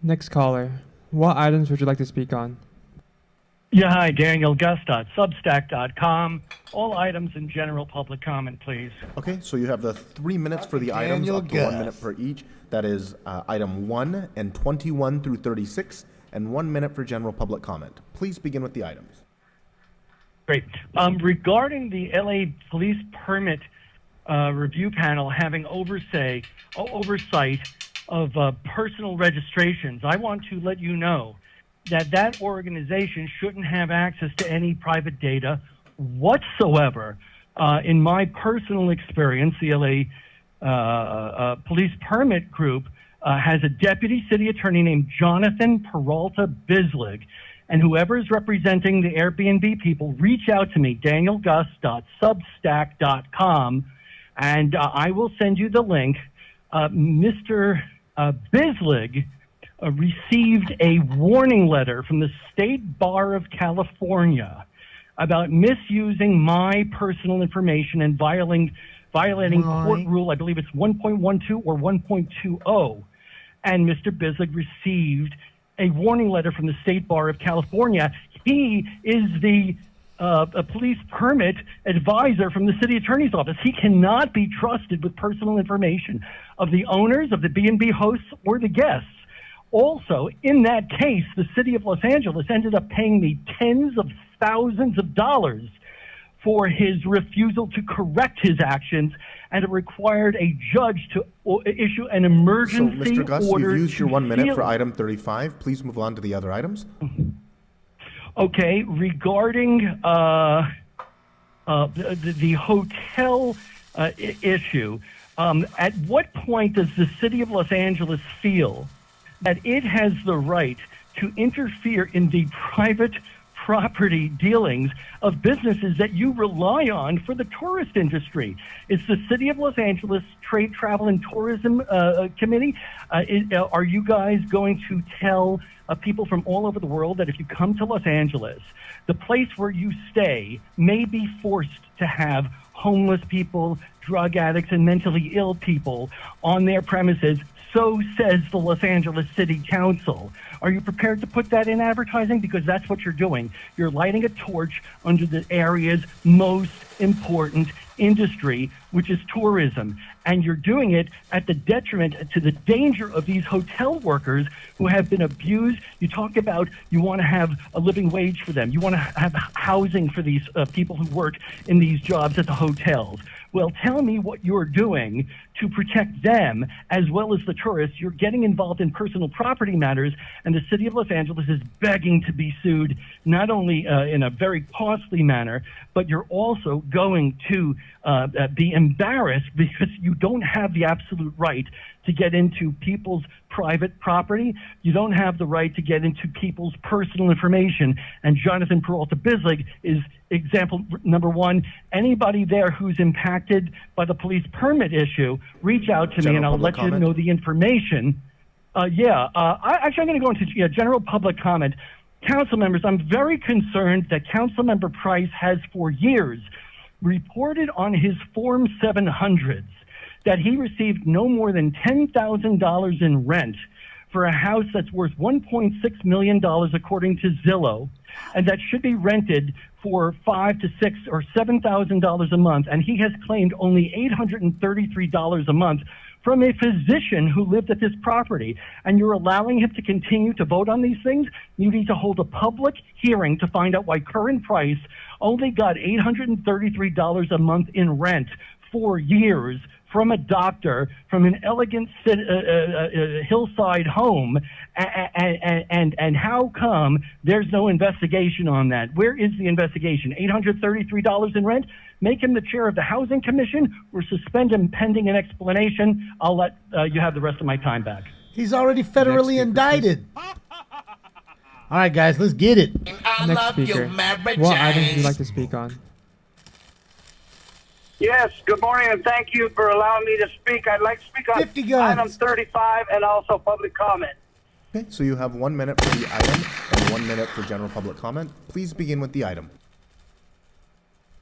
Next caller, what items would you like to speak on? Yeah, hi, Daniel Gus.substack.com. All items in general public comment, please. Okay, so you have the 3 minutes for the items, Daniel up to 1 Gus. minute per each. That is item 1 and 21 through 36, and 1 minute for general public comment. Please begin with the items. Great. Regarding the LA Police Permit Review Panel having oversight of personal registrations, I want to let you know that that organization shouldn't have access to any private data whatsoever. In my personal experience, the LA Police Permit Group has a deputy city attorney named Jonathan Peralta Bislig, and whoever is representing the Airbnb people, reach out to me, danielgus.substack.com, and I will send you the link. Mr. Bislig received a warning letter from the State Bar of California about misusing my personal information and violating court rule, I believe it's 1.12 or 1.20. And Mr. Bislig received a warning letter from the State Bar of California. He is the a police permit advisor from the city attorney's office. He cannot be trusted with personal information of the owners, of the B&B hosts, or the guests. Also, in that case, the city of Los Angeles ended up paying me tens of thousands of dollars for his refusal to correct his actions, and it required a judge to issue an emergency So, Mr. Gus, order. you've used your 1 minute seal- for item 35. Please move on to the other items. Okay, regarding the hotel issue, At what point does the city of Los Angeles feel that it has the right to interfere in the private property dealings of businesses that you rely on for the tourist industry? Is the City of Los Angeles Trade, Travel, and Tourism Committee, are you guys going to tell people from all over the world that if you come to Los Angeles, the place where you stay may be forced to have homeless people, drug addicts, and mentally ill people on their premises? So says the Los Angeles City Council. Are you prepared to put that in advertising? Because that's what you're doing. You're lighting a torch under the area's most important industry, which is tourism. And you're doing it at the detriment, to the danger of these hotel workers who have been abused. You talk about you want to have a living wage for them. You want to have housing for these people who work in these jobs at the hotels. Well, tell me what you're doing to protect them as well as the tourists. You're getting involved in personal property matters, and the City of Los Angeles is begging to be sued, not only in a very costly manner, but you're also going to be embarrassed because you don't have the absolute right to get into people's private property. You don't have the right to get into people's personal information. And Jonathan Peralta Bislig is example number one. Anybody there who's impacted by the police permit issue, reach out to me and I'll let you know the information. Actually, I'm going to go into general public comment. Council members, I'm very concerned that Councilmember Price has for years reported on his Form 700s that he received no more than $10,000 in rent for a house that's worth $1.6 million according to Zillow, and that should be rented for $5,000 to $6,000 or $7,000 a month, and he has claimed only $833 a month from a physician who lived at this property, and you're allowing him to continue to vote on these things? You need to hold a public hearing to find out why current Price only got $833 a month in rent for years from a doctor from an elegant hillside home, and how come there's no investigation on that? Where is the investigation? $833 in rent? Make him the chair of the Housing Commission or suspend him pending an explanation. I'll let you have the rest of my time back. He's already federally indicted. All right, guys, let's get it. Next speaker. What items would you like to speak on? Yes, good morning, and thank you for allowing me to speak. I'd like to speak on 50 guns. item 35 and also public comment. Okay, so you have 1 minute for the item and 1 minute for general public comment. Please begin with the item.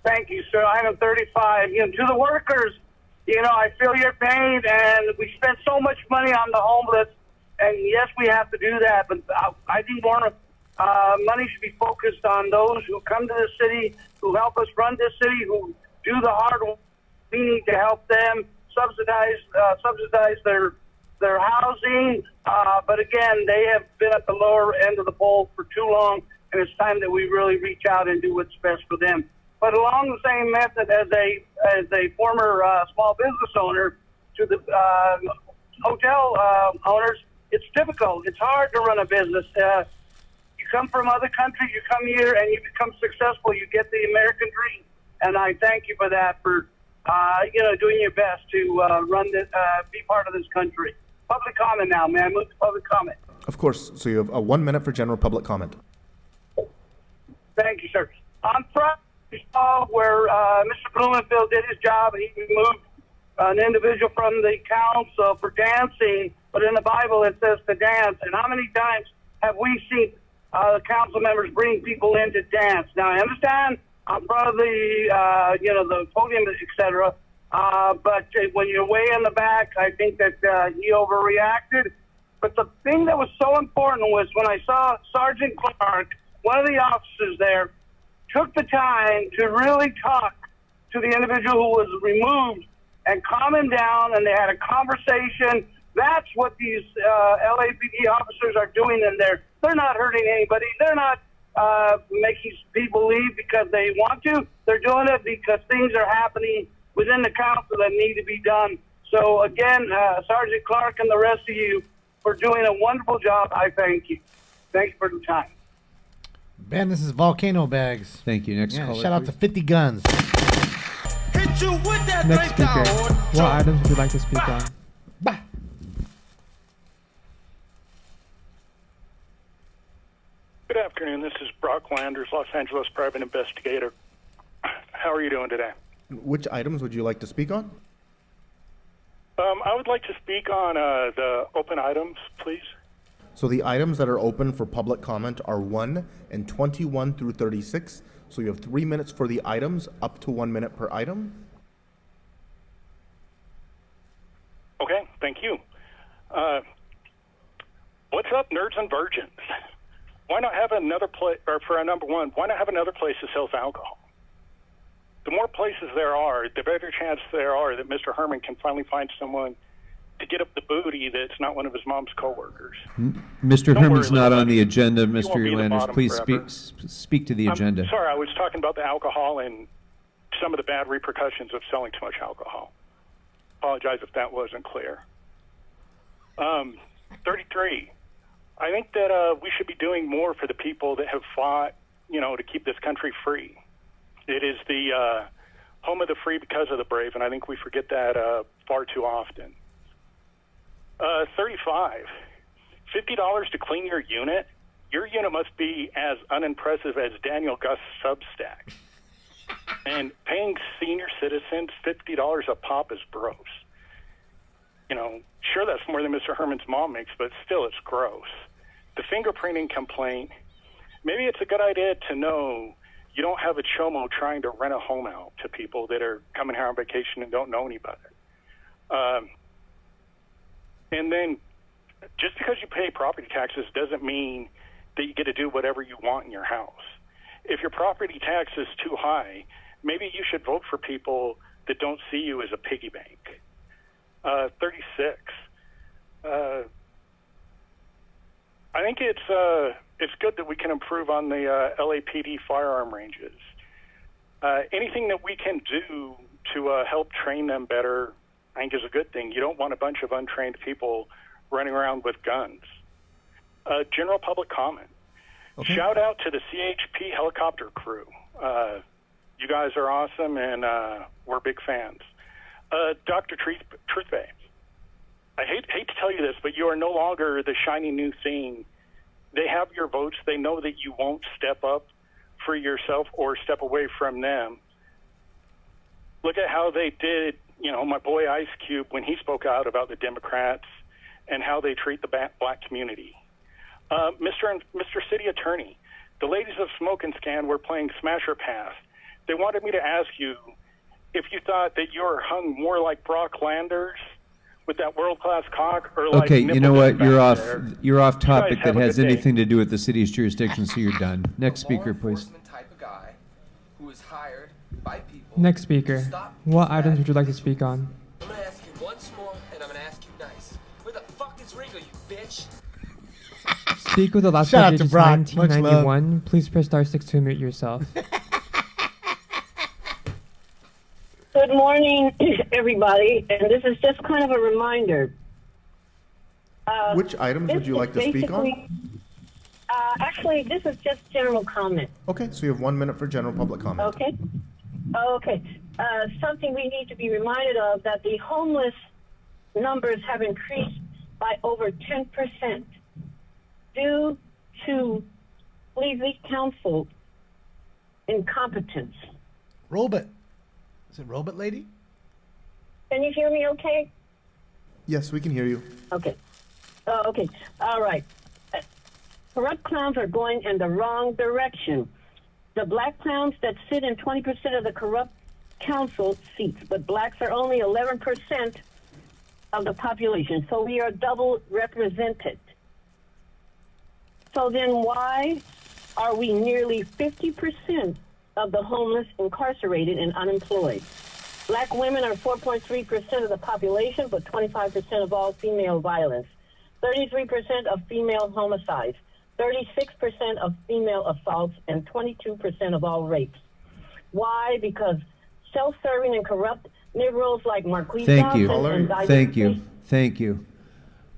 Thank you, sir. Item 35. To the workers, I feel your pain, and we spend so much money on the homeless, and yes, we have to do that, but I think more money should be focused on those who come to the city, who help us run this city, who do the hard work. We need to help them subsidize their housing. But again, they have been at the lower end of the bowl for too long, and it's time that we really reach out and do what's best for them. But along the same method as a former small business owner to the hotel owners, it's difficult. It's hard to run a business. You come from other countries, you come here, and you become successful. You get the American dream. And I thank you for that, for doing your best to run this, be part of this country. Public comment now, man. Move to public comment. Of course. So you have 1 minute for general public comment. Thank you, sir. On Friday, we saw where Mr. Blumenfield did his job. He removed an individual from the council for dancing, but in the Bible it says to dance. And how many times have we seen council members bring people in to dance? Now, I understand I'm proud of the podium, etc. But when you're way in the back, I think that he overreacted. But the thing that was so important was when I saw Sergeant Clark, one of the officers there, took the time to really talk to the individual who was removed and calm him down, and they had a conversation. That's what these LAPD officers are doing in there. They're not hurting anybody. They're not making people leave because they want to. They're doing it because things are happening within the council that need to be done. So again, Sergeant Clark and the rest of you for doing a wonderful job. I thank you. Thank you for the time. Ben, this is Volcano Bags. Thank you. Next Yeah, caller, shout out please. to 50 Guns. Hit you with that Next speaker. What items would you like to speak on? Good afternoon. This is Brock Landers, Los Angeles private investigator. How are you doing today? Which items would you like to speak on? I would like to speak on the open items, please. So the items that are open for public comment are 1 and 21 through 36. So you have 3 minutes for the items, up to 1 minute per item. Okay, thank you. What's up, nerds and virgins? Why not have another place, or for number one, why not have another place that sells alcohol? The more places there are, the better chance there are that Mr. Herman can finally find someone to get up the booty that's not one of his mom's coworkers. Mr. Don't Herman's worry, not little on the buddy. agenda, You won't Mr. be at the Landers. bottom Please forever. speak to the agenda. I'm sorry, I was talking about the alcohol and some of the bad repercussions of selling too much alcohol. Apologize if that wasn't clear. 33. I think that we should be doing more for the people that have fought, to keep this country free. It is the home of the free because of the brave, and I think we forget that far too often. 35. $50 to clean your unit? Your unit must be as unimpressive as Daniel Gus' Substack. And paying senior citizens $50 a pop is gross. Sure, that's more than Mr. Herman's mom makes, but still it's gross. The fingerprinting complaint, maybe it's a good idea to know you don't have a chomo trying to rent a home out to people that are coming here on vacation and don't know any better. And then just because you pay property taxes doesn't mean that you get to do whatever you want in your house. If your property tax is too high, maybe you should vote for people that don't see you as a piggy bank. 36. I think it's good that we can improve on the LAPD firearm ranges. Anything that we can do to help train them better, I think is a good thing. You don't want a bunch of untrained people running around with guns. General public comment. Okay. Shout out to the CHP helicopter crew. You guys are awesome, and we're big fans. Dr. Truthbay, I hate to tell you this, but you are no longer the shiny new thing. They have your votes. They know that you won't step up for yourself or step away from them. Look at how they did, my boy Ice Cube when he spoke out about the Democrats and how they treat the black community. Mr. City Attorney, the ladies of Smoke and Scan were playing Smash or Pass. They wanted me to ask you if you thought that you were hung more like Brock Landers with that world-class cock, or like Okay, you know what? You're off topic have that a has good day. anything to do with the city's jurisdiction, so you're done. Next speaker, please. Next speaker. What items would you like to speak on? I'm gonna ask you once more, and I'm gonna ask you nice. Where the fuck is Ringo, you bitch? Speak with the last Shout out four to digits Brock. Much love. 1991. Please press *6 to mute yourself. Good morning, everybody, and this is just kind of a reminder. Which items would you like to speak on? Actually, this is just general comment. Okay, so you have 1 minute for general public comment. Okay? Okay. Something we need to be reminded of, that the homeless numbers have increased by over 10% due to League Council incompetence. Robot. Is it Robot Lady? Can you hear me okay? Yes, we can hear you. Okay. Okay. All right. Corrupt clowns are going in the wrong direction. The black clowns that sit in 20% of the corrupt council seats, but blacks are only 11% of the population, so we are double represented. So then why are we nearly 50% of the homeless incarcerated and unemployed? Black women are 4.3% of the population, but 25% of all female violence, 33% of female homicides, 36% of female assaults, and 22% of all rapes. Why? Because self-serving and corrupt Negroes like Marquise Thank Johnson you. and Guy Thank Davis- you. Thank you.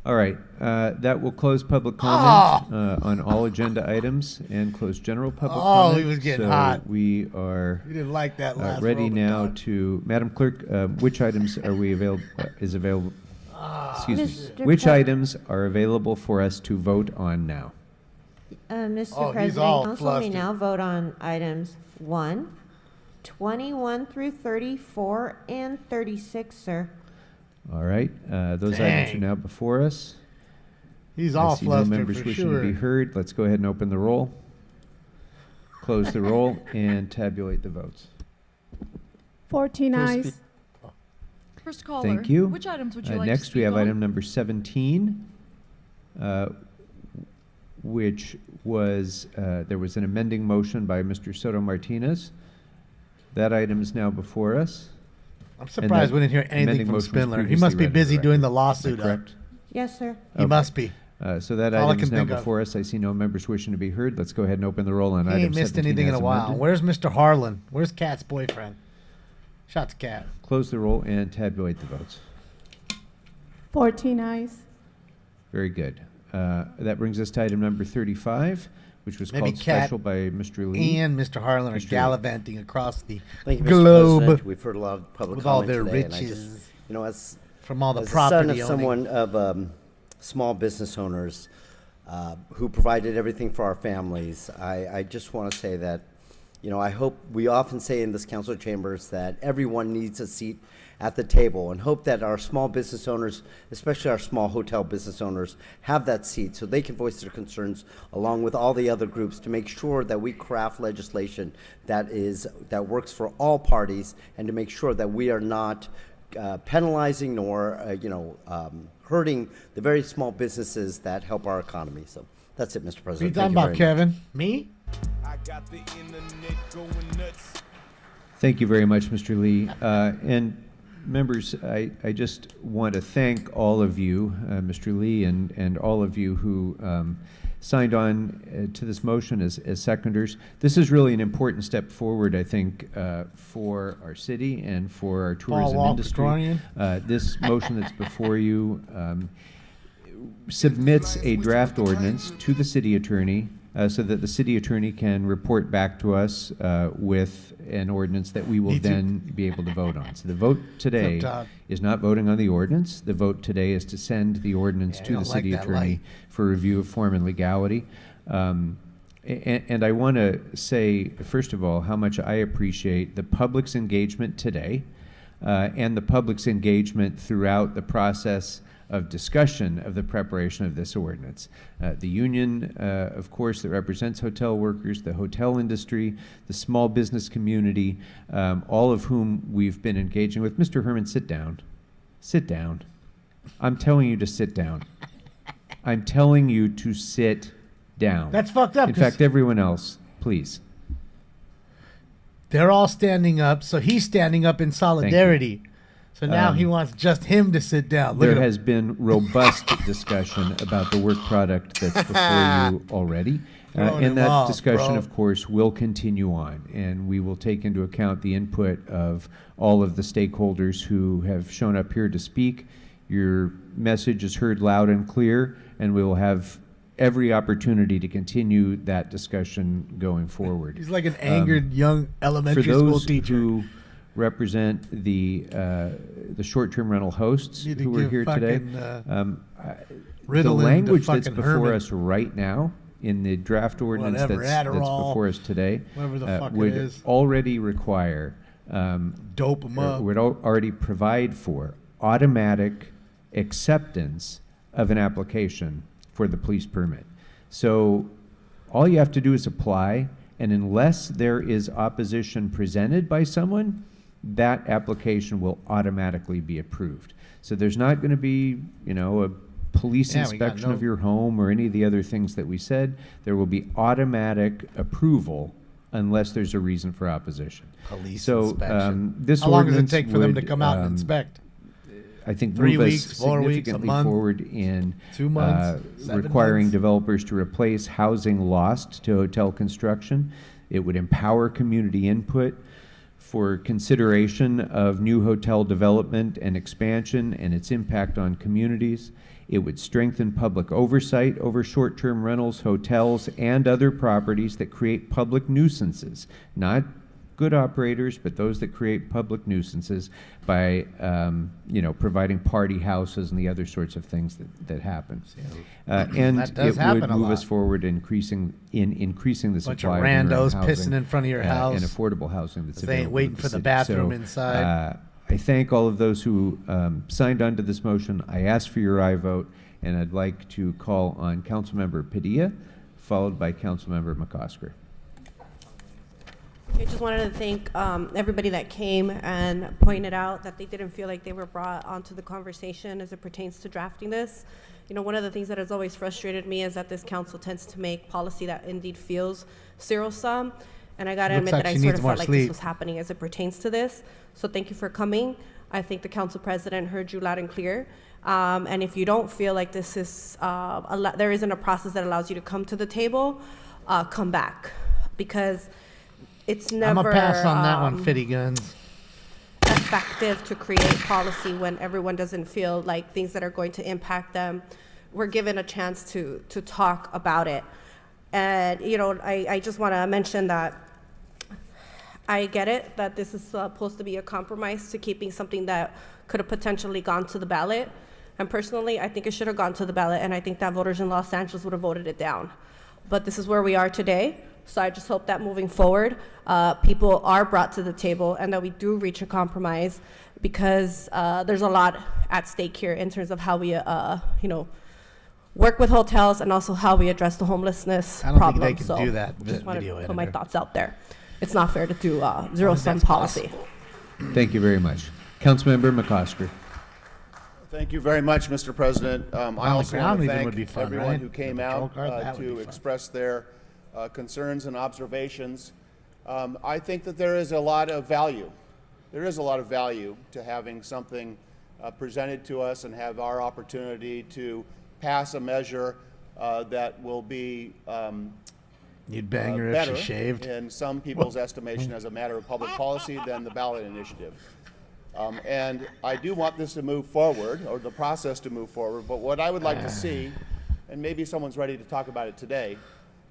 All right, that will close public comment on all agenda items and close general public comment. he was getting so hot. We are You didn't like that last ready Robot now Dog. to, Madam Clerk, which items are we available, is available? Excuse me. Mr. Which Pre- items are available for us to vote on now? Mr. Oh, he's President, all council may flustered. now vote on items 1, 21 through 34, and 36, sir. All right, those items Dang. are now before us. He's I all see no flustered members for wishing to be sure. heard. Let's go ahead and open the roll, close the roll, and tabulate the votes. 14 ayes. First caller. Thank you. Which items would you like Next, to we speak have on? item number 17, which was, there was an amending motion by Mr. Soto Martinez. That item is now before us. I'm surprised we didn't hear anything amending from motion was Spindler. He previously must be read into busy the doing record. the lawsuit. Is that correct? Yes, sir. He must be. So that All I item can is now think of. before us. I see no members wishing to be heard. Let's go ahead and open the roll on He item ain't missed 17 anything in as a while. amended. Where's Mr. Harlan? Where's Kat's boyfriend? Shots Cat. Close the roll and tabulate the votes. 14 ayes. Very good. That brings us to item number 35, which was Maybe called Kat special by Mr. Lee. and Mr. Harlan are Mr. Lee. gallivanting across the Thank you, Mr. globe President. We've heard a lot of public with all comment their today, and I riches just, you know, as from all the as property the son of owning. someone of small business owners who provided everything for our families, I just want to say that, you know, I hope we often say in this council chambers that everyone needs a seat at the table, and hope that our small business owners, especially our small hotel business owners, have that seat so they can voice their concerns along with all the other groups to make sure that we craft legislation that works for all parties, and to make sure that we are not penalizing nor hurting the very small businesses that help our economy. So that's it, Mr. What are President. you talking Thank about, very much. Kevin? Me? Thank you very much, Mr. Lee. And members, I just want to thank all of you, Mr. Lee, and all of you who signed on to this motion as seconders. This is really an important step forward, I think, for our city and for our tourism industry. This motion that's before you submits a draft ordinance to the city attorney so that the city attorney can report back to us with an ordinance that we will then be able to vote on. So the vote today is not voting on the ordinance. The vote today is to send the ordinance to the city attorney for review of form and legality. And I want to say, first of all, how much I appreciate the public's engagement today and the public's engagement throughout the process of discussion of the preparation of this ordinance. The union, of course, that represents hotel workers, the hotel industry, the small business community, all of whom we've been engaging with. Mr. Herman, sit down. Sit down. I'm telling you to sit down. I'm telling you to sit down. That's fucked up. In fact, everyone else, please. They're all standing up, so he's standing up in solidarity. So now he wants just him to sit down. Look There at him. has been robust discussion about the work product that's before you already. Throwing And him that off, discussion, bro. of course, will continue on. And we will take into account the input of all of the stakeholders who have shown up here to speak. Your message is heard loud and clear, and we will have every opportunity to continue that discussion going forward. He's like an angered young elementary for those school teacher. who represent the short-term rental hosts Need to who are give here today. fucking, The Ritalin to language that's fucking before Herman. us right now in the draft ordinance Whatever, that's Adderall, before us today whatever the fuck it would is. already require Dope 'em up. would already provide for automatic acceptance of an application for the police permit. So all you have to do is apply, and unless there is opposition presented by someone, that application will automatically be approved. So there's not going to be, a police Yeah, we got inspection no- of your home or any of the other things that we said. There will be automatic approval unless there's a reason for opposition. Police so, inspection. This How long does it ordinance take for them to would, come out and inspect? I think 3 move weeks, us 4 weeks, a significantly month, forward in 2 months, 7 requiring months? developers to replace housing lost to hotel construction. It would empower community input for consideration of new hotel development and expansion and its impact on communities. It would strengthen public oversight over short-term rentals, hotels, and other properties that create public nuisances, not good operators, but those that create public nuisances by, providing party houses and the other sorts of things that happen. And That does it happen would a move lot. us forward in increasing the Bunch supply of of in-rent randos housing, pissing in front of your house. and affordable housing that's They ain't available waiting to for the city. bathroom So, inside. I thank all of those who signed on to this motion. I ask for your aye vote, and I'd like to call on Councilmember Padilla, followed by Councilmember McCosker. I just wanted to thank everybody that came and pointed out that they didn't feel like they were brought onto the conversation as it pertains to drafting this. You know, one of the things that has always frustrated me is that this council tends to make policy that indeed feels zero-sum. And I gotta Looks admit like that I she sort needs of more felt like sleep. this was happening as it pertains to this. So thank you for coming. I think the council president heard you loud and clear. And if you don't feel like this is, there isn't a process that allows you to come to the table, come back. Because it's never I'm gonna pass on that one, Fitty Guns. effective to create policy when everyone doesn't feel like things that are going to impact them, we're given a chance to talk about it. And, you know, I just want to mention that I get it, that this is supposed to be a compromise to keeping something that could have potentially gone to the ballot. And personally, I think it should have gone to the ballot, and I think that voters in Los Angeles would have voted it down. But this is where we are today. So I just hope that moving forward, people are brought to the table and that we do reach a compromise, because there's a lot at stake here in terms of how we, work with hotels and also how we address the homelessness I don't problem. think they can So do that, just wanted video to put my editor. thoughts out there. It's not fair to do zero-sum that's policy. Thank you very much. Councilmember McCosker. Thank you very much, Mr. President. I On the also ground want to even would be thank fun, everyone right? who came The patrol out car, that would to be fun. express their concerns and observations. I think that there is a lot of value. There is a lot of value to having something presented to us and have our opportunity to pass a measure that will be You'd bang her if better she shaved. in some people's estimation as a matter of public policy than the ballot initiative. And I do want this to move forward, or the process to move forward, but what I would like to see, and maybe someone's ready to talk about it today,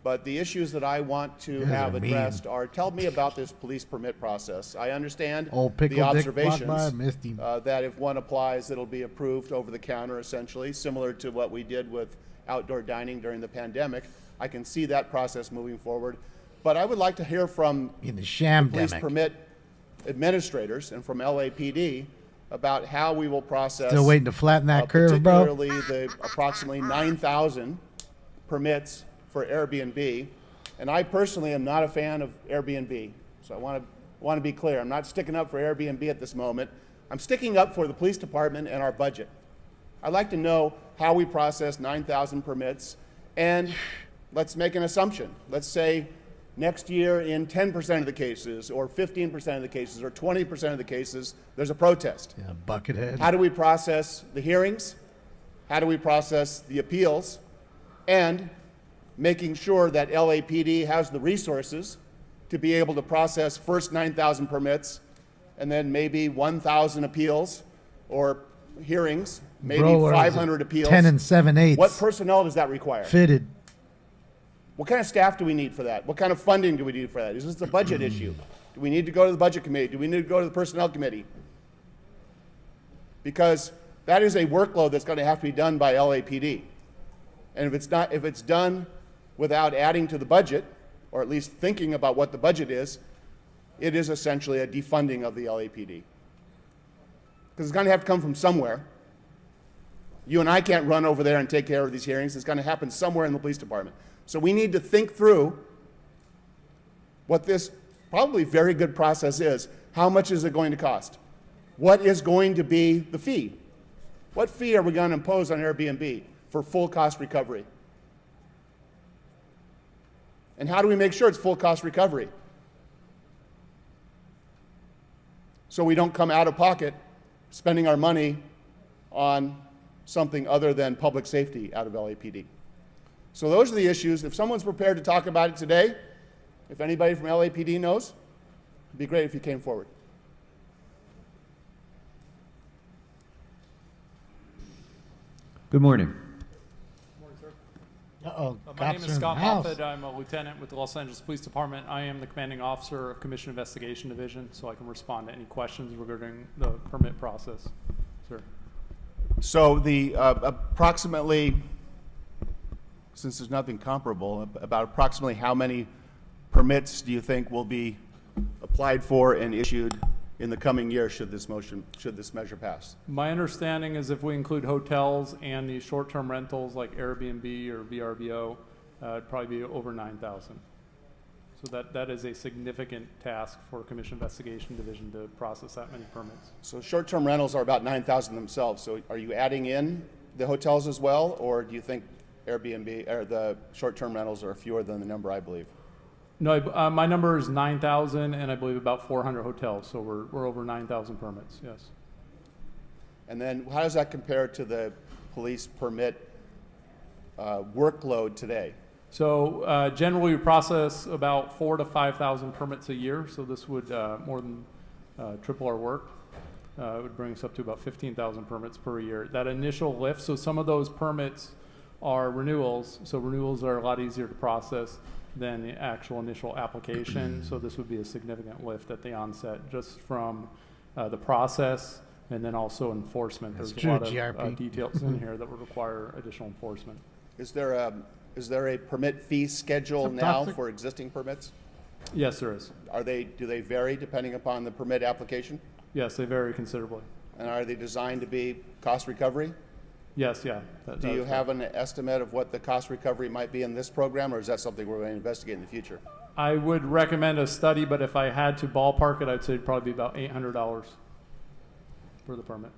but the issues that I want to guys have are mean. addressed are, tell me about this police permit process. I understand Old Pickle the Dick walked by, observations missed him. that if one applies, it'll be approved over the counter, essentially, similar to what we did with outdoor dining during the pandemic. I can see that process moving forward. But I would like to hear from In the police shamdemic. permit administrators and from LAPD about how we will process. Still waiting to flatten that curve, bro. Particularly the approximately 9,000 permits for Airbnb. And I personally am not a fan of Airbnb. So I want to be clear. I'm not sticking up for Airbnb at this moment. I'm sticking up for the police department and our budget. I'd like to know how we process 9,000 permits, and let's make an assumption. Let's say next year in 10% of the cases, or 15% of the cases, or 20% of the cases, there's a protest. Yeah, buckethead. How do we process the hearings? How do we process the appeals? And making sure that LAPD has the resources to be able to process first 9,000 permits, and then maybe 1,000 appeals or hearings, maybe Bro, what is it? 500 appeals. 10 and 7/8. What personnel does that require? Fitted. What kind of staff do we need for that? What kind of funding do we need for that? Is this a budget issue? Do we need to go to the budget committee? Do we need to go to the personnel committee? Because that is a workload that's going to have to be done by LAPD. And if it's done without adding to the budget, or at least thinking about what the budget is, it is essentially a defunding of the LAPD. Because it's going to have to come from somewhere. You and I can't run over there and take care of these hearings. It's going to happen somewhere in the police department. So we need to think through what this probably very good process is. How much is it going to cost? What is going to be the fee? What fee are we going to impose on Airbnb for full cost recovery? And how do we make sure it's full cost recovery? So we don't come out of pocket spending our money on something other than public safety out of LAPD. So those are the issues. If someone's prepared to talk about it today, if anybody from LAPD knows, it'd be great if you came forward. Good morning. Uh-oh, My name cops is are in Scott the house. Moffett. I'm a lieutenant with the Los Angeles Police Department. I am the commanding officer of Commission Investigation Division, so I can respond to any questions regarding the permit process. Sir. So the approximately, since there's nothing comparable, about approximately how many permits do you think will be applied for and issued in the coming year should this measure pass? My understanding is if we include hotels and the short-term rentals like Airbnb or VRBO, it'd probably be over 9,000. So that is a significant task for Commission Investigation Division to process that many permits. So short-term rentals are about 9,000 themselves. So are you adding in the hotels as well, or do you think Airbnb or the short-term rentals are fewer than the number I believe? No, my number is 9,000, and I believe about 400 hotels. So we're over 9,000 permits. Yes. And then how does that compare to the police permit workload today? So generally, we process about 4,000 to 5,000 permits a year. So this would more than triple our work. It would bring us up to about 15,000 permits per year. That initial lift. So some of those permits are renewals. So renewals are a lot easier to process than the actual initial application. So this would be a significant lift at the onset, just from the process and then also enforcement. That's There's true, a lot GRP. of details in here that would require additional enforcement. Is there a permit fee schedule now for existing permits? Yes, there is. Do they vary depending upon the permit application? Yes, they vary considerably. And are they designed to be cost recovery? Yes, yeah. Do you have an estimate of what the cost recovery might be in this program, or is that something we're going to investigate in the future? I would recommend a study, but if I had to ballpark it, I'd say it'd probably be about $800 for the permit.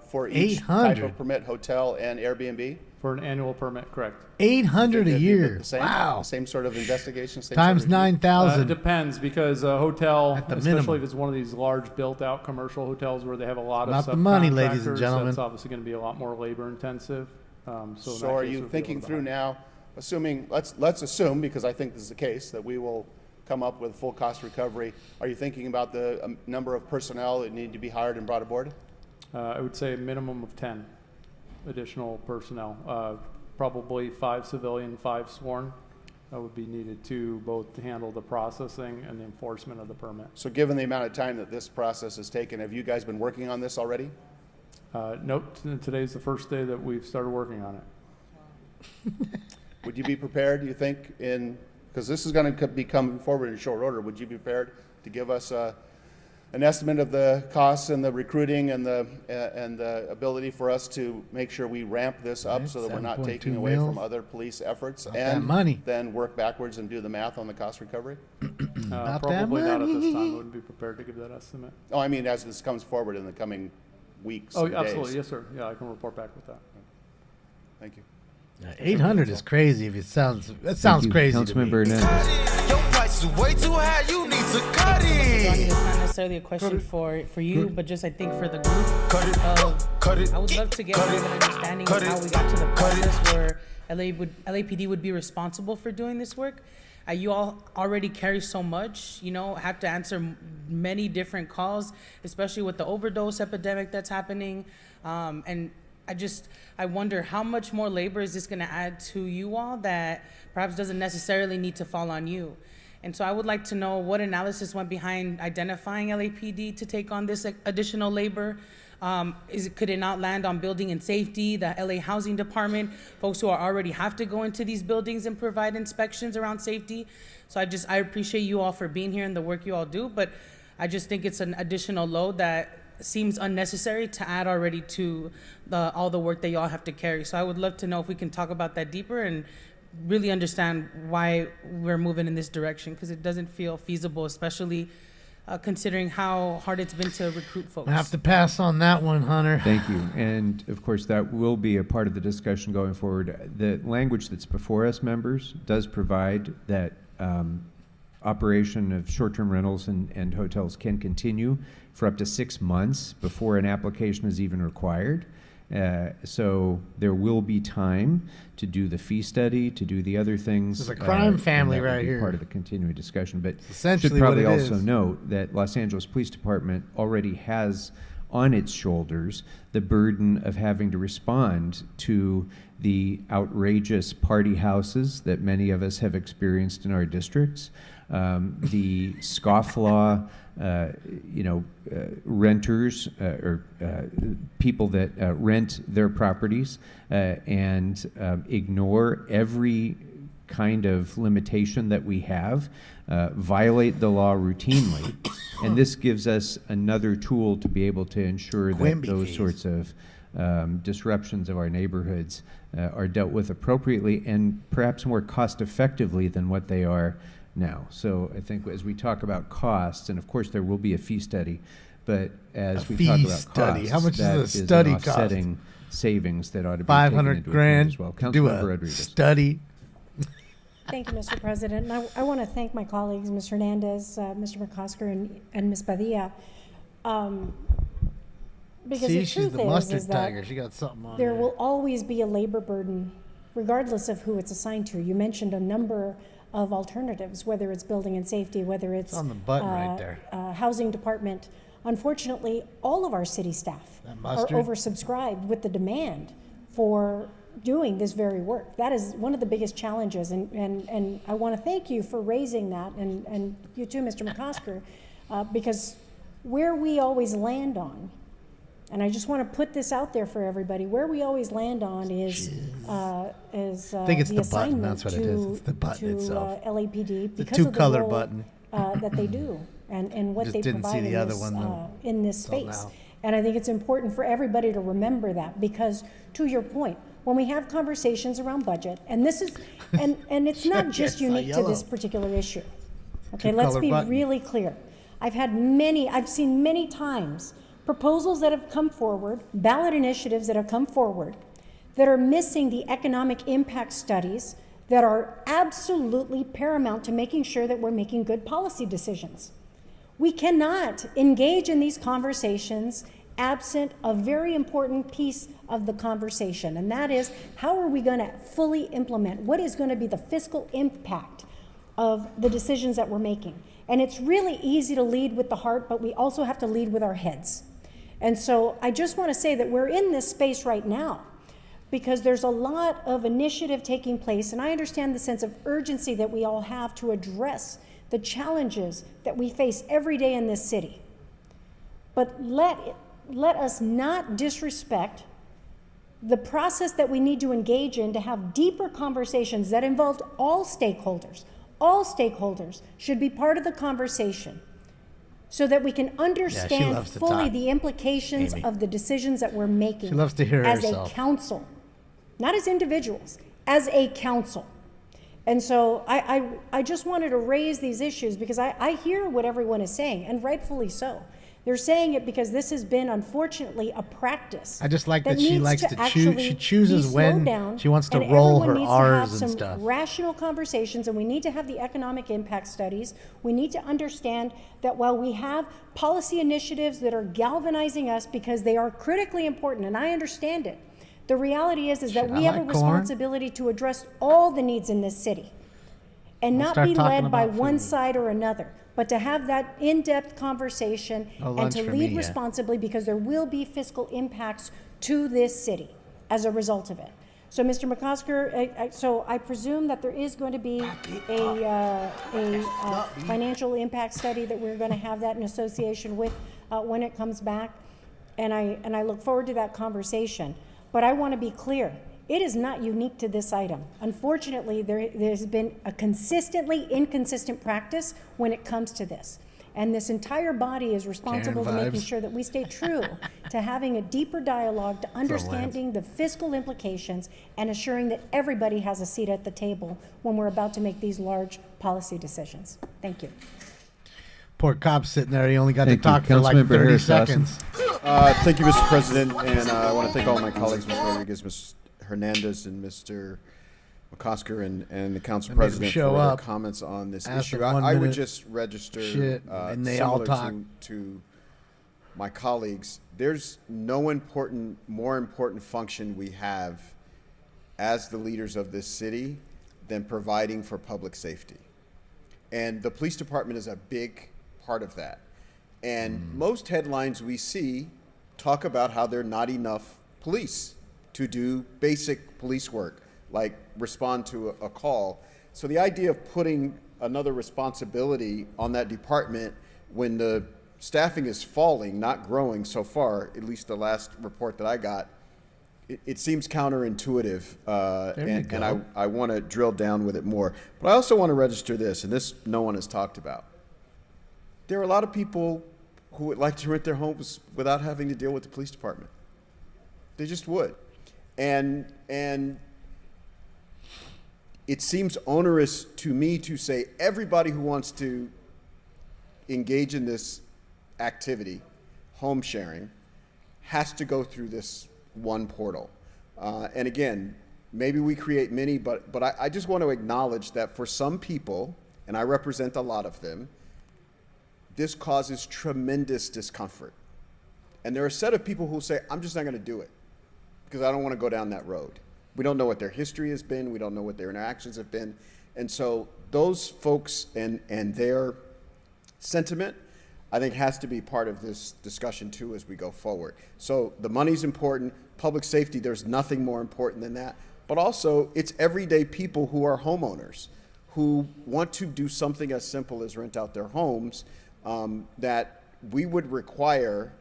For each type of permit, hotel and Airbnb? For an annual permit, correct. 800 a year. Wow. The same sort of investigation? Same Times sort of review? 9,000. It depends, because a hotel, At the especially minimum. if it's one of these large built-out commercial hotels where they have a lot of Not the money, ladies and subcontractors, gentlemen. that's obviously going to be a lot more labor-intensive. So in So that are case, it you would be a thinking little through bit now, assuming, let's assume, because I think this is the case, that we will come up with full cost recovery. Are you thinking about the number of personnel that need to be hired and brought aboard? I would say a minimum of 10 additional personnel, probably 5 civilian, 5 sworn, would be needed to both handle the processing and the enforcement of the permit. So given the amount of time that this process has taken, have you guys been working on this already? Nope, today's the first day that we've started working on it. Would you be prepared, do you think, because this is going to be coming forward in short order, would you be prepared to give us an estimate of the costs and the recruiting and the ability for us to make sure we ramp this up so that we're not 7.2 taking away mil. from other police efforts, Not that and money. then work backwards and do the math on the cost recovery? Not that Probably not at this time. I money. wouldn't be prepared to give that estimate. Oh, I mean, as this comes forward in the coming weeks Oh, and absolutely. days. Yes, sir. Yeah, I can report back with that. Thank you. 800 is crazy. If it sounds Thank sounds you, crazy to me. Councilmember Hernandez. Your price is way too high. You need to cut it. It's not necessarily a question for you, but just I think for the group. I would love to get an understanding of how we got to the process where LAPD would be responsible for doing this work. You all already carry so much, have to answer many different calls, especially with the overdose epidemic that's happening. And I wonder how much more labor is this going to add to you all that perhaps doesn't necessarily need to fall on you. And so I would like to know what analysis went behind identifying LAPD to take on this additional labor. Could it not land on building and safety, the LA Housing Department, folks who already have to go into these buildings and provide inspections around safety? So I appreciate you all for being here and the work you all do, but I just think it's an additional load that seems unnecessary to add already to all the work that y'all have to carry. So I would love to know if we can talk about that deeper and really understand why we're moving in this direction, because it doesn't feel feasible, especially considering how hard it's been to recruit folks. I have to pass on that one, Hunter. Thank you. And of course, that will be a part of the discussion going forward. The language that's before us, members, does provide that operation of short-term rentals and hotels can continue for up to 6 months before an application is even required. So there will be time to do the fee study, to do the other things. There's a crime family and that will right be here. part of the continuing discussion. But essentially should probably what it also is. note that Los Angeles Police Department already has on its shoulders the burden of having to respond to the outrageous party houses that many of us have experienced in our districts, the scofflaw, renters or people that rent their properties and ignore every kind of limitation that we have, violate the law routinely. And this gives us another tool to be able to ensure that those sorts of disruptions of our neighborhoods are dealt with appropriately and perhaps more cost effectively than what they are now. So I think as we talk about costs, and of course there will be a fee study, but as we talk about costs, how much that does a is study an cost? offsetting savings that ought to be taken into 500 account grand as well. to do Councilmember a Rodriguez. study. Thank you, Mr. President. And I want to thank my colleagues, Ms. Hernandez, Mr. McCosker, and Ms. Padilla. Because See, the she's truth the is mustard that tiger. She got something on there will always be a labor burden, regardless of who it's assigned to. You mentioned a number of alternatives, whether it's building and safety, whether it's on the button right there. Housing department. Unfortunately, all of our city staff are mustard? oversubscribed with the demand for doing this very work. That is one of the biggest challenges, and I want to thank you for raising that, and you too, Mr. McCosker, because where we always land on, and I just want to put this out there for everybody, where we always land on is I think it's the button. That's what it is. It's the button to itself. LAPD The because of the two-color role button. that they do and what Just they didn't see provide the in, other this, one, though, in this till space. now. And I think it's important for everybody to remember that, because to your point, when we have conversations around budget, and this is, and it's not just unique to this particular issue. Okay, let's Two-color be button. really clear. I've seen many times proposals that have come forward, ballot initiatives that have come forward, that are missing the economic impact studies that are absolutely paramount to making sure that we're making good policy decisions. We cannot engage in these conversations absent a very important piece of the conversation, and that is, how are we going to fully implement? What is going to be the fiscal impact of the decisions that we're making? And it's really easy to lead with the heart, but we also have to lead with our heads. And so I just want to say that we're in this space right now because there's a lot of initiative taking place, and I understand the sense of urgency that we all have to address the challenges that we face every day in this city. But let us not disrespect the process that we need to engage in to have deeper conversations that involve all stakeholders. All stakeholders should be part of the conversation so that we can understand fully the implications of the decisions that we're making. She loves to hear as herself. a council, not as individuals, as a council. And so I just wanted to raise these issues because I hear what everyone is saying, and rightfully so. They're saying it because this has been, unfortunately, a practice. I just like that she needs likes to choose. actually She chooses be when slowed down, she wants to and roll everyone her needs to have R's and some stuff. rational conversations, and we need to have the economic impact studies. We need to understand that while we have policy initiatives that are galvanizing us because they are critically important, and I understand it, the reality is that we have a responsibility to address all the needs in this city and We'll not start be talking led by about one food. side or another, but to have that in-depth conversation No and lunch to for lead me, yeah. responsibly, because there will be fiscal impacts to this city as a result of it. So, Mr. McCosker, so I presume that there is going to be a financial impact study that we're going to have that in association with when it comes back, and I look forward to that conversation. But I want to be clear. It is not unique to this item. Unfortunately, there's been a consistently inconsistent practice when it comes to this. And this entire body is responsible for making sure that we stay true to having a deeper dialogue, to understanding the fiscal implications, and assuring that everybody has a seat at the table when we're about to make these large policy decisions. Thank you. Poor cop sitting there. He only got to Thank you. talk for like Councilmember 30 Harris seconds. Thank you, Mr. President, and I want to thank all my colleagues, Ms. Rodriguez, Ms. Hernandez, and Mr. McCosker, and the Council I made them President show for their up, comments on this asked issue. them 1 I would minute just register shit, and they all similar talk. to my colleagues. There's no more important function we have as the leaders of this city than providing for public safety. And the police department is a big part of that. And most headlines we see talk about how there are not enough police to do basic police work, like respond to a call. So the idea of putting another responsibility on that department when the staffing is falling, not growing so far, at least the last report that I got, it seems counterintuitive, and I want to drill down with it more. But I also want to register this, and this no one has talked about. There are a lot of people who would like to rent their homes without having to deal with the police department. They just would. And it seems onerous to me to say everybody who wants to engage in this activity, home sharing, has to go through this one portal. And again, maybe we create many, but I just want to acknowledge that for some people, and I represent a lot of them, this causes tremendous discomfort. And there are a set of people who say, I'm just not going to do it because I don't want to go down that road. We don't know what their history has been. We don't know what their interactions have been. And so those folks and their sentiment, I think, has to be part of this discussion too as we go forward. So the money's important. Public safety, there's nothing more important than that. But also, it's everyday people who are homeowners who want to do something as simple as rent out their homes, that we would require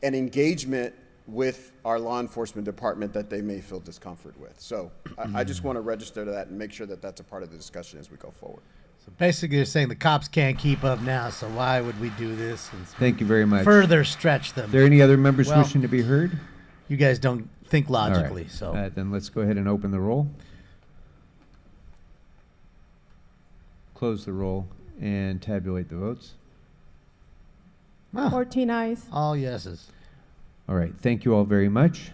an engagement with our law enforcement department that they may feel discomfort with. So I just want to register to that and make sure that that's a part of the discussion as we go forward. So basically, you're saying the cops can't keep up now, so why would we do this? And Thank you very much. Further stretch them. Are there any other members Well, wishing to be heard? You guys don't think logically, All right. Then let's go ahead and open the roll. Close the roll and tabulate the votes. 14 eyes. All yeses. All right. Thank you all very much.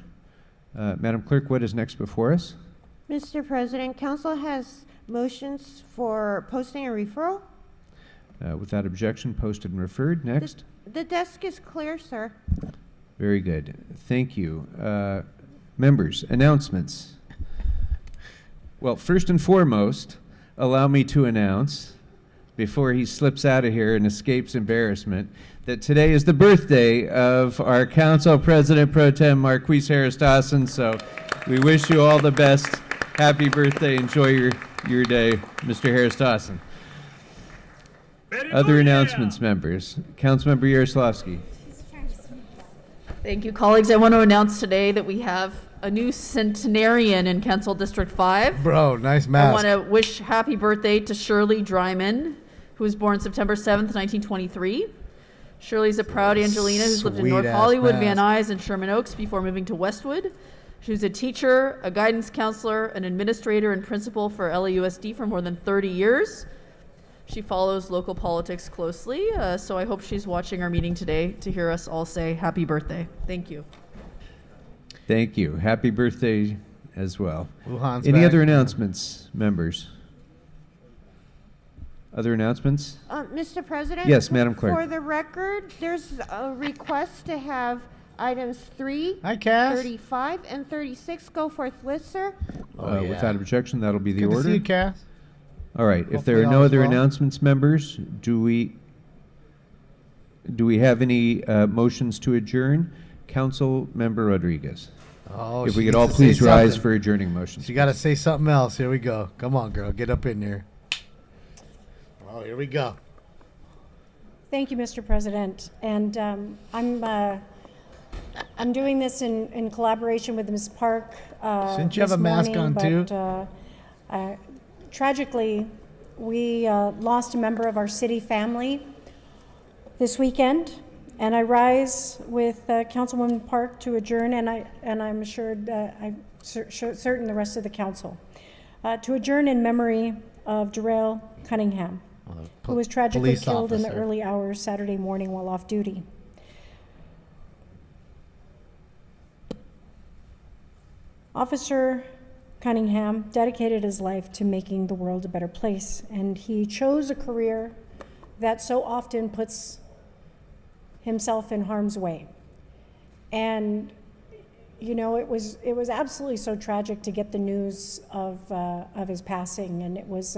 Madam Clerk, what is next before us? Mr. President, council has motions for posting and referral. Without objection, posted and referred. Next. The desk is clear, sir. Very good. Thank you. Members, announcements. Well, first and foremost, allow me to announce, before he slips out of here and escapes embarrassment, that today is the birthday of our Council President Pro Tem, Marquise Harris Dawson. So we wish you all the best. Happy birthday. Enjoy your day, Mr. Harris Dawson. Other announcements, members. Councilmember Yaroslavsky. Thank you, colleagues. I want to announce today that we have a new centenarian in Council District 5. Bro, nice mask. I want to wish happy birthday to Shirley Dryman, who was born September 7th, 1923. Shirley's a proud Angelina who's lived in North Sweet-ass Hollywood, mask. Van Nuys, and Sherman Oaks before moving to Westwood. She was a teacher, a guidance counselor, an administrator, and principal for LAUSD for more than 30 years. She follows local politics closely, so I hope she's watching our meeting today to hear us all say happy birthday. Thank you. Thank you. Happy birthday as well. Wuhan's Any back. other announcements, members? Other announcements? Mr. President? Yes, Madam Clerk. For the record, there's a request to have items 3, Hi, Cass. 35, and 36 go forthwith, sir. Without objection, that'll be the Good order. to see you, Cass. All right. If Hopefully there are all no is other well. announcements, members, do we have any motions to adjourn? Council Member Rodriguez. Oh, if she we could needs all to please say rise something. for adjourning motions. You got to say something else. Here we go. Come on, girl. Get up in there. Oh, here we go. Thank you, Mr. President. And I'm doing this in collaboration with Ms. Park. Shouldn't you have this a mask morning, on, too? But, tragically, we lost a member of our city family this weekend, and I rise with Councilwoman Park to adjourn, and I'm assured, I'm certain the rest of the council, to adjourn in memory of Darrell Cunningham, who was tragically police killed in the officer. early hours Saturday morning while off duty. Officer Cunningham dedicated his life to making the world a better place, and he chose a career that so often puts himself in harm's way. And you know, it was absolutely so tragic to get the news of his passing, and it was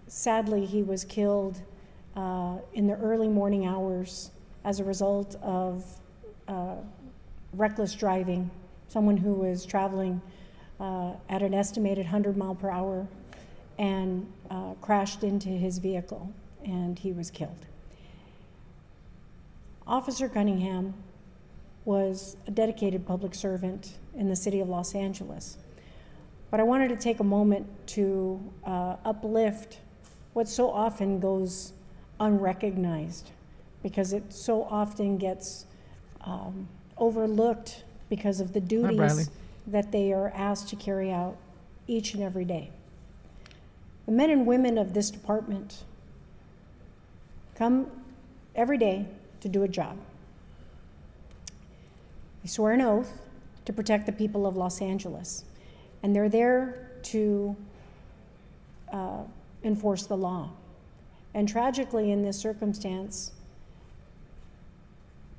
sadly he was killed in the early morning hours as a result of reckless driving, someone who was traveling at an estimated 100 mile per hour and crashed into his vehicle, and he was killed. Officer Cunningham was a dedicated public servant in the city of Los Angeles. But I wanted to take a moment to uplift what so often goes unrecognized, because it so often gets overlooked because of the duties that they are asked to carry out each and every day. The men and women of this department come every day to do a job. They swear an oath to protect the people of Los Angeles, and they're there to enforce the law. And tragically, in this circumstance,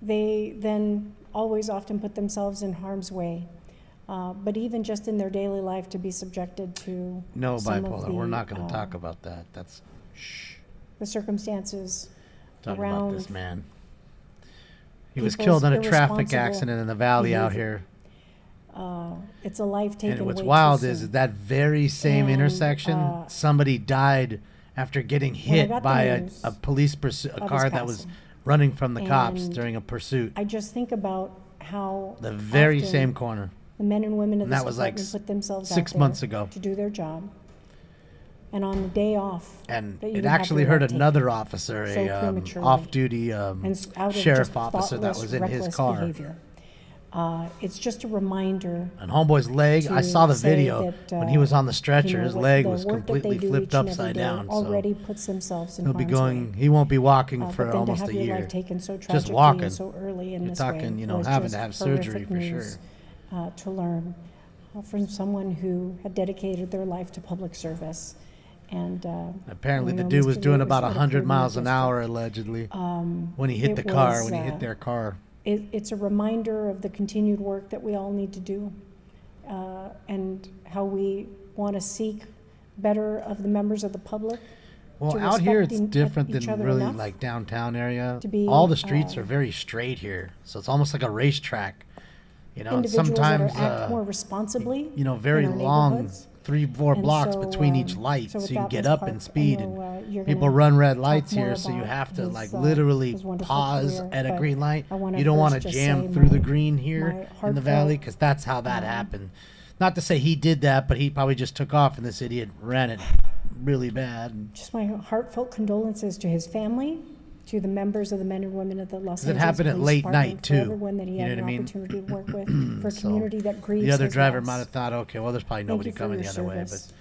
they then always often put themselves in harm's way. But even just in their daily life, to be subjected to No, some of bipolar. the, We're not going to talk about that. That's the circumstances talking around about this man. He was people's killed in a traffic irresponsible accident in the valley out behavior. here. It's a life taken And what's way too wild soon. is that very same And, intersection, somebody died after getting when I hit got the by a news police pursuit, a of car his that was passing, running from the cops and during a pursuit. I just think about how The very often same corner. the men and women of And this that was like department put themselves 6 out there months ago. to do their job. And on the day off, And that you it have actually your hurt life another taken officer, so a prematurely, off-duty and out of sheriff just officer that thoughtless, was in his reckless car. behavior. It's just a reminder. And homeboy's leg, I to saw the say video that, when he was on the you stretcher. know, His what leg the was work that they completely do flipped each and every upside day down. already So puts themselves in he'll be harm's going. way. He won't be walking But for then to almost have a your year. life taken so Just tragically walking. and so early in You're this talking, way you know, was having just to have surgery horrific for news, sure. to learn from someone who had dedicated their life to public service. And Apparently, we the know dude Mr. was doing Lee about what 100 occurred in miles the an hour, district. allegedly, when he hit the car, when he hit their car. It's a reminder of the continued work that we all need to do, and how we want to seek better of the members of the public. Well, to out here respect it's different each than other really enough like downtown area. to be, All the streets are very straight here, so it's almost like a racetrack. You know, individuals sometimes that are act more responsibly. you know, very in our long neighborhoods. 3-4 And blocks so, between each light, so so with you can that, get Ms. up Park, in I speed. know, And you're people gonna run red talk lights more here, so you about have to his, like literally his wonderful pause career, at a but green light. I wanna You don't want to first just jam say through the my- green here my in the valley, heartfelt, because that's how that happened. Not to say he did that, but he probably just took off, and this idiot ran it really bad. Just my heartfelt condolences to his family, to the members of the men and women of the Los 'Cause it Angeles happened at Police late Department, night, for too. everyone that he You had know an what I mean? opportunity to work with, for a So, community that grieves the other his driver loss. might have thought, okay, well, there's probably Thank nobody you for coming the your other way, but service.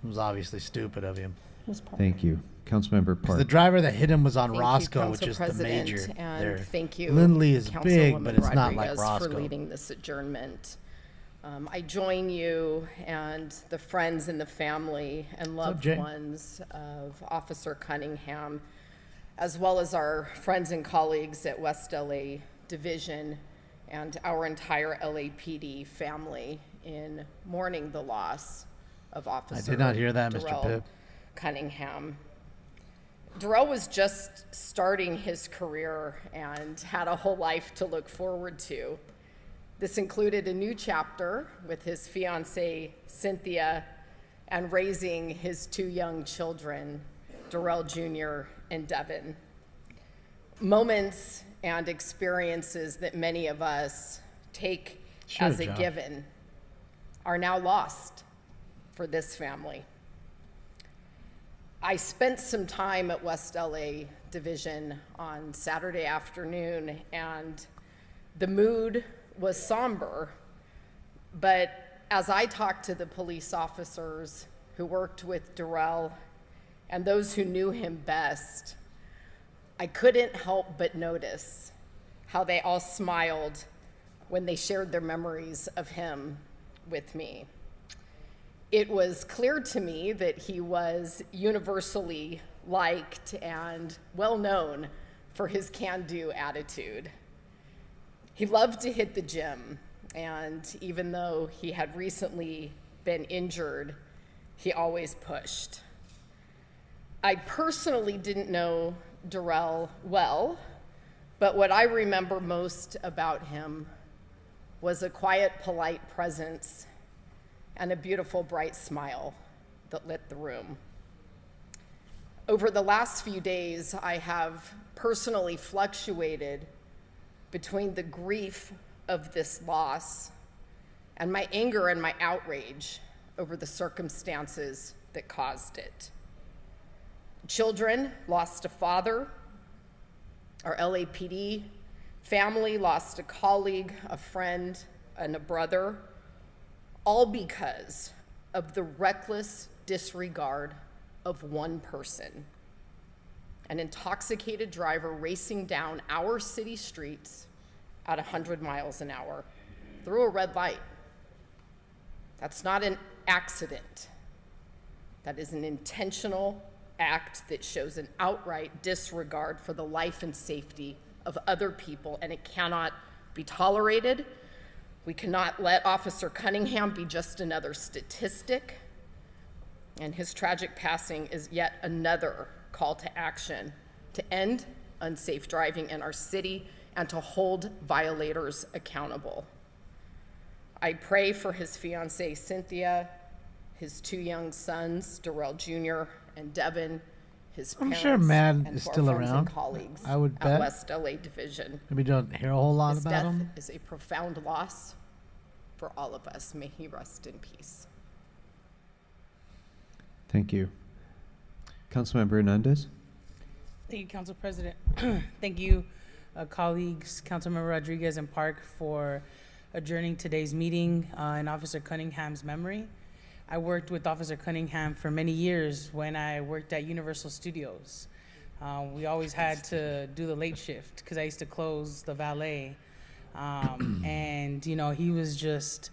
it was obviously stupid of him. Ms. Park. Thank you. Councilmember 'Cause Park. the driver that hit him was on Thank you, Roscoe, which Council is the President, major and there. thank you, Lindley is big, Councilwoman but it's not like Rodriguez, Roscoe. for leading this adjournment. I join you and the friends and the family and loved Jay? ones of Officer Cunningham, as well as our friends and colleagues at West LA Division and our entire LAPD family in mourning the loss of Officer did not hear that, Mr. Darrell Pip. Cunningham. Darrell was just starting his career and had a whole life to look forward to. This included a new chapter with his fiancée, Cynthia, and raising his 2 young children, Darrell Jr. and Devin. Moments and experiences that many of us take as a John. given are now lost for this family. I spent some time at West LA Division on Saturday afternoon, and the mood was somber. But as I talked to the police officers who worked with Darrell and those who knew him best, I couldn't help but notice how they all smiled when they shared their memories of him with me. It was clear to me that he was universally liked and well known for his can-do attitude. He loved to hit the gym, and even though he had recently been injured, he always pushed. I personally didn't know Darrell well, But what I remember most about him was a quiet, polite presence and a beautiful, bright smile that lit the room. Over the last few days, I have personally fluctuated between the grief of this loss and my anger and my outrage over the circumstances that caused it. Children lost a father. Our LAPD family lost a colleague, a friend, and a brother, all because of the reckless disregard of one person, an intoxicated driver racing down our city streets at 100 miles an hour through a red light. That's not an accident. That is an intentional act that shows an outright disregard for the life and safety of other people, and it cannot be tolerated. We cannot let Officer Cunningham be just another statistic, and his tragic passing is yet another call to action to end unsafe driving in our city and to hold violators accountable. I pray for his fiancée, Cynthia, his 2 young sons, Darrell Jr. and Devin, his I'm parents, sure Mad and is to our still friends and around. colleagues I would at bet. West LA Division. We don't hear a whole lot His about death him. is a profound loss for all of us. May he rest in peace. Thank you. Councilmember Hernandez? Thank you, Council President. Thank you, colleagues, Councilmember Rodriguez and Park, for adjourning today's meeting in Officer Cunningham's memory. I worked with Officer Cunningham for many years when I worked at Universal Studios. We always had to do the late shift because I used to close the valet. And, you know, he was just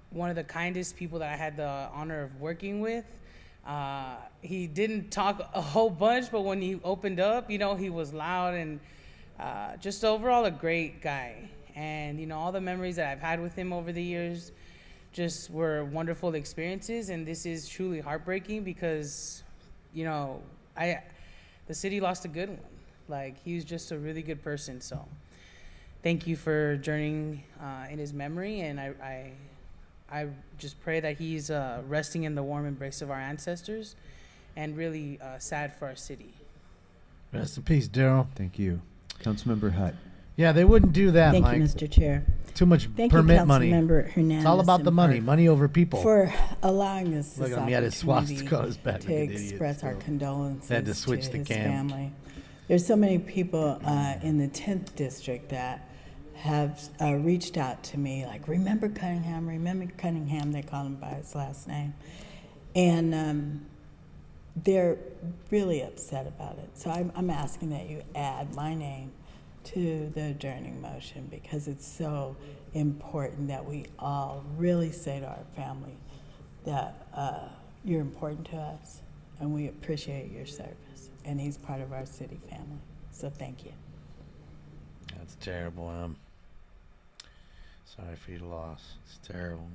one of the kindest people that I had the honor of working with. He didn't talk a whole bunch, but when he opened up, you know, he was loud and just overall a great guy. And, you know, all the memories that I've had with him over the years just were wonderful experiences. And this is truly heartbreaking because, you know, the city lost a good one. Like, he was just a really good person. So thank you for journeying in his memory. And I just pray that he's resting in the warm embrace of our ancestors, and really sad for our city. Rest in peace, Daryl. Thank you. Councilmember Hutt? Yeah, they wouldn't do that, Thank Mike. you, Mr. Chair. Too much Thank permit you, money. Councilmember Hernandez It's all about the and money. Park Money over people. For allowing us Look this at him, he had his opportunity swastika on his back to like an idiot express our still. condolences Had to switch the his cam. family. There's so many people in the 10th district that have reached out to me, like, remember Cunningham, they call him by his last name. And they're really upset about it. So I'm asking that you add my name to the adjourning motion, because it's so important that we all really say to our family that you're important to us and we appreciate your service. And he's part of our city family. So thank you. That's terrible, sorry for your loss. It's terrible,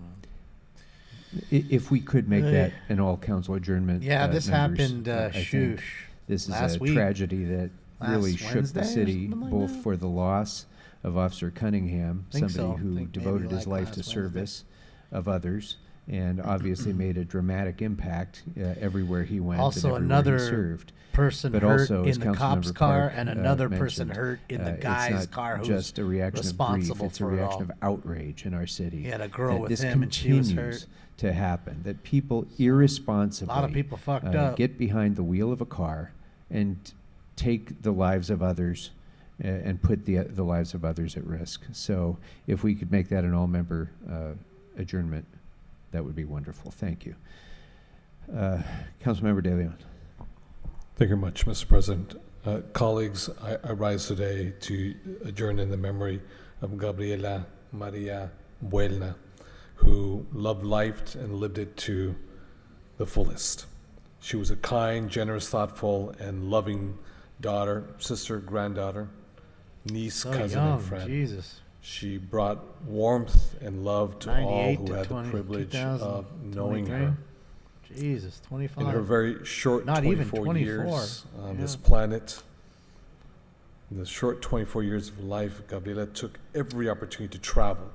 man. If we could make that an all-council adjournment. Yeah, this members, happened, I think shoosh, this is last a week. tragedy that really Last shook Wednesday the or city, something like both that? for the loss of Officer Cunningham, Think somebody so. who Think devoted maybe his like life last to Wednesday. service of others, and obviously made a dramatic impact everywhere he went Also, and everywhere another he served. person But hurt also, as in the cop's Councilmember car Park, and another mentioned, person hurt in the it's guy's not car who's just a reaction of grief, responsible it's a for it reaction all. of outrage in our city. He had a girl that with this him and she was continues hurt. to happen, that people irresponsibly people fucked up. get behind the wheel of a car and take the lives of others and put the lives of others at risk. So if we could make that an all-member adjournment, that would be wonderful. Thank you. Councilmember De Leon. Thank you very much, Mr. President. Colleagues, I rise today to adjourn in the memory of Gabriela Maria Buelna, who loved life and lived it to the fullest. She was a kind, generous, thoughtful, and loving daughter, sister, granddaughter, niece, So cousin, young, and friend. Jesus. She brought warmth and love to all 98 who to had 20 the privilege of knowing 2023. her. Jesus, 25. In her very short Not even 24 24. years on this Yeah. planet, In the short 24 years of life, Gabriela took every opportunity to travel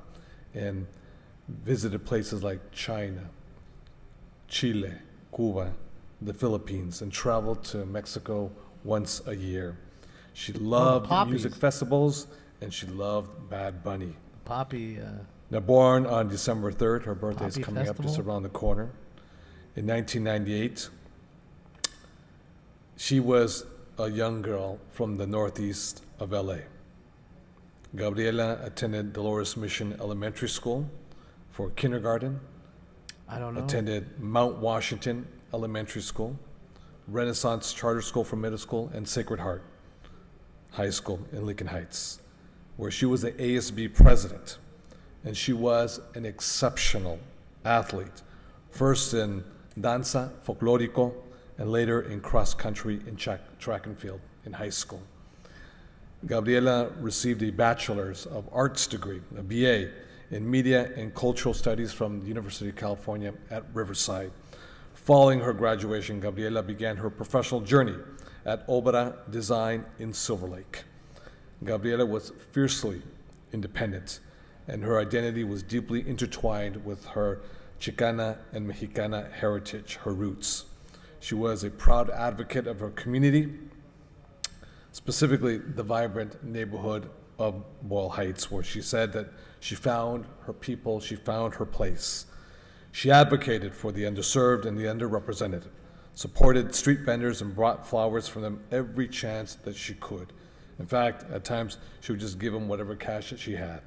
and visited places like China, Chile, Cuba, the Philippines, and traveled to Mexico once a year. She loved music festivals, and she loved Bad Bunny. Poppy. Now, born on December 3rd, her birthday is Poppy coming up just Festival? around the corner. In 1998, she was a young girl from the northeast of LA. Gabriela attended Dolores Mission Elementary School for kindergarten. I don't know. Attended Mount Washington Elementary School, Renaissance Charter School for middle school, and Sacred Heart High School in Lincoln Heights, where she was the ASB president. And she was an exceptional athlete, first in danza folklórico, and later in cross country in track and field in high school. Gabriela received a Bachelor's of Arts degree, a BA, in Media and Cultural Studies from the University of California at Riverside. Following her graduation, Gabriela began her professional journey at Obra Design in Silver Lake. Gabriela was fiercely independent, and her identity was deeply intertwined with her Chicana and Mexicana heritage, her roots. She was a proud advocate of her community, specifically the vibrant neighborhood of Boyle Heights, where she said that she found her people, she found her place. She advocated for the underserved and the underrepresented, supported street vendors, and brought flowers for them every chance that she could. In fact, at times, she would just give them whatever cash that she had.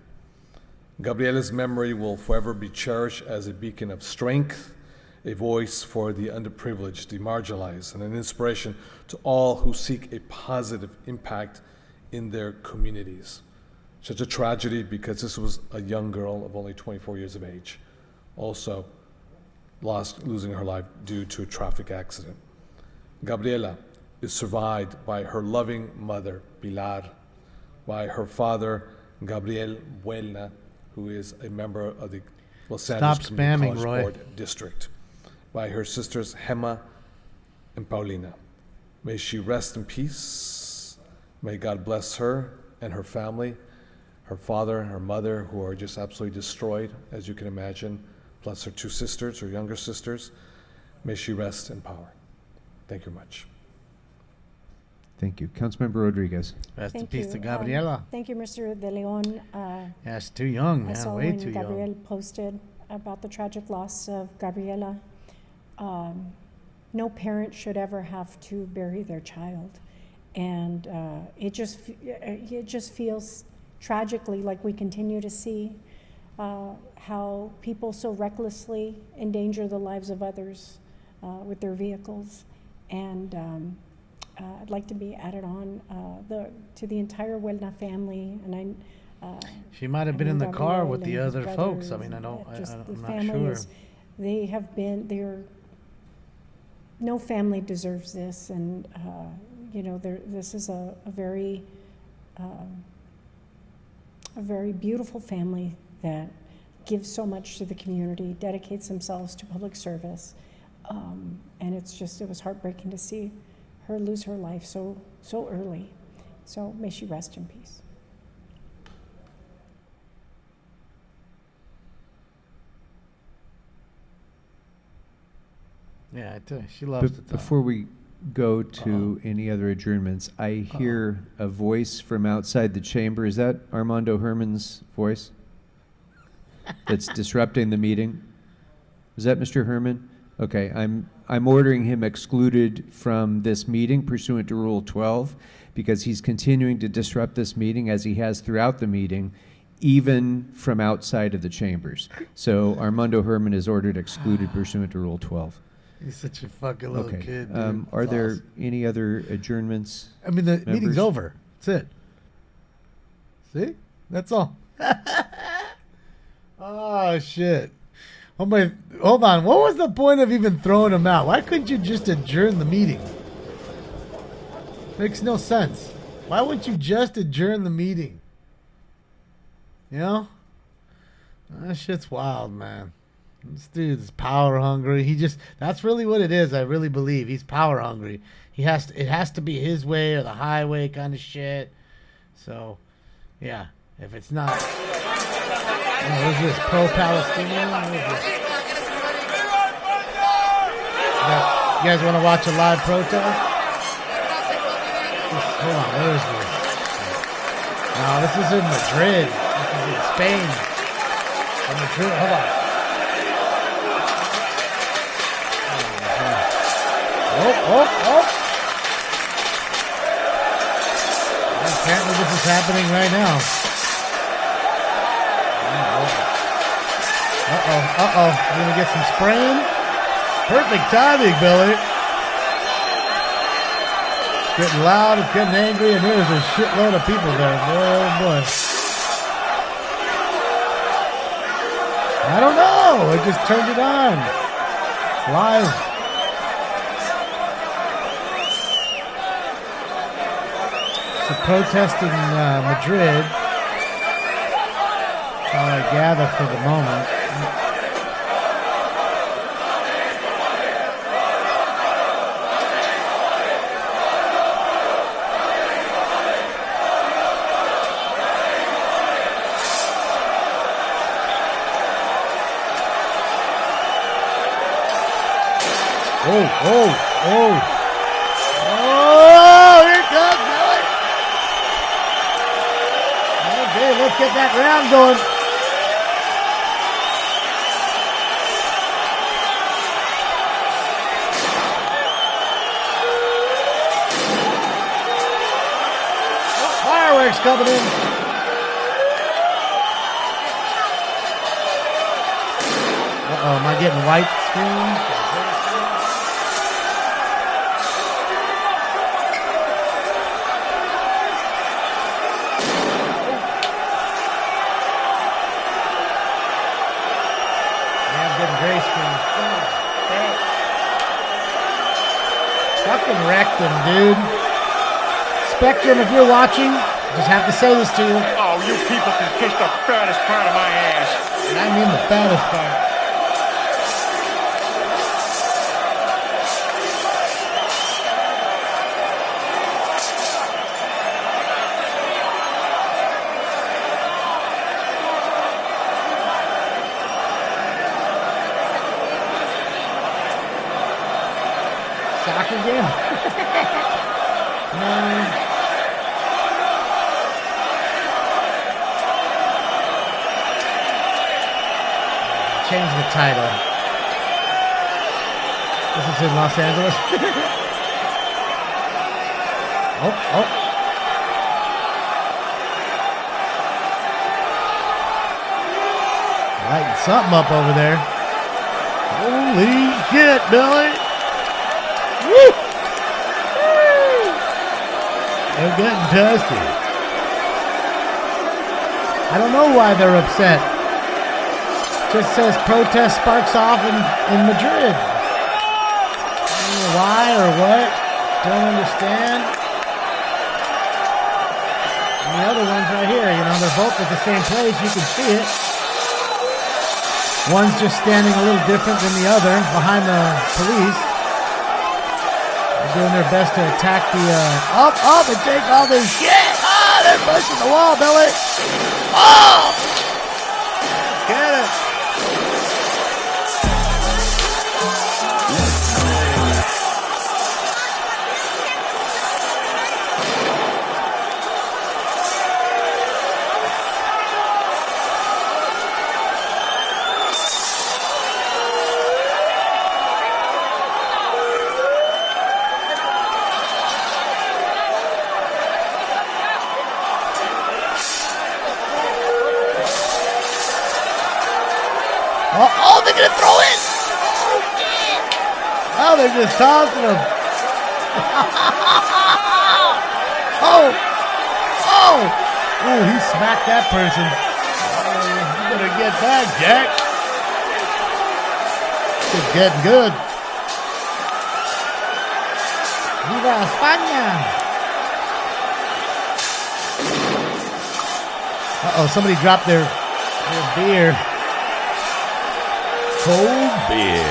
Gabriela's memory will forever be cherished as a beacon of strength, a voice for the underprivileged, the marginalized, and an inspiration to all who seek a positive impact in their communities. Such a tragedy because this was a young girl of only 24 years of age, also losing her life due to a traffic accident. Gabriela is survived by her loving mother, Pilar, by her father, Gabriel Buelna, who is a member of the Los Angeles Community College Board District, by her sisters Gemma and Paulina. May she rest in peace. May God bless her and her family, her father and her mother, who are just absolutely destroyed, as you can imagine, plus her two sisters, her younger sisters. May she rest in power. Thank you much. Thank you. Councilmember Rodriguez. Rest in Thank peace you. to Gabriela. Thank you, Mr. De Leon. Yeah, she's too young, I man. saw Way when too Gabriel young. posted about the tragic loss of Gabriela. No parent should ever have to bury their child, and it just feels tragically like we continue to see how people so recklessly endanger the lives of others with their vehicles, and I'd like to be added on to the entire Huelna family, and She might have been in the car with the other folks. I mean, I'm not sure. They have been, no family deserves this, and, this is a very beautiful family that gives so much to the community, dedicates themselves to public service, and it was heartbreaking to see her lose her life so early. So may she rest in peace. Yeah, I tell you, she loves to talk. Before we go to any other adjournments, I hear a voice from outside the chamber. Is that Armando Herman's voice that's disrupting the meeting? Is that Mr. Herman? Okay, I'm ordering him excluded from this meeting pursuant to Rule 12 because he's continuing to disrupt this meeting as he has throughout the meeting, even from outside of the chambers. So Armando Herman is ordered excluded pursuant to Rule 12. He's such a fucking little kid, dude. Are That's there awesome. any other adjournments? I mean, the meeting's members? over. That's it. See? That's all. Oh, shit. Hold on. What was the point of even throwing him out? Why couldn't you just adjourn the meeting? Makes no sense. Why wouldn't you just adjourn the meeting? You know? That shit's wild, man. This dude's power hungry. That's really what it is. I really believe he's power hungry. It has to be his way or the highway kind of shit. So, yeah, if it's not, what is this? Pro-Palestinian? What is this? You guys want to watch a live protest? Hold on, where is this? No, this is in Madrid. This is in Spain. In Madrid, hold on. Oh. Apparently this is happening right now. Uh-oh. We're going to get some spraying. Perfect timing, Billy. It's getting loud, it's getting angry, and there's a shitload of people there. Oh, boy. I don't know. I just turned it on. It's live. It's a protest in Madrid. That's all I gather for the moment. Oh, here it comes, Billy. Okay, let's get that round going. Oh, fireworks coming in. Uh-oh, am I getting white screen? Fucking wrecked him, dude. Spectrum, if you're watching, just have to say this to you. Oh, you people can kiss the fattest part of my ass. And I mean the fattest part. Soccer game? No. Change the title. This is in Los Angeles. Oh. Lighting something up over there. Holy shit, Billy. Woo! They're getting testy. I don't know why they're upset. Just says protest sparks off in Madrid. I don't know why or what. Don't understand. And the other one's right here. They're both at the same place. You can see it. One's just standing a little different than the other behind the police. Doing their best to attack the up and take all this shit. They're pushing the wall, Billy. Let's get it. Oh, they're going to throw it. Oh, they're just tossing them. Oh, he smacked that person. You better get back, Jack. It's getting good. Viva España. Uh-oh, somebody dropped their beer. Cold beer.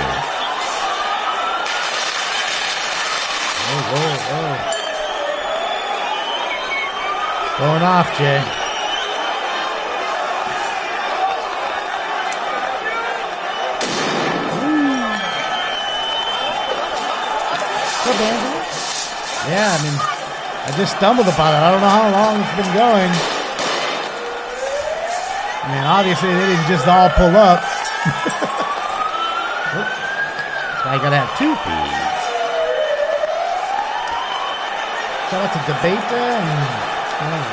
Oh. Going off, Jay. What's up, Angela? Yeah, I mean, I just stumbled upon it. I don't know how long it's been going. I mean, obviously they didn't just all pull up. That's why I gotta have 2 feeds. Shout out to Debata and what's going on?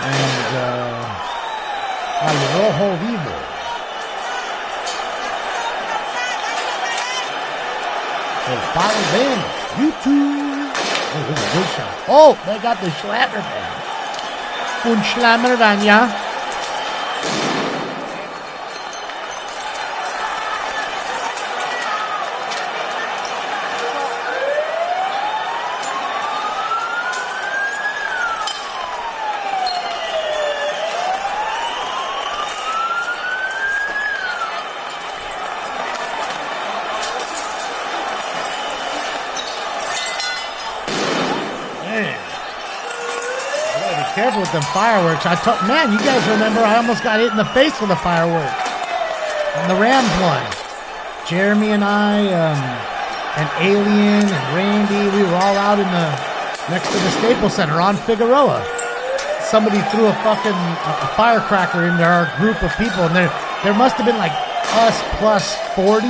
And Al Rojo Vivo. Follow them. YouTube. Oh, this is a good shot. Oh, they got the Schlammer van. Un Schlammer van, ja. Careful with them fireworks. Man, you guys remember I almost got hit in the face with a firework. And the Rams won. Jeremy and I, and Alien and Randy, we were all out next to the Staples Center on Figueroa. Somebody threw a firecracker into our group of people, and there must have been like us plus 40.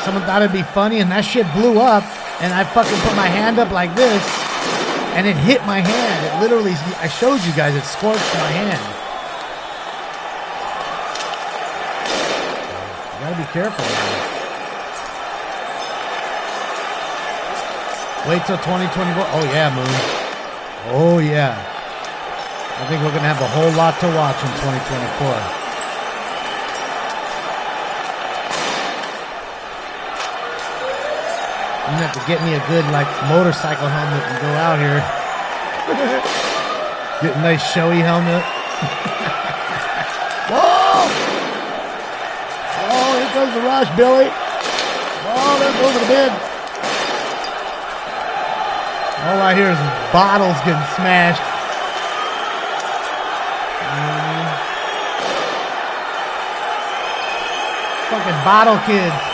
Someone thought it'd be funny, and that shit blew up, and I fucking put my hand up like this. And it hit my hand. It literally, I showed you guys, it scorched my hand. You gotta be careful now. Wait till 2024. Oh yeah, Moon. Oh yeah. I think we're gonna have a whole lot to watch in 2024. I'm gonna have to get me a good motorcycle helmet and go out here. Get a nice showy helmet. Whoa! Oh, here comes the rush, Billy. Oh, there goes the bid. All I hear is bottles getting smashed. Fucking bottle kids.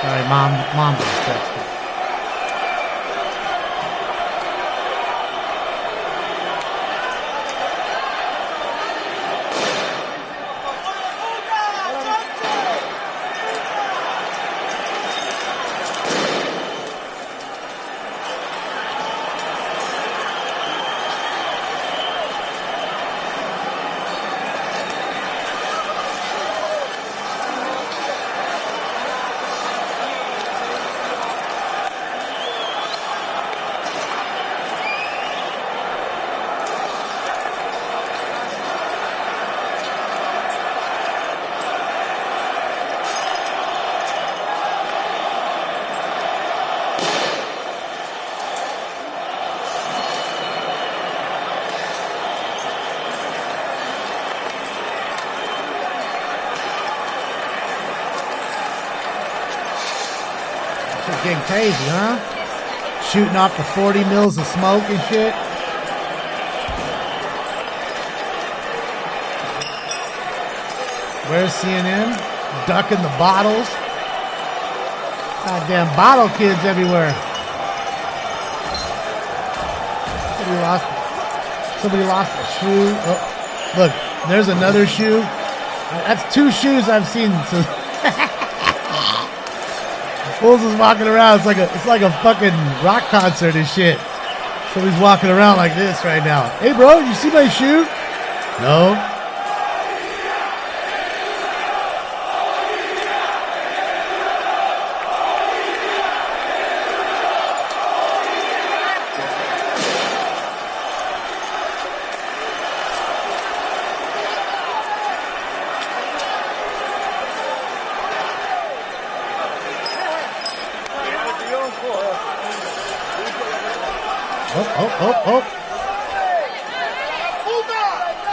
Sorry, Mom just texted. Getting crazy, huh? Shooting off the 40 mils of smoke and shit. Where's CNN? Ducking the bottles. Goddamn bottle kids everywhere. Somebody lost a shoe. Oh, look, there's another shoe. That's 2 shoes I've seen. So Fools is walking around. It's like a fucking rock concert and shit. Somebody's walking around like this right now. Hey, bro, you see my shoe? No. Oh.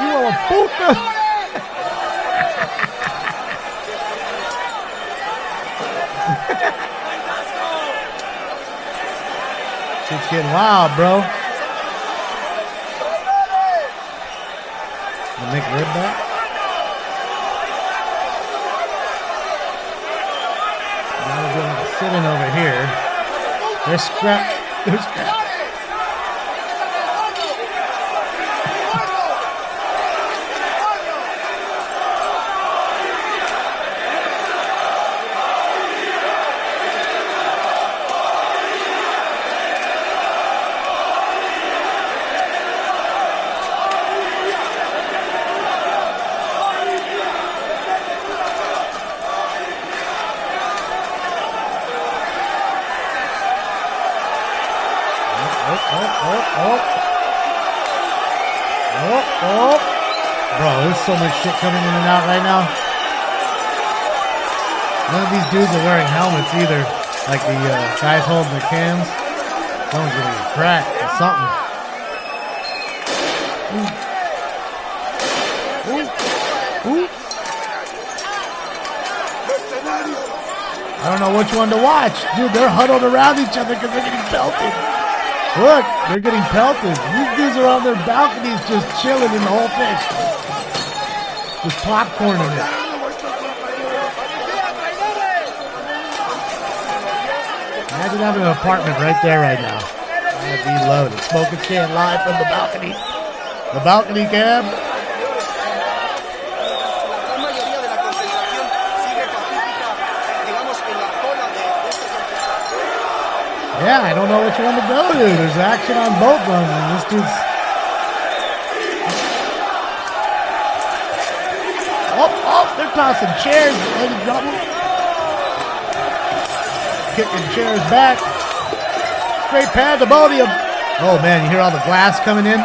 You are a puta. Shit's getting wild, bro. The McRib back. Now we're doing a sit-in over here. There's scrap. Bro, there's so much shit coming in and out right now. None of these dudes are wearing helmets either. Like the guys holding the cams. Someone's gonna get cracked or something. Ooh. I don't know which one to watch. Dude, they're huddled around each other because they're getting pelted. Look, they're getting pelted. These dudes are on their balconies just chilling in the whole thing. Just popcorning it. Imagine having an apartment right there right now. That'd be loaded. Smoking can live from the balcony. The balcony cam. Yeah, I don't know which one to go to. There's action on both of them, and this dude's... Oh, they're tossing chairs, ladies and gentlemen. Kicking chairs back. Straight pandemonium. Oh, man, you hear all the glass coming in?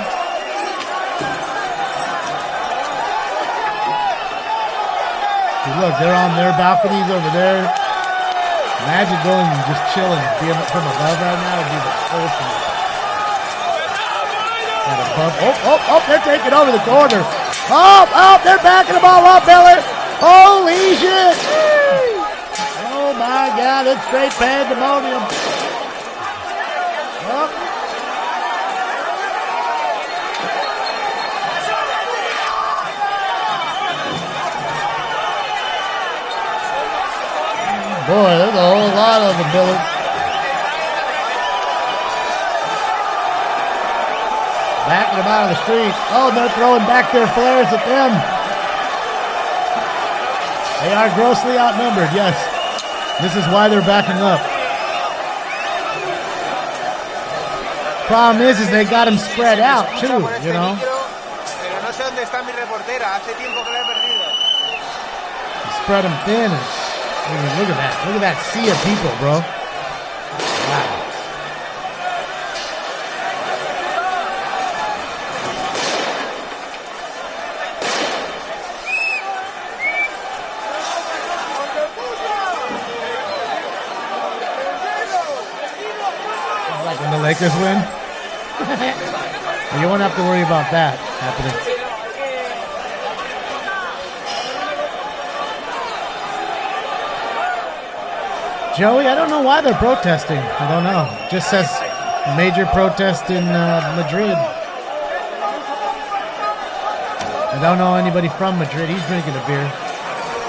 See, look, they're on their balconies over there. Imagine going and just chilling, being from above right now would be the ultimate. And above, they're taking over the corner. They're backing the ball up, Billy. Holy shit. Oh my God, it's straight pandemonium. Boy, there's a whole lot of them, Billy. Backing them out of the street. Oh, and they're throwing back their flares at them. They are grossly outnumbered, yes. This is why they're backing up. Problem is they got them spread out, too, you know. Spread them thin and... Look at that. Look at that sea of people, bro. Wow. Like when the Lakers win? You won't have to worry about that happening. Joey, I don't know why they're protesting. I don't know. It just says major protest in Madrid. I don't know anybody from Madrid. He's drinking a beer.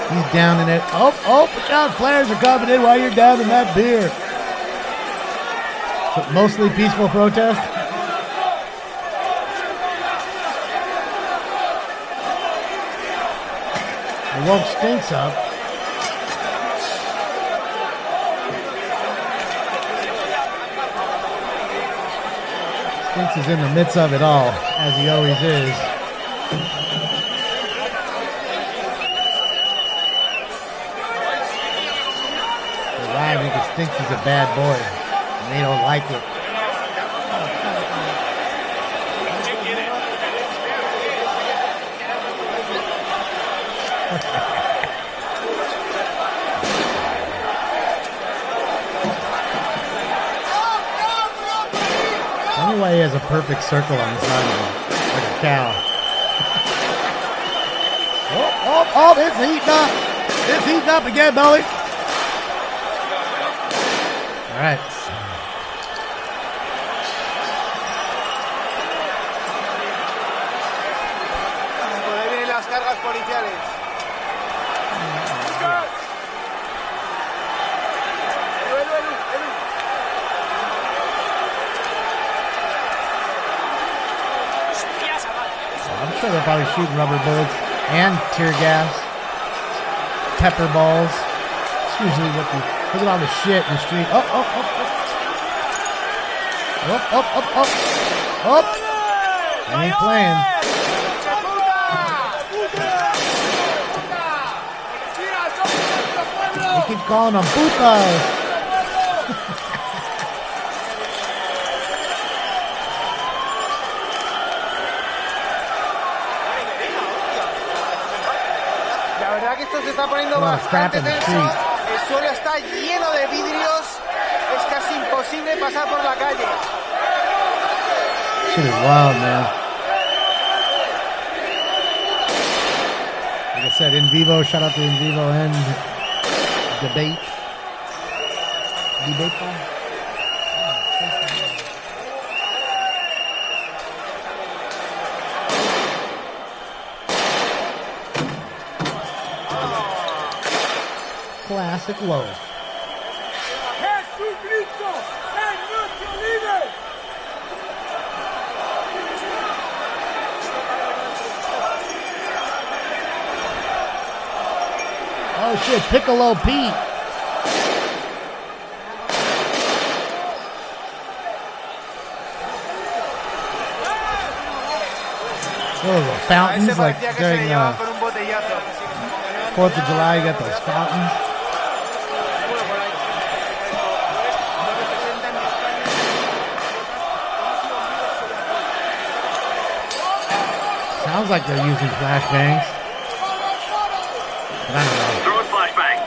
He's down in it. Oh, watch out. Flares are coming in while you're down in that beer. So mostly peaceful protest. It woke Stinks up. Stinks is in the midst of it all, as he always is. Ryan thinks Stinks is a bad boy, and they don't like it. Tell me why he has a perfect circle on the side of him, like a cow. Oh, it's heating up. It's heating up again, Belly. All right. Por ahí vienen las cargas policiales. I'm sure they're probably shooting rubber bullets and tear gas, pepper balls. It's usually what the, look at all the shit in the street. Oh. They ain't playing. They keep calling them putas. La verdad que esto se está poniendo bastante tenso. El suelo está lleno de vidrios. Es casi imposible pasar por la calle. Shit is wild, man. Like I said, In Vivo, shout out to In Vivo and Debate. Classic loaf. Oh shit, Piccolo Pete. Oh, the fountains, like during 4th of July, you got those fountains. Sounds like they're using flashbangs. But I don't know. Throw a flashbang.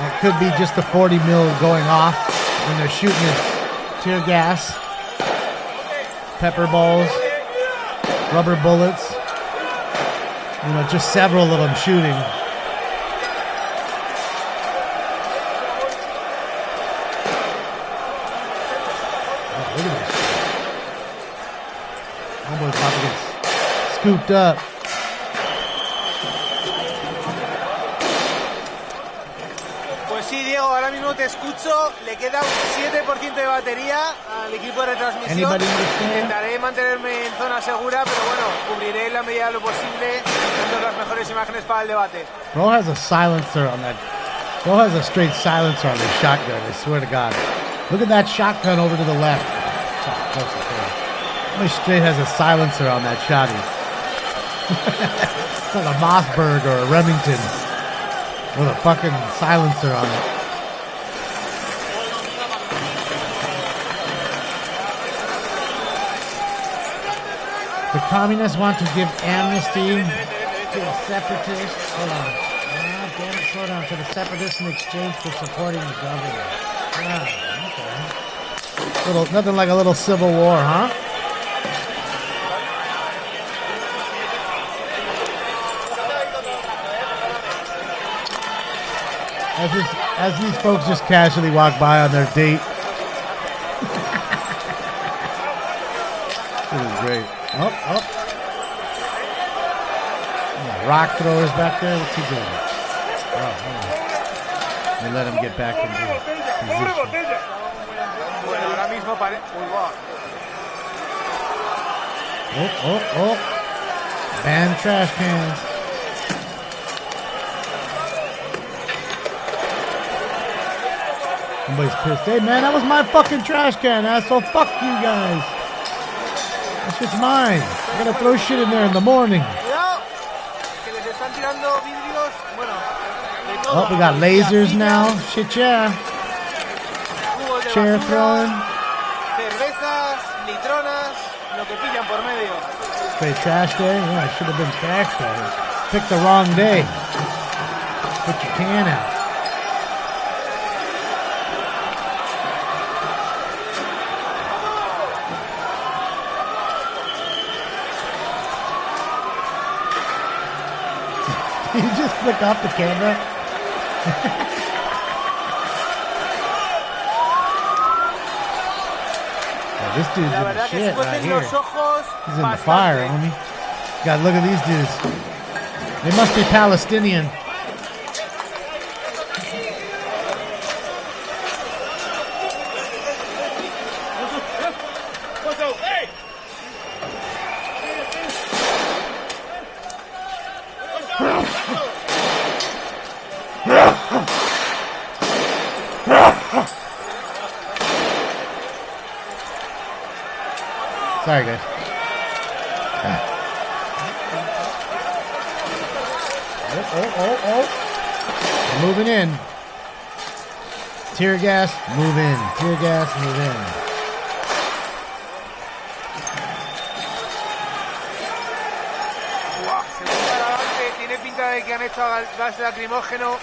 It could be just the 40 mil going off when they're shooting this tear gas, pepper balls, rubber bullets. You know, just several of them shooting. Oh, look at this. Homeboy's about to get scooped up. Pues sí, Diego, ahora mismo te escucho. Le queda un 7% de batería al equipo de retransmisión. Intentaré mantenerme en zona segura, pero bueno, cubriré en la medida de lo posible, dando las mejores imágenes para el debate. Bro has a silencer on that. Bro has a straight silencer on his shotgun, I swear to God. Look at that shotgun over to the left. Somebody straight has a silencer on that shotty. It's like a Mossberg or a Remington with a fucking silencer on it. The communists want to give amnesty to the separatists. Hold on. Ah, damn it, slow down. To the separatists in exchange for supporting the government. Ah, okay. Nothing like a little civil war, huh? As these folks just casually walk by on their date. This is great. Oh. Yeah, rock throwers back there. What's he doing? Oh, hold on. They let him get back into position. Bueno, ahora mismo Oh. Ban trash cans. Somebody's pissed. Hey, man, that was my fucking trash can, asshole. Fuck you guys. That shit's mine. I gotta throw shit in there in the morning. Oh, we got lasers now. Shit, yeah. Chair throwing. Cervezas, litronas, lo que pillan por medio. Straight trash day? Yeah, it should have been trash day. Picked the wrong day. Put your can out. flick off the camera. Oh, this dude's in the shit right here. He's in the fire, homie. God, look at these dudes. They must be Palestinian. Sorry, guys. Oh. They're moving in. Tear gas, move in. Tear gas, move in. Tiene pinta de que han hecho gas lacrimógeno,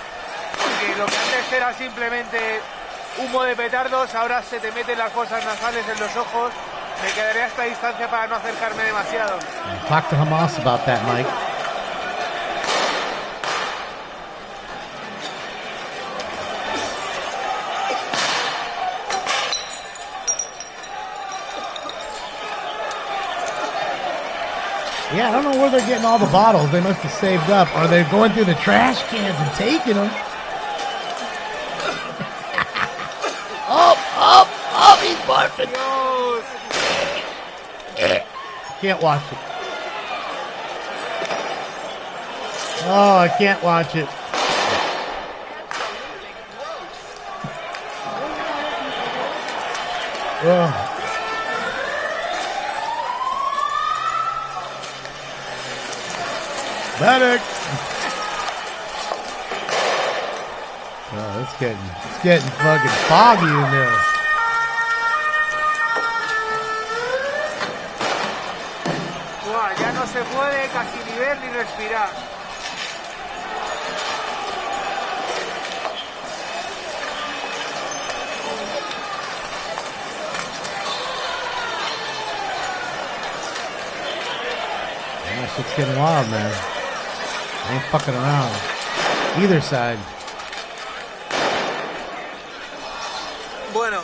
que lo que antes era simplemente humo de petardos, ahora se te meten las fosas nasales en los ojos. Me quedaré a esta distancia para no acercarme demasiado. Talk to Hamas about that, Mike. Yeah, I don't know where they're getting all the bottles. They must have saved up. Or they're going through the trash cans and taking them. Up, he's barfing. Can't watch it. Oh, I can't watch it. Oh. Medic. Oh, it's getting fucking foggy in there. Ya no se puede casi ni ver ni respirar. Yeah, shit's getting wild, man. I ain't fucking around. Either side. Bueno,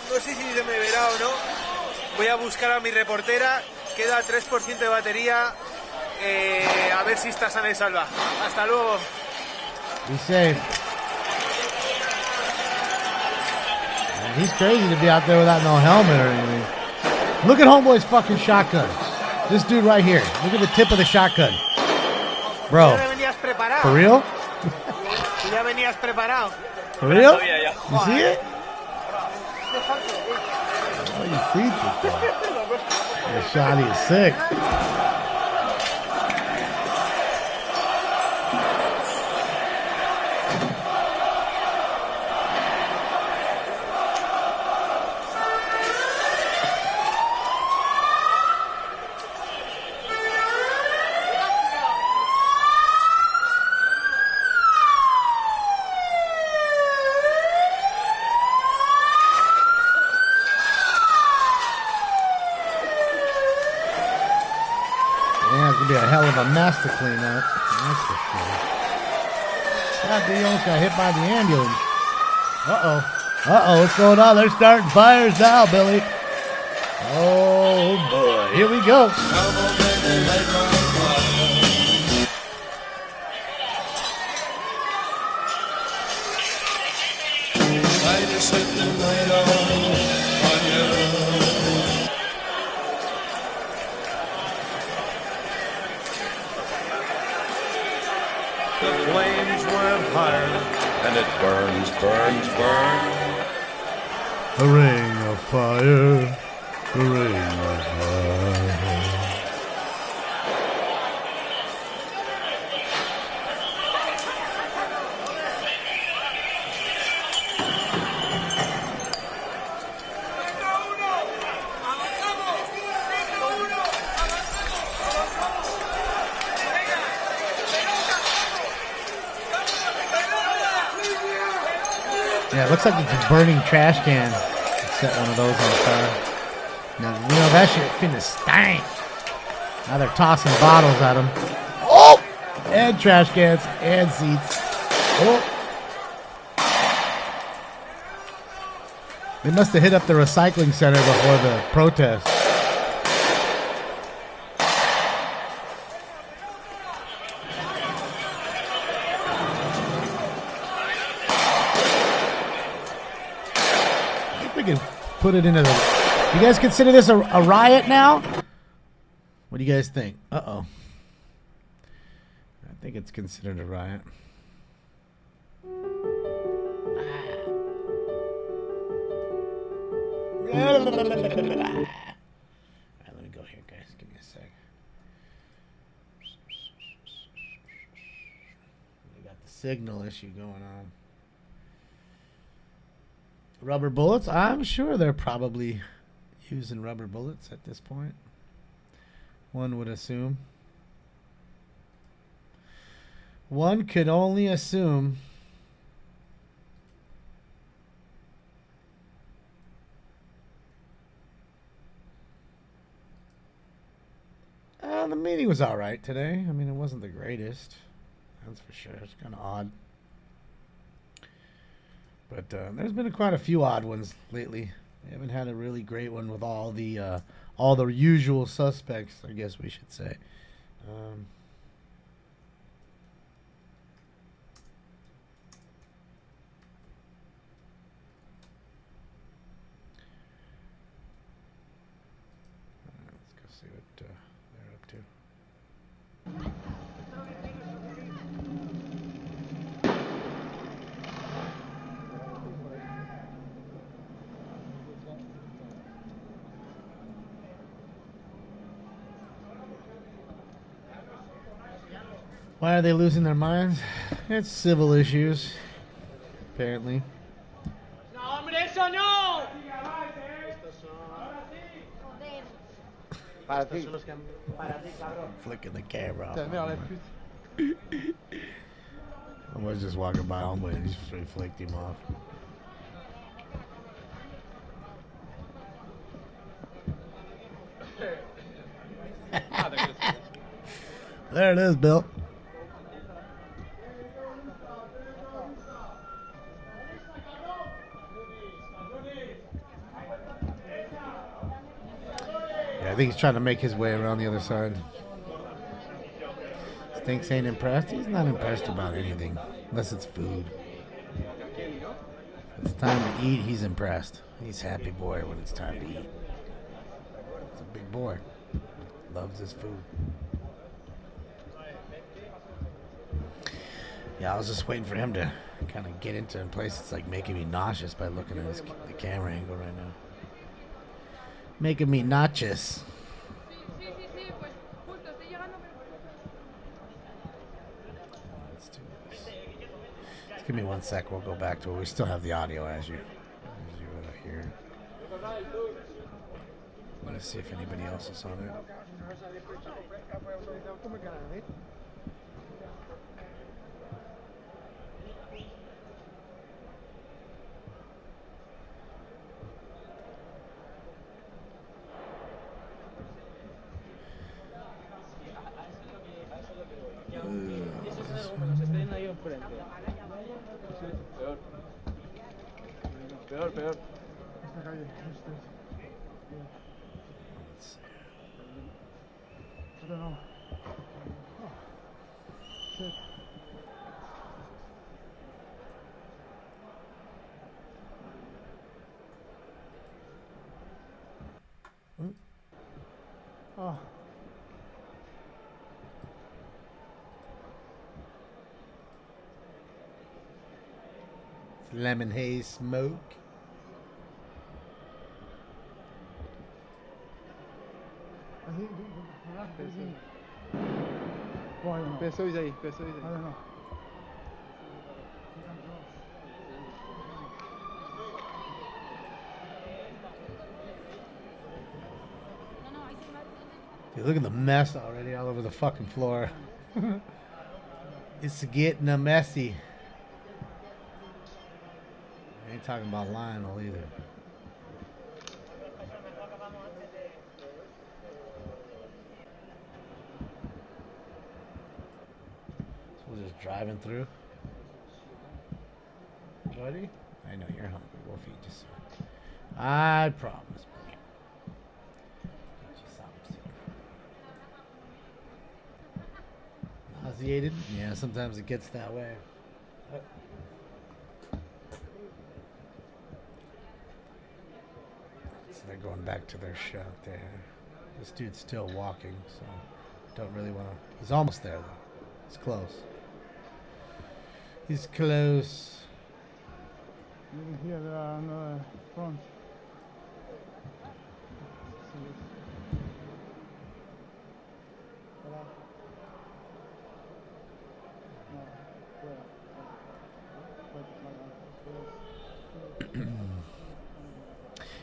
no sé si se me verá o no. Voy a buscar a mi reportera. Queda 3% de batería. A ver si está sana y salva. Hasta luego. Be safe. Man, he's crazy to be out there without no helmet or anything. Look at Homeboy's fucking shotgun. This dude right here. Look at the tip of the shotgun. Bro. For real? Ya venías preparado. For real? You see it? Oh, you see it. The shotty is sick. Be a hell of a mess to clean up. That's for sure. God, they almost got hit by the ambulance. Uh-oh, what's going on? They're starting fires now, Billy. Oh, boy. Here we go. And it burns. A ring of fire, a ring of fire. Yeah, it looks like it's a burning trash can. Set one of those on fire. Now, you know, that shit finna stank. Now they're tossing bottles at him. Oh! and trash cans and seats. Oh. They must have hit up the recycling center before the protest. I think we can put it into the... You guys consider this a riot now? What do you guys think? Uh-oh. I think it's considered a riot. Alright, let me go here, guys. Give me a sec. We got the signal issue going on. Rubber bullets? I'm sure they're probably using rubber bullets at this point. One would assume. One could only assume. The meeting was all right today. I mean, it wasn't the greatest. That's for sure. It's kind of odd. But there's been quite a few odd ones lately. We haven't had a really great one with all the usual suspects, I guess we should say. Let's go see what they're up to. Why are they losing their minds? It's civil issues, apparently. No, hombre, eso no. Para ti. Flicking the camera off. I was just walking by homeboy and he flicked him off. There it is, Bill. I think he's trying to make his way around the other side. Stinks ain't impressed. He's not impressed about anything, unless it's food. If it's time to eat, he's impressed. He's happy boy when it's time to eat. He's a big boy. Loves his food. Yeah, I was just waiting for him to kind of get into a place that's like making me nauseous by looking at the camera angle right now. Making me nauseous. Let's do this. Just give me 1 sec. We'll go back to it. We still have the audio as you hear. Let's see if anybody else is on it. Peor. I don't know. Shit. Oh. Lemon haze smoke. Pessois aí. I don't know. Dude, look at the mess already all over the fucking floor. It's getting messy. I ain't talking about Lionel either. driving through. Buddy? I know you're hungry. We'll feed you soon. I promise. Get you something soon. Nauseated? Yeah, sometimes it gets that way. So they're going back to their shot there. This dude's still walking, so don't really want to. He's almost there, though. He's close. He's close. You can hear that on the front.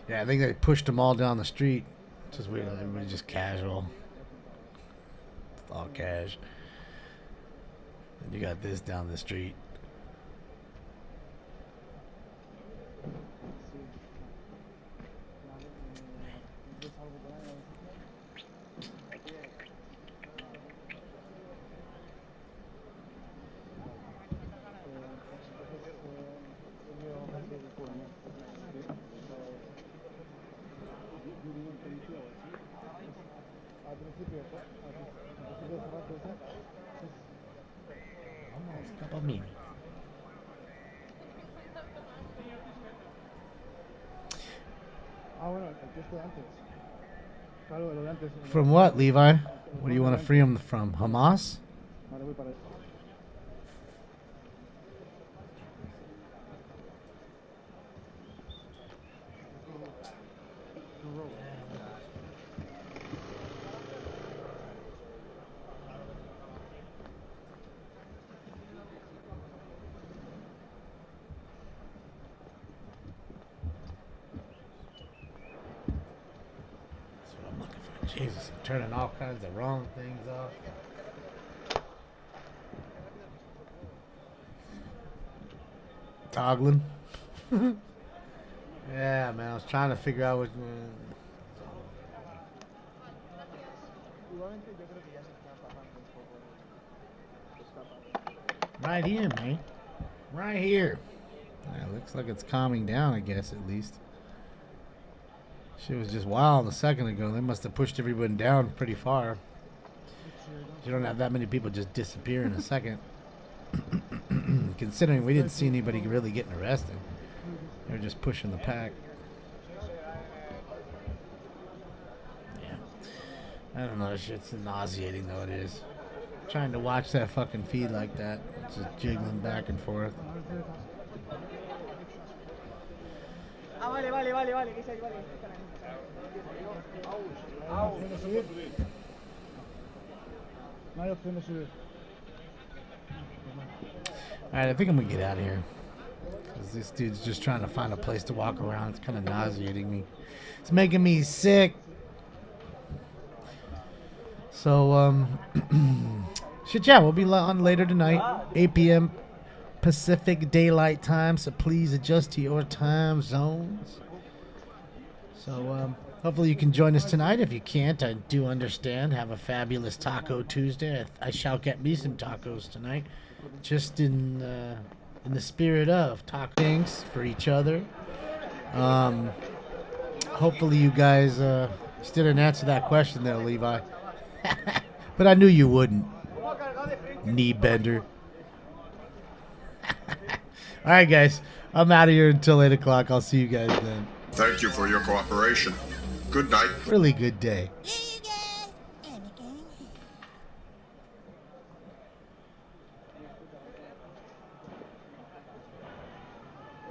Yeah, I think they pushed them all down the street. Just weird. Everybody's just casual. It's all cash. And you got this down the street. Almost couple minutes. From what, Levi? What do you want to free them from? Hamas? Jesus, I'm turning all kinds of wrong things off. Toggling. Yeah, man, I was trying to figure out what. Right here, man. Right here. Yeah, looks like it's calming down, I guess, at least. She was just wild a second ago. They must have pushed everyone down pretty far. You don't have that many people just disappear in a second. Considering we didn't see anybody really getting arrested. They were just pushing the pack. Yeah. I don't know. It's nauseating though it is. Trying to watch that fucking feed like that. It's just jiggling back and forth. Alright, I think I'm gonna get out of here. Because this dude's just trying to find a place to walk around. It's kind of nauseating me. It's making me sick. So, shit, yeah, we'll be on later tonight. 8 p.m. Pacific Daylight Time. So please adjust to your time zones. So, hopefully you can join us tonight. If you can't, I do understand. Have a fabulous Taco Tuesday. I shall get me some tacos tonight. Just in the spirit of taco things for each other. Hopefully you guys still didn't answer that question there, Levi. But I knew you wouldn't. Knee bender. All right, guys. I'm out of here until 8 o'clock. I'll see you guys then. Thank you for your cooperation. Good night. Really good day.